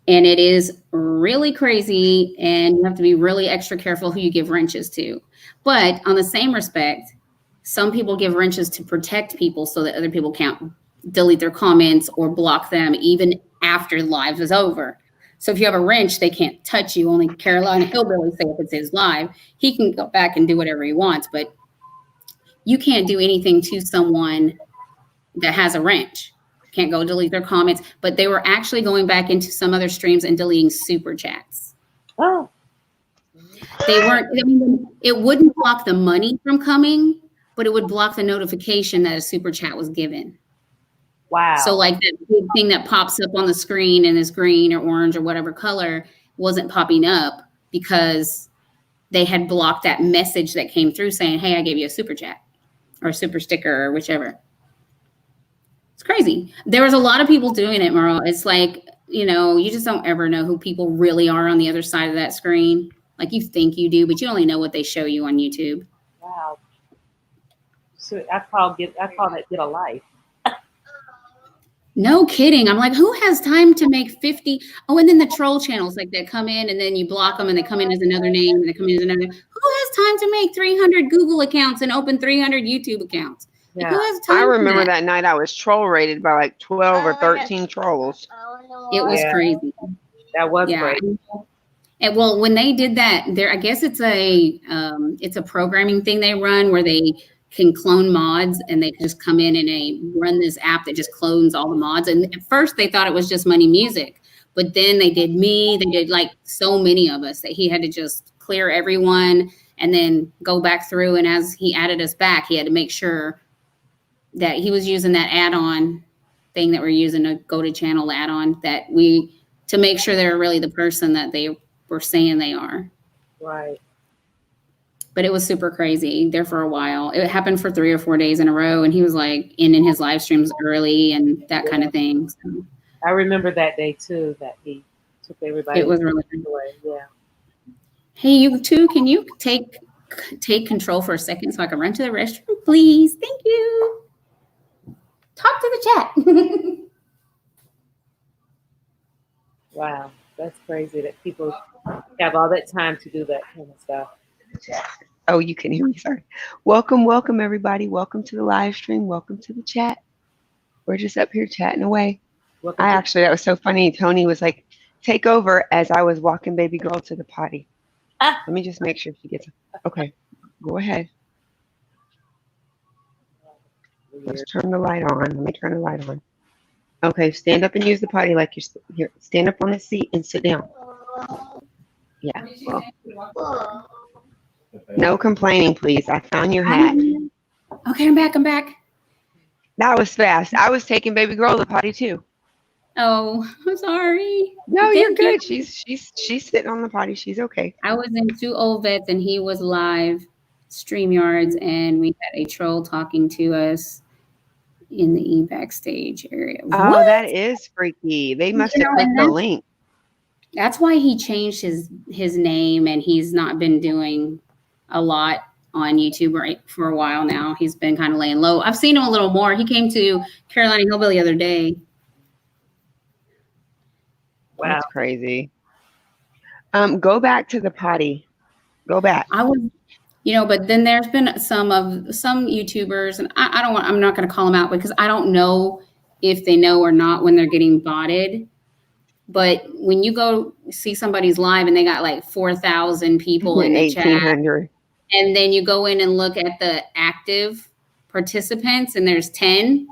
S1: And it is really crazy, and you have to be really extra careful who you give wrenches to. But on the same respect, some people give wrenches to protect people so that other people can't delete their comments or block them even after live is over. So if you have a wrench, they can't touch you. Only Carolina Hillbilly, say if it's his live, he can go back and do whatever he wants, but you can't do anything to someone that has a wrench. Can't go delete their comments. But they were actually going back into some other streams and deleting super chats.
S4: Oh.
S1: They weren't, it wouldn't block the money from coming, but it would block the notification that a super chat was given.
S4: Wow.
S1: So like that big thing that pops up on the screen and is green or orange or whatever color wasn't popping up because they had blocked that message that came through saying, hey, I gave you a super chat or a super sticker or whichever. It's crazy. There was a lot of people doing it, Merle. It's like, you just don't ever know who people really are on the other side of that screen. Like, you think you do, but you only know what they show you on YouTube.
S4: Wow. So I call that get a life.
S1: No kidding. I'm like, who has time to make 50? Oh, and then the troll channels like that come in and then you block them and they come in as another name and they come in as another. Who has time to make 300 Google accounts and open 300 YouTube accounts?
S2: Yeah.
S1: Like, who has time
S2: I remember that night I was troll rated by like 12 or 13 trolls.
S1: It was crazy.
S4: That was crazy.
S1: And well, when they did that, I guess it's a programming thing they run where they can clone mods and they can just come in and they run this app that just clones all the mods. And at first they thought it was just Money Music, But then they did me. They did like so many of us that he had to just clear everyone and then go back through. And as he added us back, he had to make sure that he was using that add-on thing that we're using, a go to channel add-on, to make sure they're really the person that they were saying they are.
S4: Right.
S1: But it was super crazy there for a while. It happened for 3 or 4 days in a row, and he was like in his live streams early and that kind of thing. So
S4: I remember that day too, that he took everybody
S1: it was really
S4: away. Yeah.
S1: Hey, you too. Can you take control for a second so I can run to the restroom, please? Thank you. Talk to the chat.
S4: Wow. That's crazy that people have all that time to do that kind of stuff.
S2: Oh, you can hear me. Sorry. Welcome, everybody. Welcome to the live stream. Welcome to the chat. We're just up here chatting away. That was so funny. Tony was like, take over as I was walking baby girl to the potty. Let me just make sure she gets it. Okay, go ahead. Let's turn the light on. Let me turn the light on. Okay, stand up and use the potty like you're here. Stand up on the seat and sit down. Yeah. Well, no complaining, please. I found your hat.
S1: Okay, I'm back.
S2: That was fast. I was taking baby girl to the potty too.
S1: Oh, I'm sorry.
S2: No, you're good. She's sitting on the potty. She's okay.
S1: I was in 2 old vets and he was live StreamYards, and we had a troll talking to us in the backstage area.
S2: Oh,
S1: What?
S2: that is freaky. They must have clicked the link.
S1: That's why he changed his name, and he's not been doing a lot on YouTube for a while now. He's been kind of laying low. I've seen him a little more. He came to Carolina Hillbilly the other day.
S2: Wow. That's crazy. Go back to the potty. Go back.
S1: I would, but then there's been some YouTubers, and I'm not going to call them out because I don't know if they know or not when they're getting botted. But when you go see somebody's live and they got like 4,000 people in the chat, and then you go in and look at the active participants and there's 10,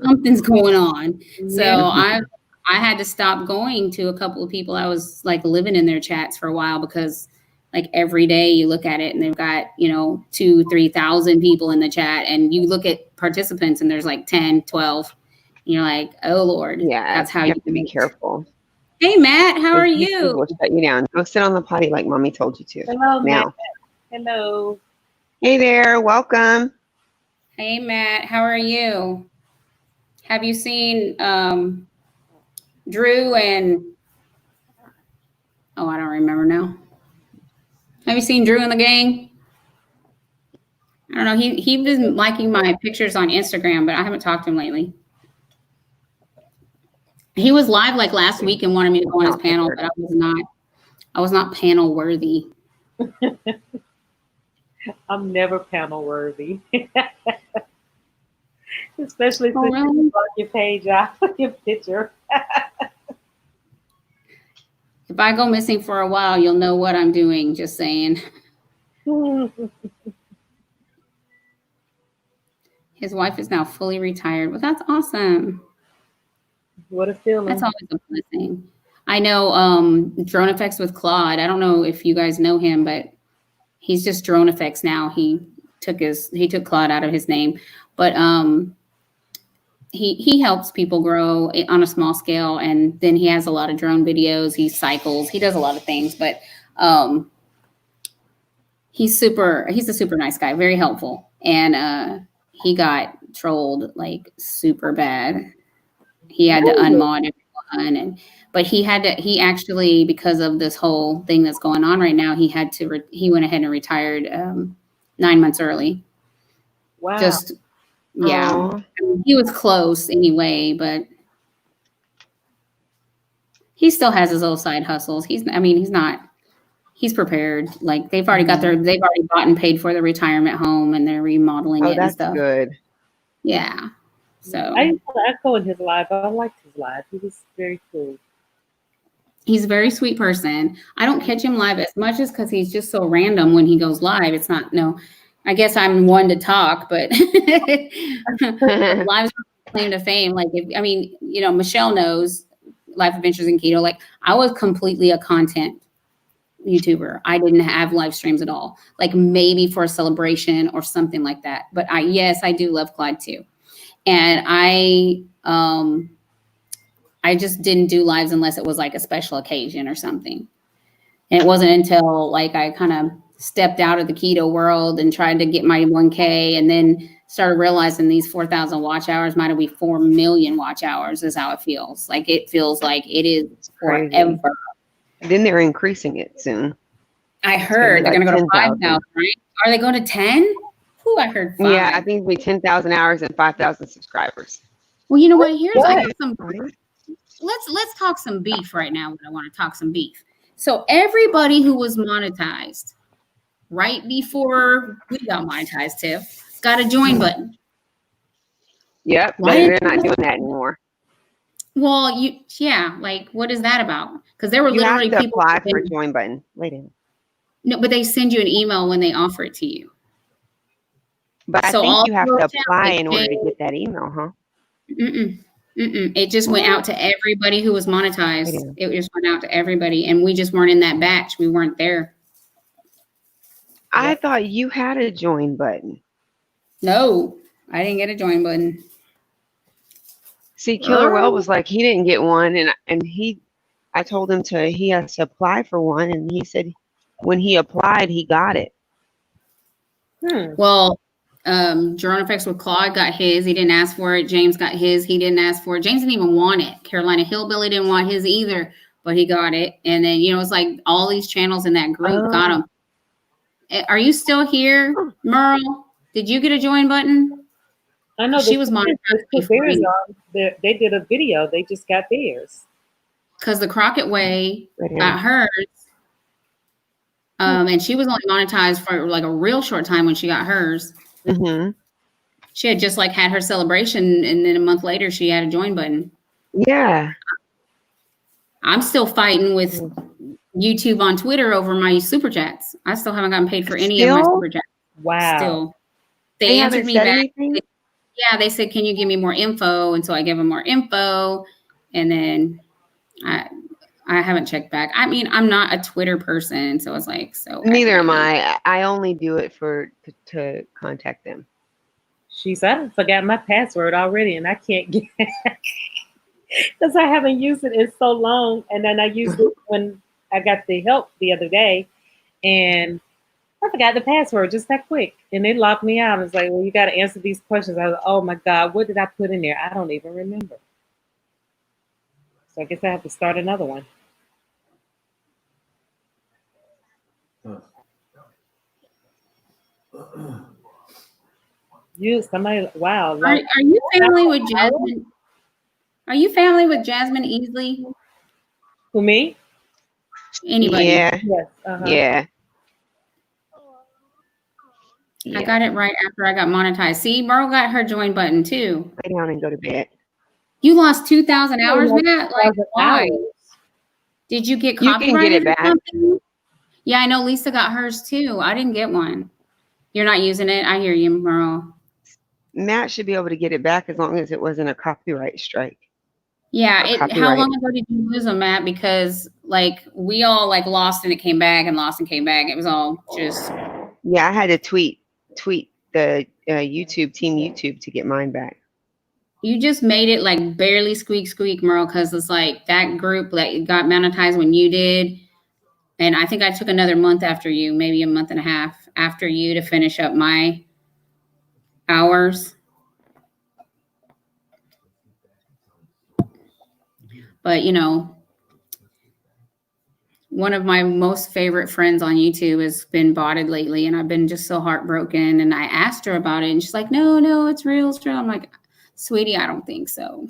S1: something's going on. So I had to stop going to a couple of people. I was like living in their chats for a while because like every day you look at it and they've got, 2,000-3,000 people in the chat, and you look at participants and there's like 10, 12. And you're like, oh Lord.
S2: Yeah.
S1: That's how
S2: you have to be careful.
S1: Hey Matt, how are you?
S2: Will shut you down. Go sit on the potty like mommy told you to.
S4: Hello,
S2: now.
S4: Matt. Hello.
S2: Hey there, welcome.
S1: Hey Matt, how are you? Have you seen Drew and I don't remember now. Have you seen Drew and the gang? I don't know. He's been liking my pictures on Instagram, but I haven't talked to him lately. He was live like last week and wanted me to go on his panel, but I was not panel worthy.
S4: I'm never panel worthy. Especially since
S1: really?
S4: you block your page out, your picture.
S1: If I go missing for a while, you'll know what I'm doing, just saying. His wife is now fully retired. Well, that's awesome.
S4: What a feeling.
S1: That's always a blessing. I know Drone Effects with Claude. I don't know if you guys know him, but he's just Drone Effects now. He took Claude out of his name. But he helps people grow on a small scale, and then he has a lot of drone videos. He cycles. He does a lot of things, but he's a super nice guy, very helpful. And he got trolled like super bad. He had to unmod everyone, but he actually, because of this whole thing that's going on right now, he went ahead and retired 9 months early.
S4: Wow.
S1: Yeah. I mean, he was close anyway, but he still has his old side hustles. He's prepared. Like they've already bought and paid for the retirement home, and they're remodeling it and stuff.
S2: Oh, that's good.
S1: Yeah. So
S4: I used to echo in his live. I liked his live. He was very cool.
S1: He's a very sweet person. I don't catch him live as much as because he's just so random when he goes live. It's not, I guess I'm one to talk, but live's claim to fame. Like, Michelle knows Life Adventures in Keto, like I was completely a content YouTuber. I didn't have live streams at all, like maybe for a celebration or something like that. But I do love Clyde too. And I just didn't do lives unless it was like a special occasion or something. And it wasn't until like I kind of stepped out of the keto world and tried to get my 1K and then started realizing these 4,000 watch hours might be 4 million watch hours is how it feels. Like it feels like it is
S2: Crazy.
S1: forever.
S2: Then they're increasing it soon.
S1: I heard they're
S2: like
S1: going to go to
S2: 10,000.
S1: 5,000, right? Are they going to 10? Who I heard 5.
S2: Yeah, I think it'll be 10,000 hours and 5,000 subscribers.
S1: Well, you know what? I got some.
S2: Right?
S1: Let's talk some beef right now. When I want to talk some beef. So everybody who was monetized right before we got monetized, Tiff, got a join button.
S2: Yep, but
S1: Why
S2: they're not doing that anymore.
S1: Well, like what is that about? Because there were
S2: You have
S1: literally
S2: to
S1: people.
S2: apply for a join button. Wait a minute.
S1: No, but they send you an email when they offer it to you.
S2: But I
S1: So all
S2: think you have to
S1: those
S2: apply
S1: towns,
S2: in order to get that email, huh?
S1: It just went out to everybody who was monetized.
S2: Yeah.
S1: It just went out to everybody, and we just weren't in that batch. We weren't there.
S2: I thought you had a join button.
S1: No, I didn't get a join button.
S2: See, Killer Well was like, he didn't get one, and I told him he has to apply for one, and he said when he applied, he got it.
S1: Well, Jerome Effects with Claude got his. He didn't ask for it. James got his. He didn't ask for it. James didn't even want it. Carolina Hillbilly didn't want his either, but he got it. And then, it's like all these channels in that group got them. Are you still here, Merle? Did you get a join button?
S4: I know
S1: She was monetized before
S4: theirs
S1: you.
S4: on. They did a video. They just got theirs.
S1: Because the Crockett Way got hers. And she was only monetized for like a real short time when she got hers.
S2: Mm-hmm.
S1: She had just like had her celebration, and then a month later she had a join button.
S2: Yeah.
S1: I'm still fighting with YouTube on Twitter over my super chats. I still haven't gotten paid for any of my super chats.
S4: Wow.
S1: Still. They answered me back.
S2: Anything?
S1: Yeah, they said, can you give me more info? And so I gave them more info. And then I haven't checked back. I mean, I'm not a Twitter person, so it's like, so.
S2: Neither am I. I only do it to contact them.
S4: She said, I forgot my password already, and I can't get it because I haven't used it in so long. And then I used it when I got the help the other day, and I forgot the password just that quick, and they locked me out. It's like, well, you got to answer these questions. I was like, oh my God, what did I put in there? I don't even remember. So I guess I have to start another one. Wow.
S1: Are you family with Jasmine? Are you family with Jasmine Easley?
S4: Who, me?
S1: Anybody?
S2: Yeah.
S4: Yes.
S2: Yeah.
S1: I got it right after I got monetized. See, Merle got her join button too.
S2: Lay down and go to bed.
S1: You lost 2,000 hours, Matt? Like, why?
S4: Hours.
S1: Did you get
S2: You can get
S1: copyrighted
S2: it
S1: or
S2: back.
S1: something? Yeah, I know Lisa got hers too. I didn't get one. You're not using it? I hear you, Merle.
S2: Matt should be able to get it back as long as it wasn't a copyright strike.
S1: Yeah, how
S2: copyright.
S1: long ago did you lose them, Matt? Because like we all like lost and it came back and lost and came back. It was all just.
S2: Yeah, I had to tweet the team YouTube to get mine back.
S1: You just made it like barely squeak, Merle, because it's like that group that got monetized when you did. And I think I took another month after you, maybe a month and a half after you to finish up my hours. But, one of my most favorite friends on YouTube has been botted lately, and I've been just so heartbroken. And I asked her about it, and she's like, no, it's real, it's real. I'm like, sweetie, I don't think so.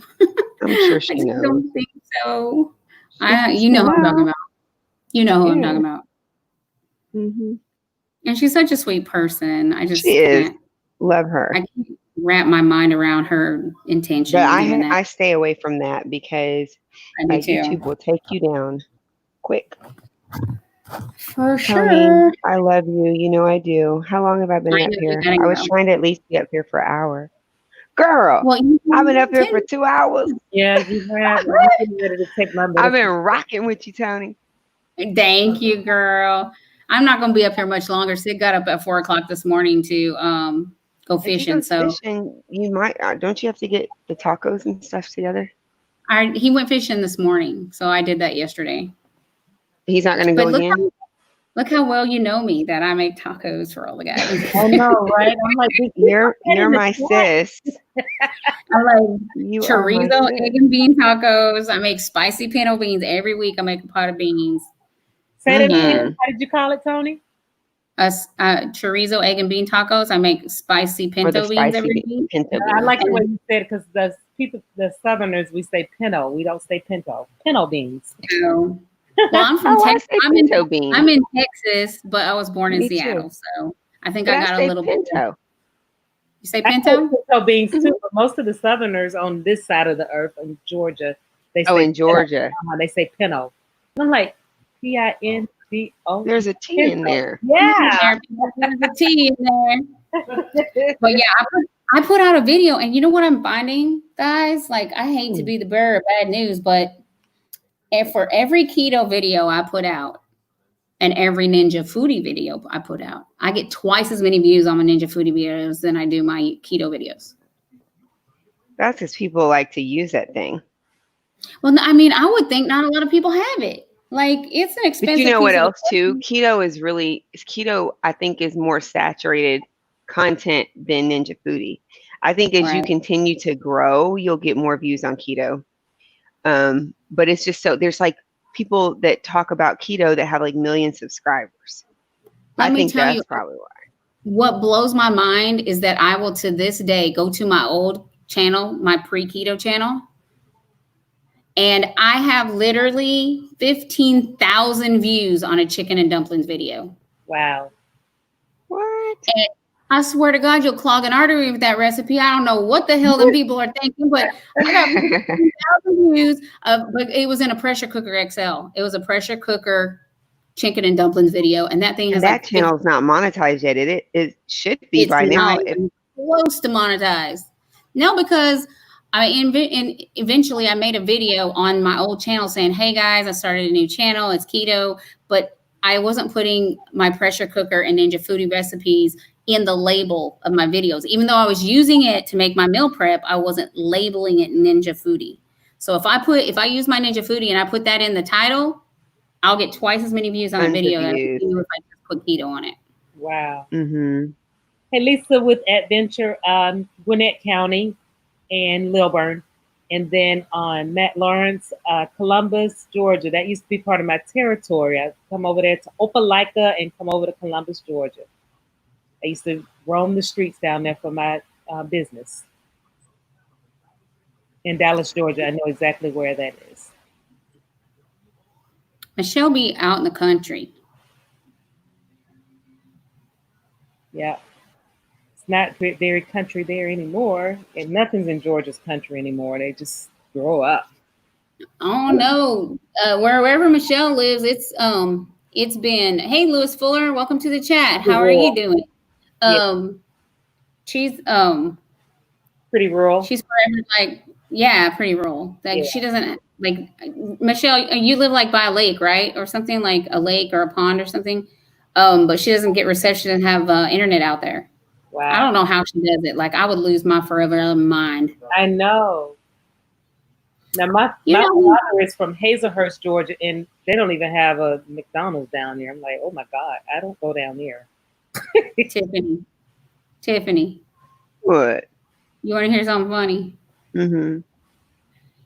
S2: I'm sure she knows.
S1: I don't think so. You know who I'm talking about. You know who I'm talking about.
S2: Mm-hmm.
S1: And she's such a sweet person. I just
S2: she is.
S1: can't.
S2: Love her.
S1: I can't wrap my mind around her intention.
S2: But I stay away from that because
S1: YouTube
S2: will take you down quick.
S1: For
S2: Tony,
S1: sure.
S2: I love you. You know I do. How long have I been up here? I was
S1: go.
S2: trying to at least be up here for an hour. Girl,
S1: Well,
S2: I've been up here
S1: Tim,
S2: for 2 hours.
S4: Yeah, you have. I'm getting ready to take my
S2: I've
S4: medicine.
S2: been rocking with you, Tony.
S1: thank you, girl. I'm not going to be up here much longer. Sid got up at 4 o'clock this morning to go
S2: If he
S1: fishing.
S2: goes
S1: So
S2: fishing, you might. Don't you have to get the tacos and stuff together?
S1: he went fishing this morning. So I did that yesterday.
S2: He's not going to
S1: But
S2: go again.
S1: look how well you know me that I make tacos for all the guys.
S4: I know, right? I'm like,
S2: You're my sis.
S1: I like
S2: You are my
S1: chorizo,
S2: sis.
S1: egg and bean tacos. I make spicy pinto beans every week. I make a pot of beans.
S4: say that
S2: Mhm.
S4: again. How did you call it, Tony?
S1: Chorizo, egg and bean tacos. I make spicy
S2: Or the
S1: pinto beans
S2: spicy
S1: every week.
S2: pinto
S4: I
S2: beans.
S4: like the way you said it because the people, the Southerners, we say pinto. We don't say pinto. Pinto beans.
S1: So, well, I'm from
S2: Oh, I
S1: Texas.
S2: say pinto beans.
S1: I'm in Texas, but I was born in
S2: Me too.
S1: Seattle, so I think
S2: But
S1: I got a
S2: say
S1: little bit.
S2: pinto.
S1: You say
S4: I say
S1: pinto?
S4: pinto beans too, but most of the Southerners on this side of the earth in Georgia, they say
S2: Oh, in
S4: pinto.
S2: Georgia.
S4: They say pinto. And I'm like, Pinto.
S2: There's a T in there.
S4: Yeah.
S1: There's a T in there. But yeah, I put out a video, and you know what I'm finding, guys? Like, I hate to be the bearer of bad news, but for every keto video I put out and every Ninja Foodie video I put out, I get twice as many views on my Ninja Foodie videos than I do my keto videos.
S2: That's because people like to use that thing.
S1: Well, I mean, I would think not a lot of people have it. Like, it's an expensive.
S2: But you know what
S1: piece of
S2: else too? Keto I think is more saturated content than Ninja Foodie. I think as you
S1: Right.
S2: continue to grow, you'll get more views on keto. But it's just so there's like people that talk about keto that have like million subscribers.
S1: Let
S2: I
S1: me
S2: think
S1: tell
S2: that's
S1: you,
S2: probably why.
S1: what blows my mind is that I will to this day go to my old channel, my pre-keto channel, and I have literally 15,000 views on a chicken and dumplings video.
S4: Wow.
S2: What?
S1: And I swear to God, you'll clog an artery with that recipe. I don't know what the hell them people are thinking, but I got 15,000 views but it was in a pressure cooker XL. It was a pressure cooker chicken and dumplings video, and that thing has
S2: that
S1: like
S2: channel's not monetized yet. It should be
S1: it's
S2: by now.
S1: not even close to monetized. No, because eventually I made a video on my old channel saying, "Hey guys, I started a new channel. It's keto," but I wasn't putting my pressure cooker and Ninja Foodie recipes in the label of my videos. Even though I was using it to make my meal prep, I wasn't labeling it Ninja Foodie. So if I use my Ninja Foodie and I put that in the title, I'll get twice as many views on a
S2: Tons of
S1: video that I
S2: views.
S1: would do if I just put keto on it.
S4: Wow.
S2: Mm-hmm.
S4: Hey, Lisa with Adventure, Gwinnett County and Lilburn. And then on Matt Lawrence, Columbus, Georgia. That used to be part of my territory. I come over there to Opelika and come over to Columbus, Georgia. I used to roam the streets down there for my business. In Dallas, Georgia. I know exactly where that is.
S1: Michelle be out in the country.
S4: Yeah. It's not very country there anymore. And nothing's in Georgia's country anymore. They just grow up.
S1: Oh no. Wherever Michelle lives, it's been, hey Lewis Fuller, welcome to the chat. How are you doing? She's
S4: pretty rural.
S1: She's forever like, yeah, pretty rural. Like she doesn't like Michelle, you live like by a lake, right? Or something like a lake or a pond or something. But she doesn't get reception and have internet out there.
S4: Wow.
S1: I don't know how she does it. Like I would lose my forever mind.
S4: I know. Now my father is from Hazelhurst, Georgia, and they don't even have a McDonald's down there. I'm like, oh my God, I don't go down there.
S1: Tiffany.
S2: What?
S1: You want to hear something funny?
S2: Mm-hmm.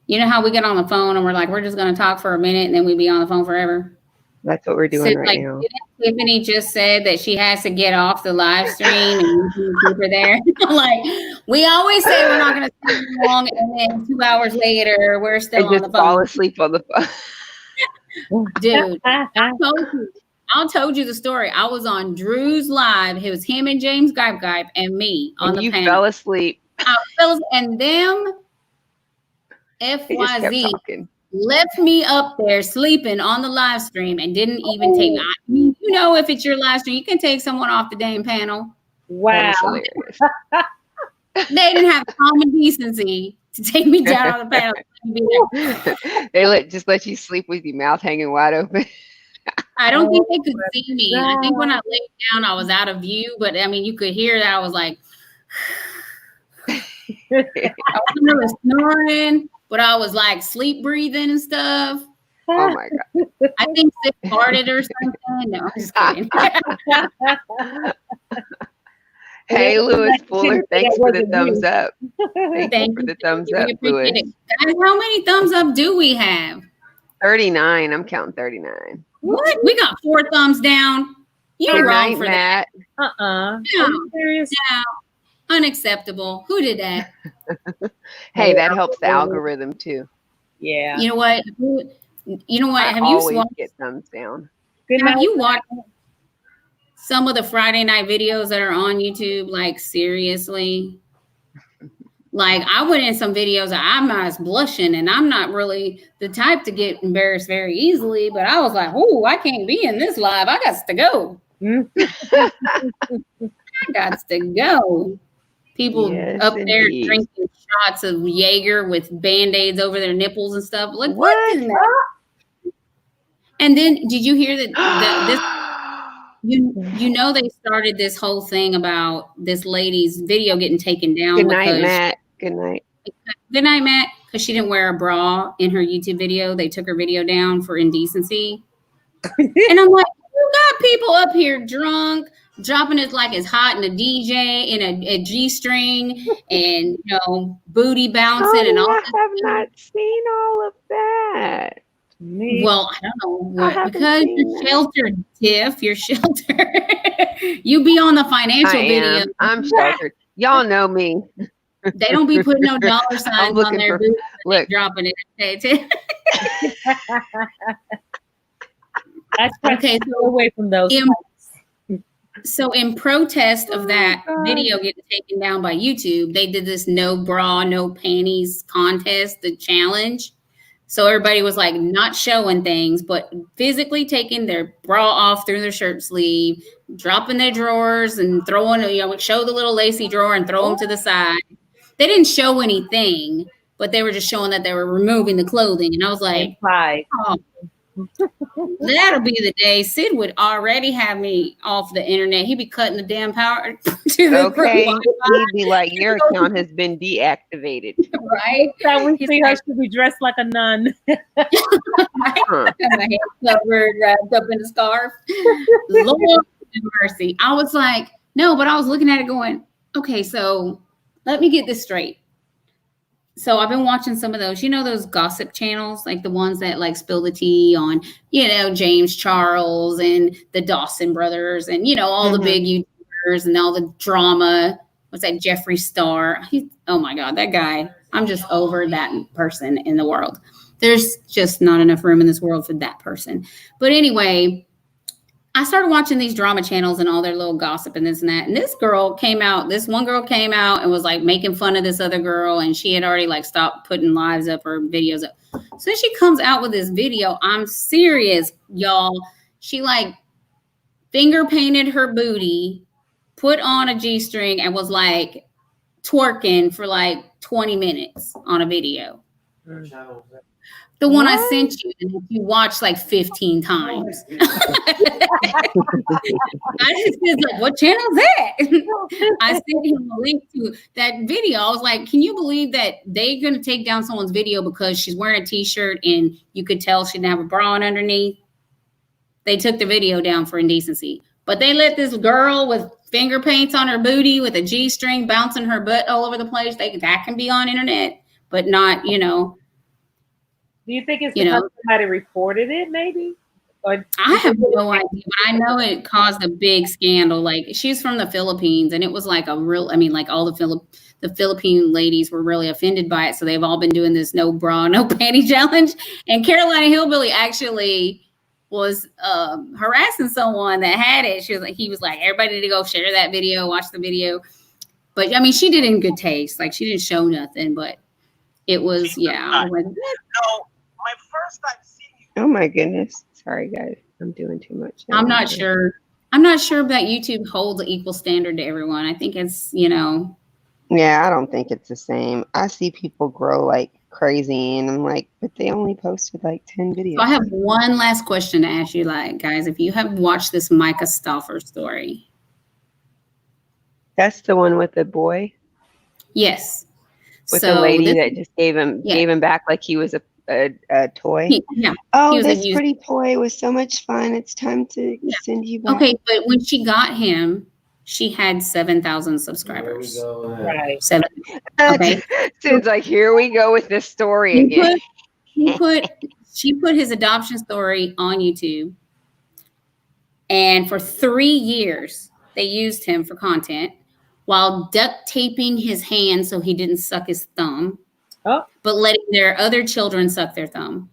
S1: You know how we get on the phone and we're like, we're just going to talk for a minute and then we be on the phone forever?
S2: That's what we're doing right now.
S1: Tiffany just said that she has to get off the live stream and keep her there. Like, we always say we're not going to stay long, and then 2 hours later, we're still on the phone.
S2: Fall asleep on the phone.
S1: Dude, I told you the story. I was on Drew's live. It was him and James Gripe and me on the panel.
S2: You fell asleep.
S1: And them FYZ left me up there sleeping on the live stream and didn't even take me. I mean, you know, if it's your live stream, you can take someone off the damn panel.
S4: Wow.
S1: They didn't have common decency to take me down on the panel.
S2: They just let you sleep with your mouth hanging wide open.
S1: I don't think they could see me. I think when I laid down, I was out of view, but I mean, you could hear that I was like, I wasn't really snoring, but I was like sleep breathing and stuff.
S2: Oh my God.
S1: I think Sid farted or something. No, I'm just kidding.
S2: Hey, Lewis Fuller, thanks for the thumbs up. Thank you for the thumbs up, Lewis.
S1: Guys, how many thumbs up do we have?
S2: 39. I'm counting 39.
S1: What? We got 4 thumbs down. You're
S2: Good
S1: wrong
S2: night,
S1: for
S2: Matt.
S1: that.
S4: No.
S1: Are you serious? No. Unacceptable. Who did that?
S2: Hey, that helps the algorithm too.
S4: Yeah.
S1: You know what?
S2: I
S1: Have you
S2: always
S1: watched?
S2: get thumbs down.
S1: Have you watched some of the Friday night videos that are on YouTube? Like, seriously? Like, I went in some videos that I'm not blushing, and I'm not really the type to get embarrassed very easily, but I was like, oh, I can't be in this live. I got to go. I got to go. People up there drinking shots of Jaeger with Band-Aids over their nipples and stuff. Like, what in that? And then, did you hear that this... You know they started this whole thing about this lady's video getting taken down.
S2: Good night, Matt. Good night.
S1: Good night, Matt. Because she didn't wear a bra in her YouTube video. They took her video down for indecency. And I'm like, you got people up here drunk, dropping it like it's hot in a DJ in a G-string and, booty bouncing and all that.
S2: I have not seen all of that.
S1: Well, I don't know what, because you're sheltered, Tiff. You're sheltered. You be on the financial video.
S2: I'm sheltered. Y'all know me.
S1: They don't be putting no dollar signs on their boots.
S2: Look,
S1: dropping it. Okay, Tiff.
S4: Okay, so away from those.
S1: So in protest of that video getting taken down by YouTube, they did this no bra, no panties contest, the challenge. So everybody was like not showing things, but physically taking their bra off through their shirt sleeve, dropping their drawers and throwing, show the little lacy drawer and throw them to the side. They didn't show anything, but they were just showing that they were removing the clothing. And I was like, oh, that'll be the day. Sid would already have me off the internet. He'd be cutting the damn power to the
S2: he'd be like, your account has been deactivated.
S1: Right?
S4: That we see her to be dressed like a nun.
S1: My hair covered, wrapped up in a scarf. Lord have mercy. I was like, no, but I was looking at it going, okay, so let me get this straight. So I've been watching some of those, those gossip channels, like the ones that like spill the tea on, James Charles and the Dawson brothers and, all the big YouTubers and all the drama. What's that? Jeffree Star. Oh my God, that guy. I'm just over that person in the world. There's just not enough room in this world for that person. But anyway, I started watching these drama channels and all their little gossip and this and that. And this one girl came out and was like making fun of this other girl. And she had already like stopped putting lives up or videos up. So she comes out with this video. I'm serious, y'all. She like finger painted her booty, put on a G-string and was like twerking for like 20 minutes on a video. The one I sent you, and you watched like 15 times. I just was like, what channel is that? I sent him a link to that video. I was like, can you believe that they're going to take down someone's video because she's wearing a t-shirt and you could tell she didn't have a bra on underneath? They took the video down for indecency. But they let this girl with finger paints on her booty with a G-string bouncing her butt all over the place. That can be on internet, but not,
S4: Do you think it's because somebody reported it, maybe? Or
S1: I have no idea, but I know it caused a big scandal. Like, she's from the Philippines, and it was like all the Philippine ladies were really offended by it. So they've all been doing this no bra, no panty challenge. And Carolina Hillbilly actually was harassing someone that had it. He was like, everybody need to go share that video, watch the video. But she did it in good taste. Like, she didn't show nothing, but it was, I went,
S5: no, my first time seeing you.
S2: Oh my goodness. Sorry guys. I'm doing too much.
S1: I'm not sure that YouTube holds an equal standard to everyone. I think it's,
S2: No, Yeah, I don't think it's the same. I see people grow like crazy, and I'm like, but they only posted like 10
S1: So I
S2: videos.
S1: have one last question to ask you, like, guys, if you have watched this Micah Stauffer story.
S2: That's the one with the boy,
S1: Yes.
S2: with the
S1: So
S2: lady
S1: this,
S2: that just gave
S1: yeah,
S2: him back like he was a toy.
S1: he
S2: Oh,
S1: was a
S2: this
S1: used.
S2: pretty toy was so much fun. It's time to
S1: Yeah.
S2: send you back.
S1: Okay, but when she got him, she had 7,000
S3: There we
S1: subscribers.
S3: go.
S4: Right.
S1: 7. Okay.
S2: Sid's like, here we go with this story
S1: He
S2: again.
S1: she put his adoption story on YouTube, and for 3 years they used him for content while duct taping his hand so he didn't suck his thumb,
S4: Oh,
S1: but letting their other children suck their thumb.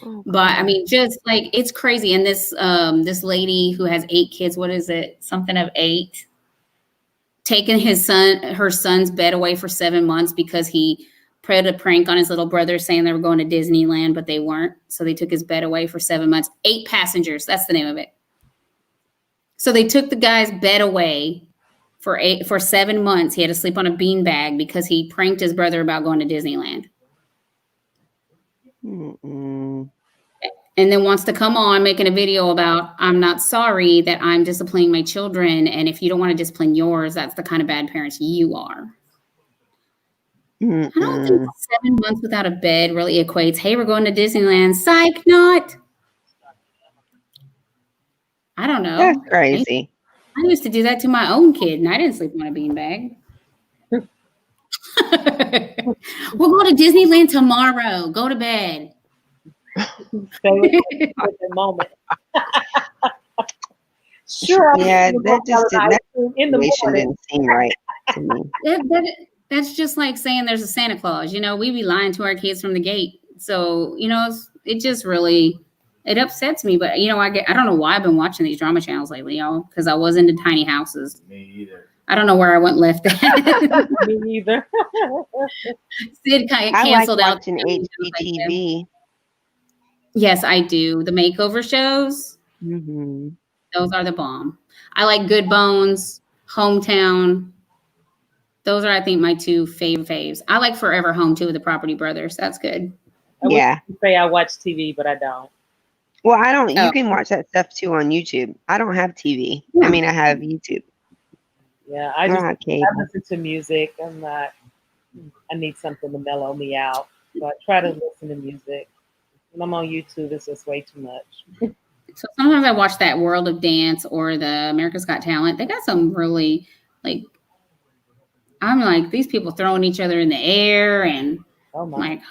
S2: Oh,
S1: But I mean, just like it's crazy. And this lady who has 8 kids, what is it? Something of 8, taking her son's bed away for 7 months because he played a prank on his little brother saying they were going to Disneyland, but they weren't. So they took his bed away for 7 months. 8 passengers. That's the name of it. So they took the guy's bed away for 7 months. He had to sleep on a beanbag because he pranked his brother about going to Disneyland.
S2: Mm-mm.
S1: And then wants to come on making a video about, I'm not sorry that I'm disciplining my children. And if you don't want to discipline yours, that's the kind of bad parents you are. I don't think 7 months without a bed really equates, hey, we're going to Disneyland. Psych, not. I don't know.
S2: That's crazy.
S1: I used to do that to my own kid, and I didn't sleep on a beanbag. We'll go to Disneyland tomorrow. Go to bed.
S4: stay with the moment. Sure.
S2: Yeah, that just that
S4: in the
S2: situation
S4: morning.
S2: didn't seem right to me.
S1: That's just like saying there's a Santa Claus. You know, we be lying to our kids from the gate. So, you know, it just really, it upsets me. But, you know, I don't know why I've been watching these drama channels lately, y'all, because I was into tiny houses.
S3: Me either.
S1: I don't know where I went left at.
S4: Me neither.
S1: Sid
S2: I like
S1: canceled out.
S2: watching HGTV.
S1: Yes, I do. The makeover shows,
S2: Mm-hmm.
S1: those are the bomb. I like Good Bones, Hometown. Those are, I think, my 2 faves. I like Forever Home too with the Property Brothers. That's good.
S4: I
S2: Yeah.
S4: would say I watch TV, but I don't.
S2: Well, I don't.
S1: Oh.
S2: You can watch that stuff too on YouTube. I don't have TV.
S1: Yeah.
S2: I mean, I have YouTube.
S4: Yeah,
S2: I
S4: I
S2: don't
S4: just
S2: have
S4: I
S2: cable.
S4: listen to music. I need something to mellow me out. So I try to listen to music. When I'm on YouTube, it's just way too much.
S1: So sometimes I watch that World of Dance or the America's Got Talent. They got some really, like, I'm like, these people throwing each other in the air, and
S4: Oh
S1: I'm
S4: my!
S1: like,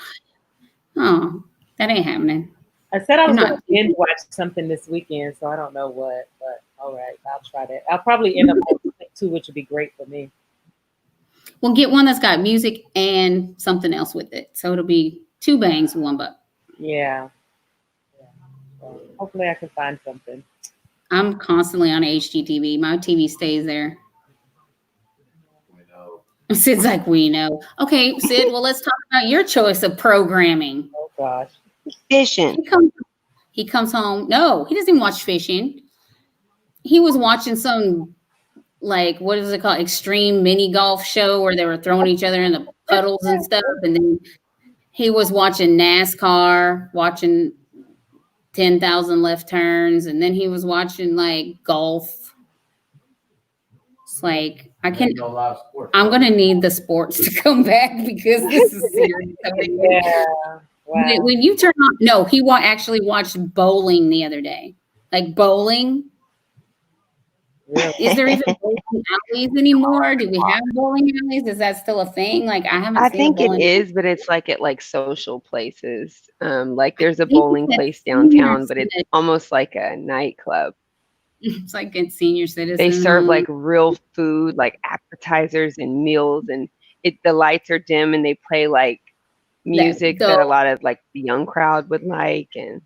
S1: oh, that ain't happening.
S4: I said I was
S1: You're
S4: going to binge watch something this weekend, so I don't know what. But all right, I'll try that. I'll probably end up on something too, which would be great for me.
S1: We'll get one that's got music and something else with it. So it'll be 2 bangs with 1 buck.
S4: Yeah. So hopefully, I can find something.
S1: I'm constantly on HGTV. My TV stays there.
S3: We know.
S1: Sid's like, we know. Okay, Sid, well, let's talk about your choice of programming.
S4: Oh gosh.
S2: Fishing.
S1: He comes home. No, he doesn't even watch fishing. He was watching some, like, what is it called? Extreme mini golf show where they were throwing each other in the puddles and stuff. And then he was watching NASCAR, watching 10,000 left turns. And then he was watching, like, golf. It's like,
S3: You know a lot of sports.
S1: I'm going to need the sports to come back because this is serious.
S4: Yeah. Wow.
S1: When you turn on, no, he actually watched bowling the other day. Like bowling.
S4: Really?
S1: Is there even bowling alleys anymore? Do we have bowling alleys? Is that still a thing? Like I haven't.
S2: I
S1: seen
S2: think
S1: a
S2: it
S1: bowling
S2: is, but it's like at like social places. Like there's a
S1: think
S2: bowling
S1: it's
S2: place
S1: senior
S2: downtown, but it's
S1: citizen.
S2: almost like a nightclub.
S1: It's like at senior citizen.
S2: They serve
S1: homes.
S2: like real food, like appetizers and meals, and the lights are dim and they play like music that a lot of like the young crowd would like. And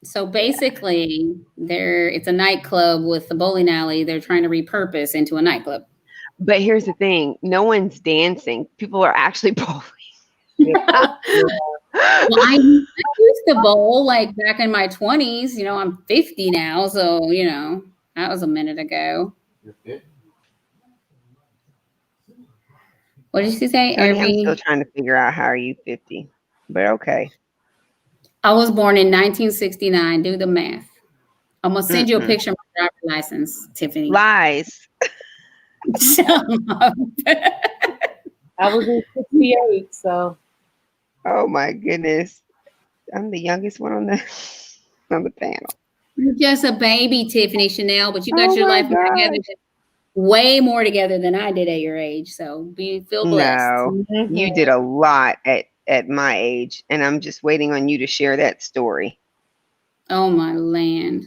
S1: so basically, it's a nightclub with the bowling alley. They're trying to repurpose into a nightclub.
S2: but here's the thing: no one's dancing. People are actually bowling.
S1: Well, I used to bowl like back in my 20s. You know, I'm 50 now, so you know that was a minute ago.
S3: You're fit?
S1: What did she say?
S2: Tony, I'm still trying to figure out how are you 50, but okay.
S1: I was born in 1969. Do the math. I'm gonna send you a
S2: Mm-mm.
S1: picture of my driver's license, Tiffany.
S2: Lies.
S1: Shut up.
S4: I was in 68, so
S2: Oh my goodness. I'm the youngest one on the on the panel.
S1: You're just a baby, Tiffany Chanel, but you got
S2: Oh
S1: your
S2: my
S1: life together,
S2: gosh.
S1: way more together than I did at your age. So feel blessed.
S2: No, you did a lot at my age, and I'm just waiting on you to share that story.
S1: Oh my land,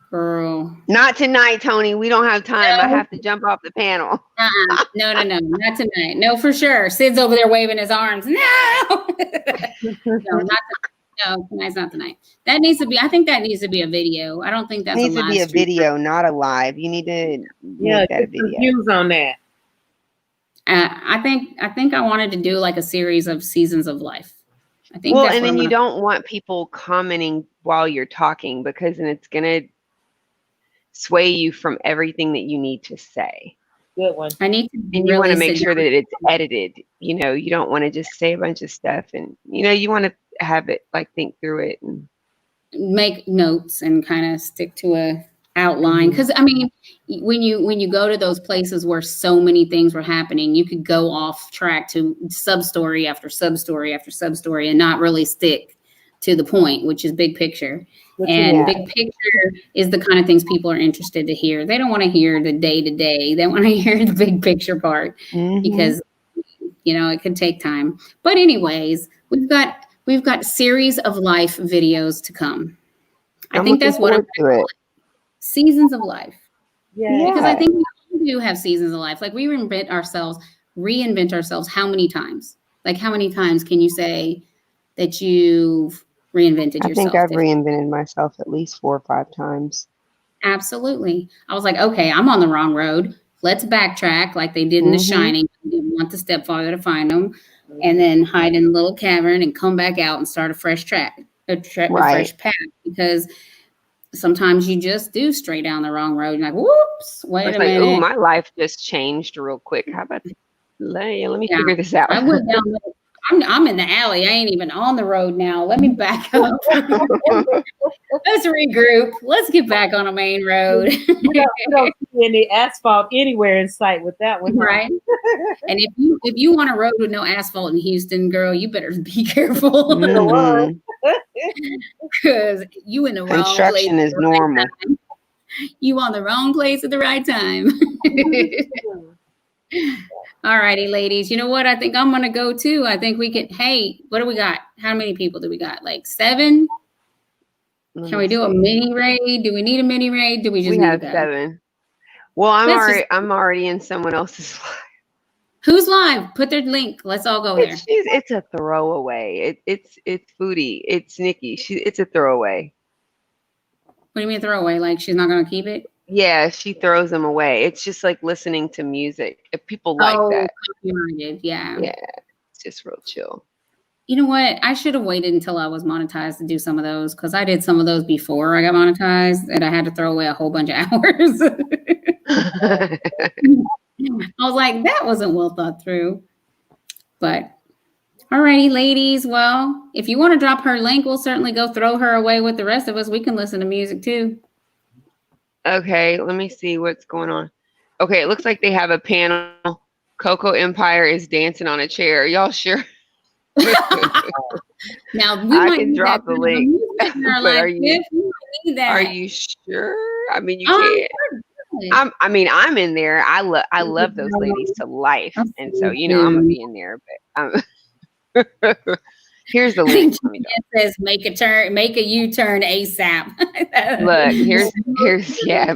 S1: girl.
S2: Not tonight, Tony. We don't have time. I have to jump off the panel.
S1: No, not tonight. No, for sure. Sid's over there waving his arms. No, no, tonight's not tonight. That needs to be. I think that needs to be a video. I don't think that's
S2: Needs
S1: a
S2: to
S1: live
S2: be a
S1: stream.
S2: video, not a live. You need to
S4: yeah,
S2: make that a
S4: get some
S2: video.
S4: views on that.
S1: I think I wanted to do like a series of seasons of life. I think
S2: Well,
S1: that's
S2: and
S1: what
S2: then
S1: I'm
S2: you
S1: gonna.
S2: don't want people commenting while you're talking because then it's gonna sway you from everything that you need to say.
S4: Good one.
S1: I need to
S2: And you want
S1: really
S2: to make
S1: sit
S2: sure
S1: down.
S2: that it's edited. You know, you don't want to just say a bunch of stuff, and you want to have it like think through it. And
S1: Make notes and kind of stick to a outline, because I mean, when you go to those places where so many things were happening, you could go off track to sub story after sub story after sub story and not really stick to the point, which is big picture. And
S2: Yeah.
S1: big picture is the kind of things people are interested to hear. They don't want to hear the day to day. They want to hear the big picture part, because it can take time. But anyways, we've got series of life videos to come. I
S2: I'm
S1: think
S2: looking
S1: that's what I'm
S2: forward to it.
S1: seasons of life.
S4: Yeah.
S1: Because I think we all do have seasons of life. Like we reinvent ourselves how many times? Like how many times can you say that you've reinvented
S2: I
S1: yourself?
S2: think I've
S1: Tiffany?
S2: reinvented myself at least 4 or 5 times.
S1: Absolutely. I was like, okay, I'm on the wrong road. Let's backtrack like they did in The Shining. They didn't want the stepfather to find them, and then hide in a little cavern and come back out and start a fresh track, a fresh path. Because sometimes you just do stray down the wrong road. You're like, whoops, wait
S2: It's
S1: a
S2: like,
S1: minute.
S2: oh, my life just changed real quick. How about let me figure this out?
S1: I went down. I'm in the alley. I ain't even on the road now. Let me back up. Let's regroup. Let's get back on a main road.
S4: You don't see any asphalt anywhere in sight with that one.
S1: Right. And if you want a road with no asphalt in Houston, girl, you better be careful.
S2: Mhm.
S1: Because you in the wrong place.
S2: Construction is normal.
S1: You on the wrong place at the right time. All righty, ladies. You know what? I think I'm gonna go too. I think we can. Hey, what do we got? How many people do we got? Like 7? Can we do a mini raid? Do we need a mini raid? Do we just
S2: We
S1: need
S2: have
S1: to go?
S2: 7. Well, I'm already in someone else's life.
S1: Who's live? Put their link. Let's all go there.
S2: It's a throwaway. It's Foodie. It's Nikki. It's a throwaway.
S1: What do you mean throwaway? Like she's not gonna keep it?
S2: Yeah, she throws them away. It's just like listening to music. If people like that.
S1: Copyrighted, yeah.
S2: Yeah, it's just real chill.
S1: You know what? I should have waited until I was monetized to do some of those, because I did some of those before I got monetized and I had to throw away a whole bunch of hours. I was like, that wasn't well thought through. But all righty, ladies. Well, if you want to drop her link, we'll certainly go throw her away with the rest of us. We can listen to music too.
S2: Okay, let me see what's going on. Okay, it looks like they have a panel. Coco Empire is dancing on a chair. Y'all sure?
S1: Now we
S2: I
S1: might
S2: can
S1: need
S2: drop
S1: that
S2: the link.
S1: kind of music in our
S2: But
S1: life,
S2: are you-
S1: Tiff. We might need that.
S2: Are you sure? I mean, you can.
S1: I'm
S2: I'm in there. I love those ladies to life, and so I'm gonna be in there. But here's the link.
S1: It says make a U-turn ASAP.
S2: Look, here's yeah.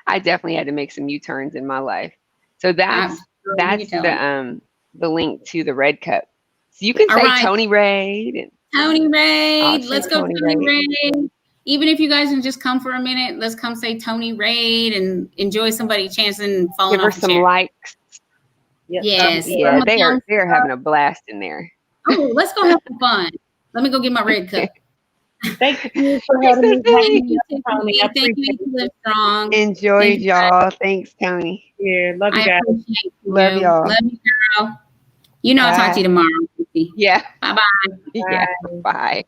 S2: I definitely had to make some U-turns in my life. So that's the link to the Red Cup. So you can say Tony Raid and
S1: Tony Raid.
S2: I'll
S1: Let's
S2: say
S1: go
S2: Tony
S1: Tony
S2: Raid.
S1: Raid. Even if you guys can just come for a minute, let's come say Tony Raid and enjoy somebody chancing falling
S2: give her
S1: off the
S2: some
S1: chair.
S2: likes.
S1: Yes.
S2: Yeah, they're having a blast in there.
S1: Oh, let's go have some fun. Let me go get my red cup.
S4: Thank you for having me.
S1: Thank you,
S4: Tony. I
S1: Thank you, Live Strong.
S2: Enjoyed y'all. Thanks, Tony.
S4: Yeah, love you
S1: I
S4: guys.
S1: appreciate you.
S2: Love y'all.
S1: Love you, girl. You know, I'll talk to you tomorrow.
S2: Yeah.
S1: Bye-bye.
S2: Yeah. Bye.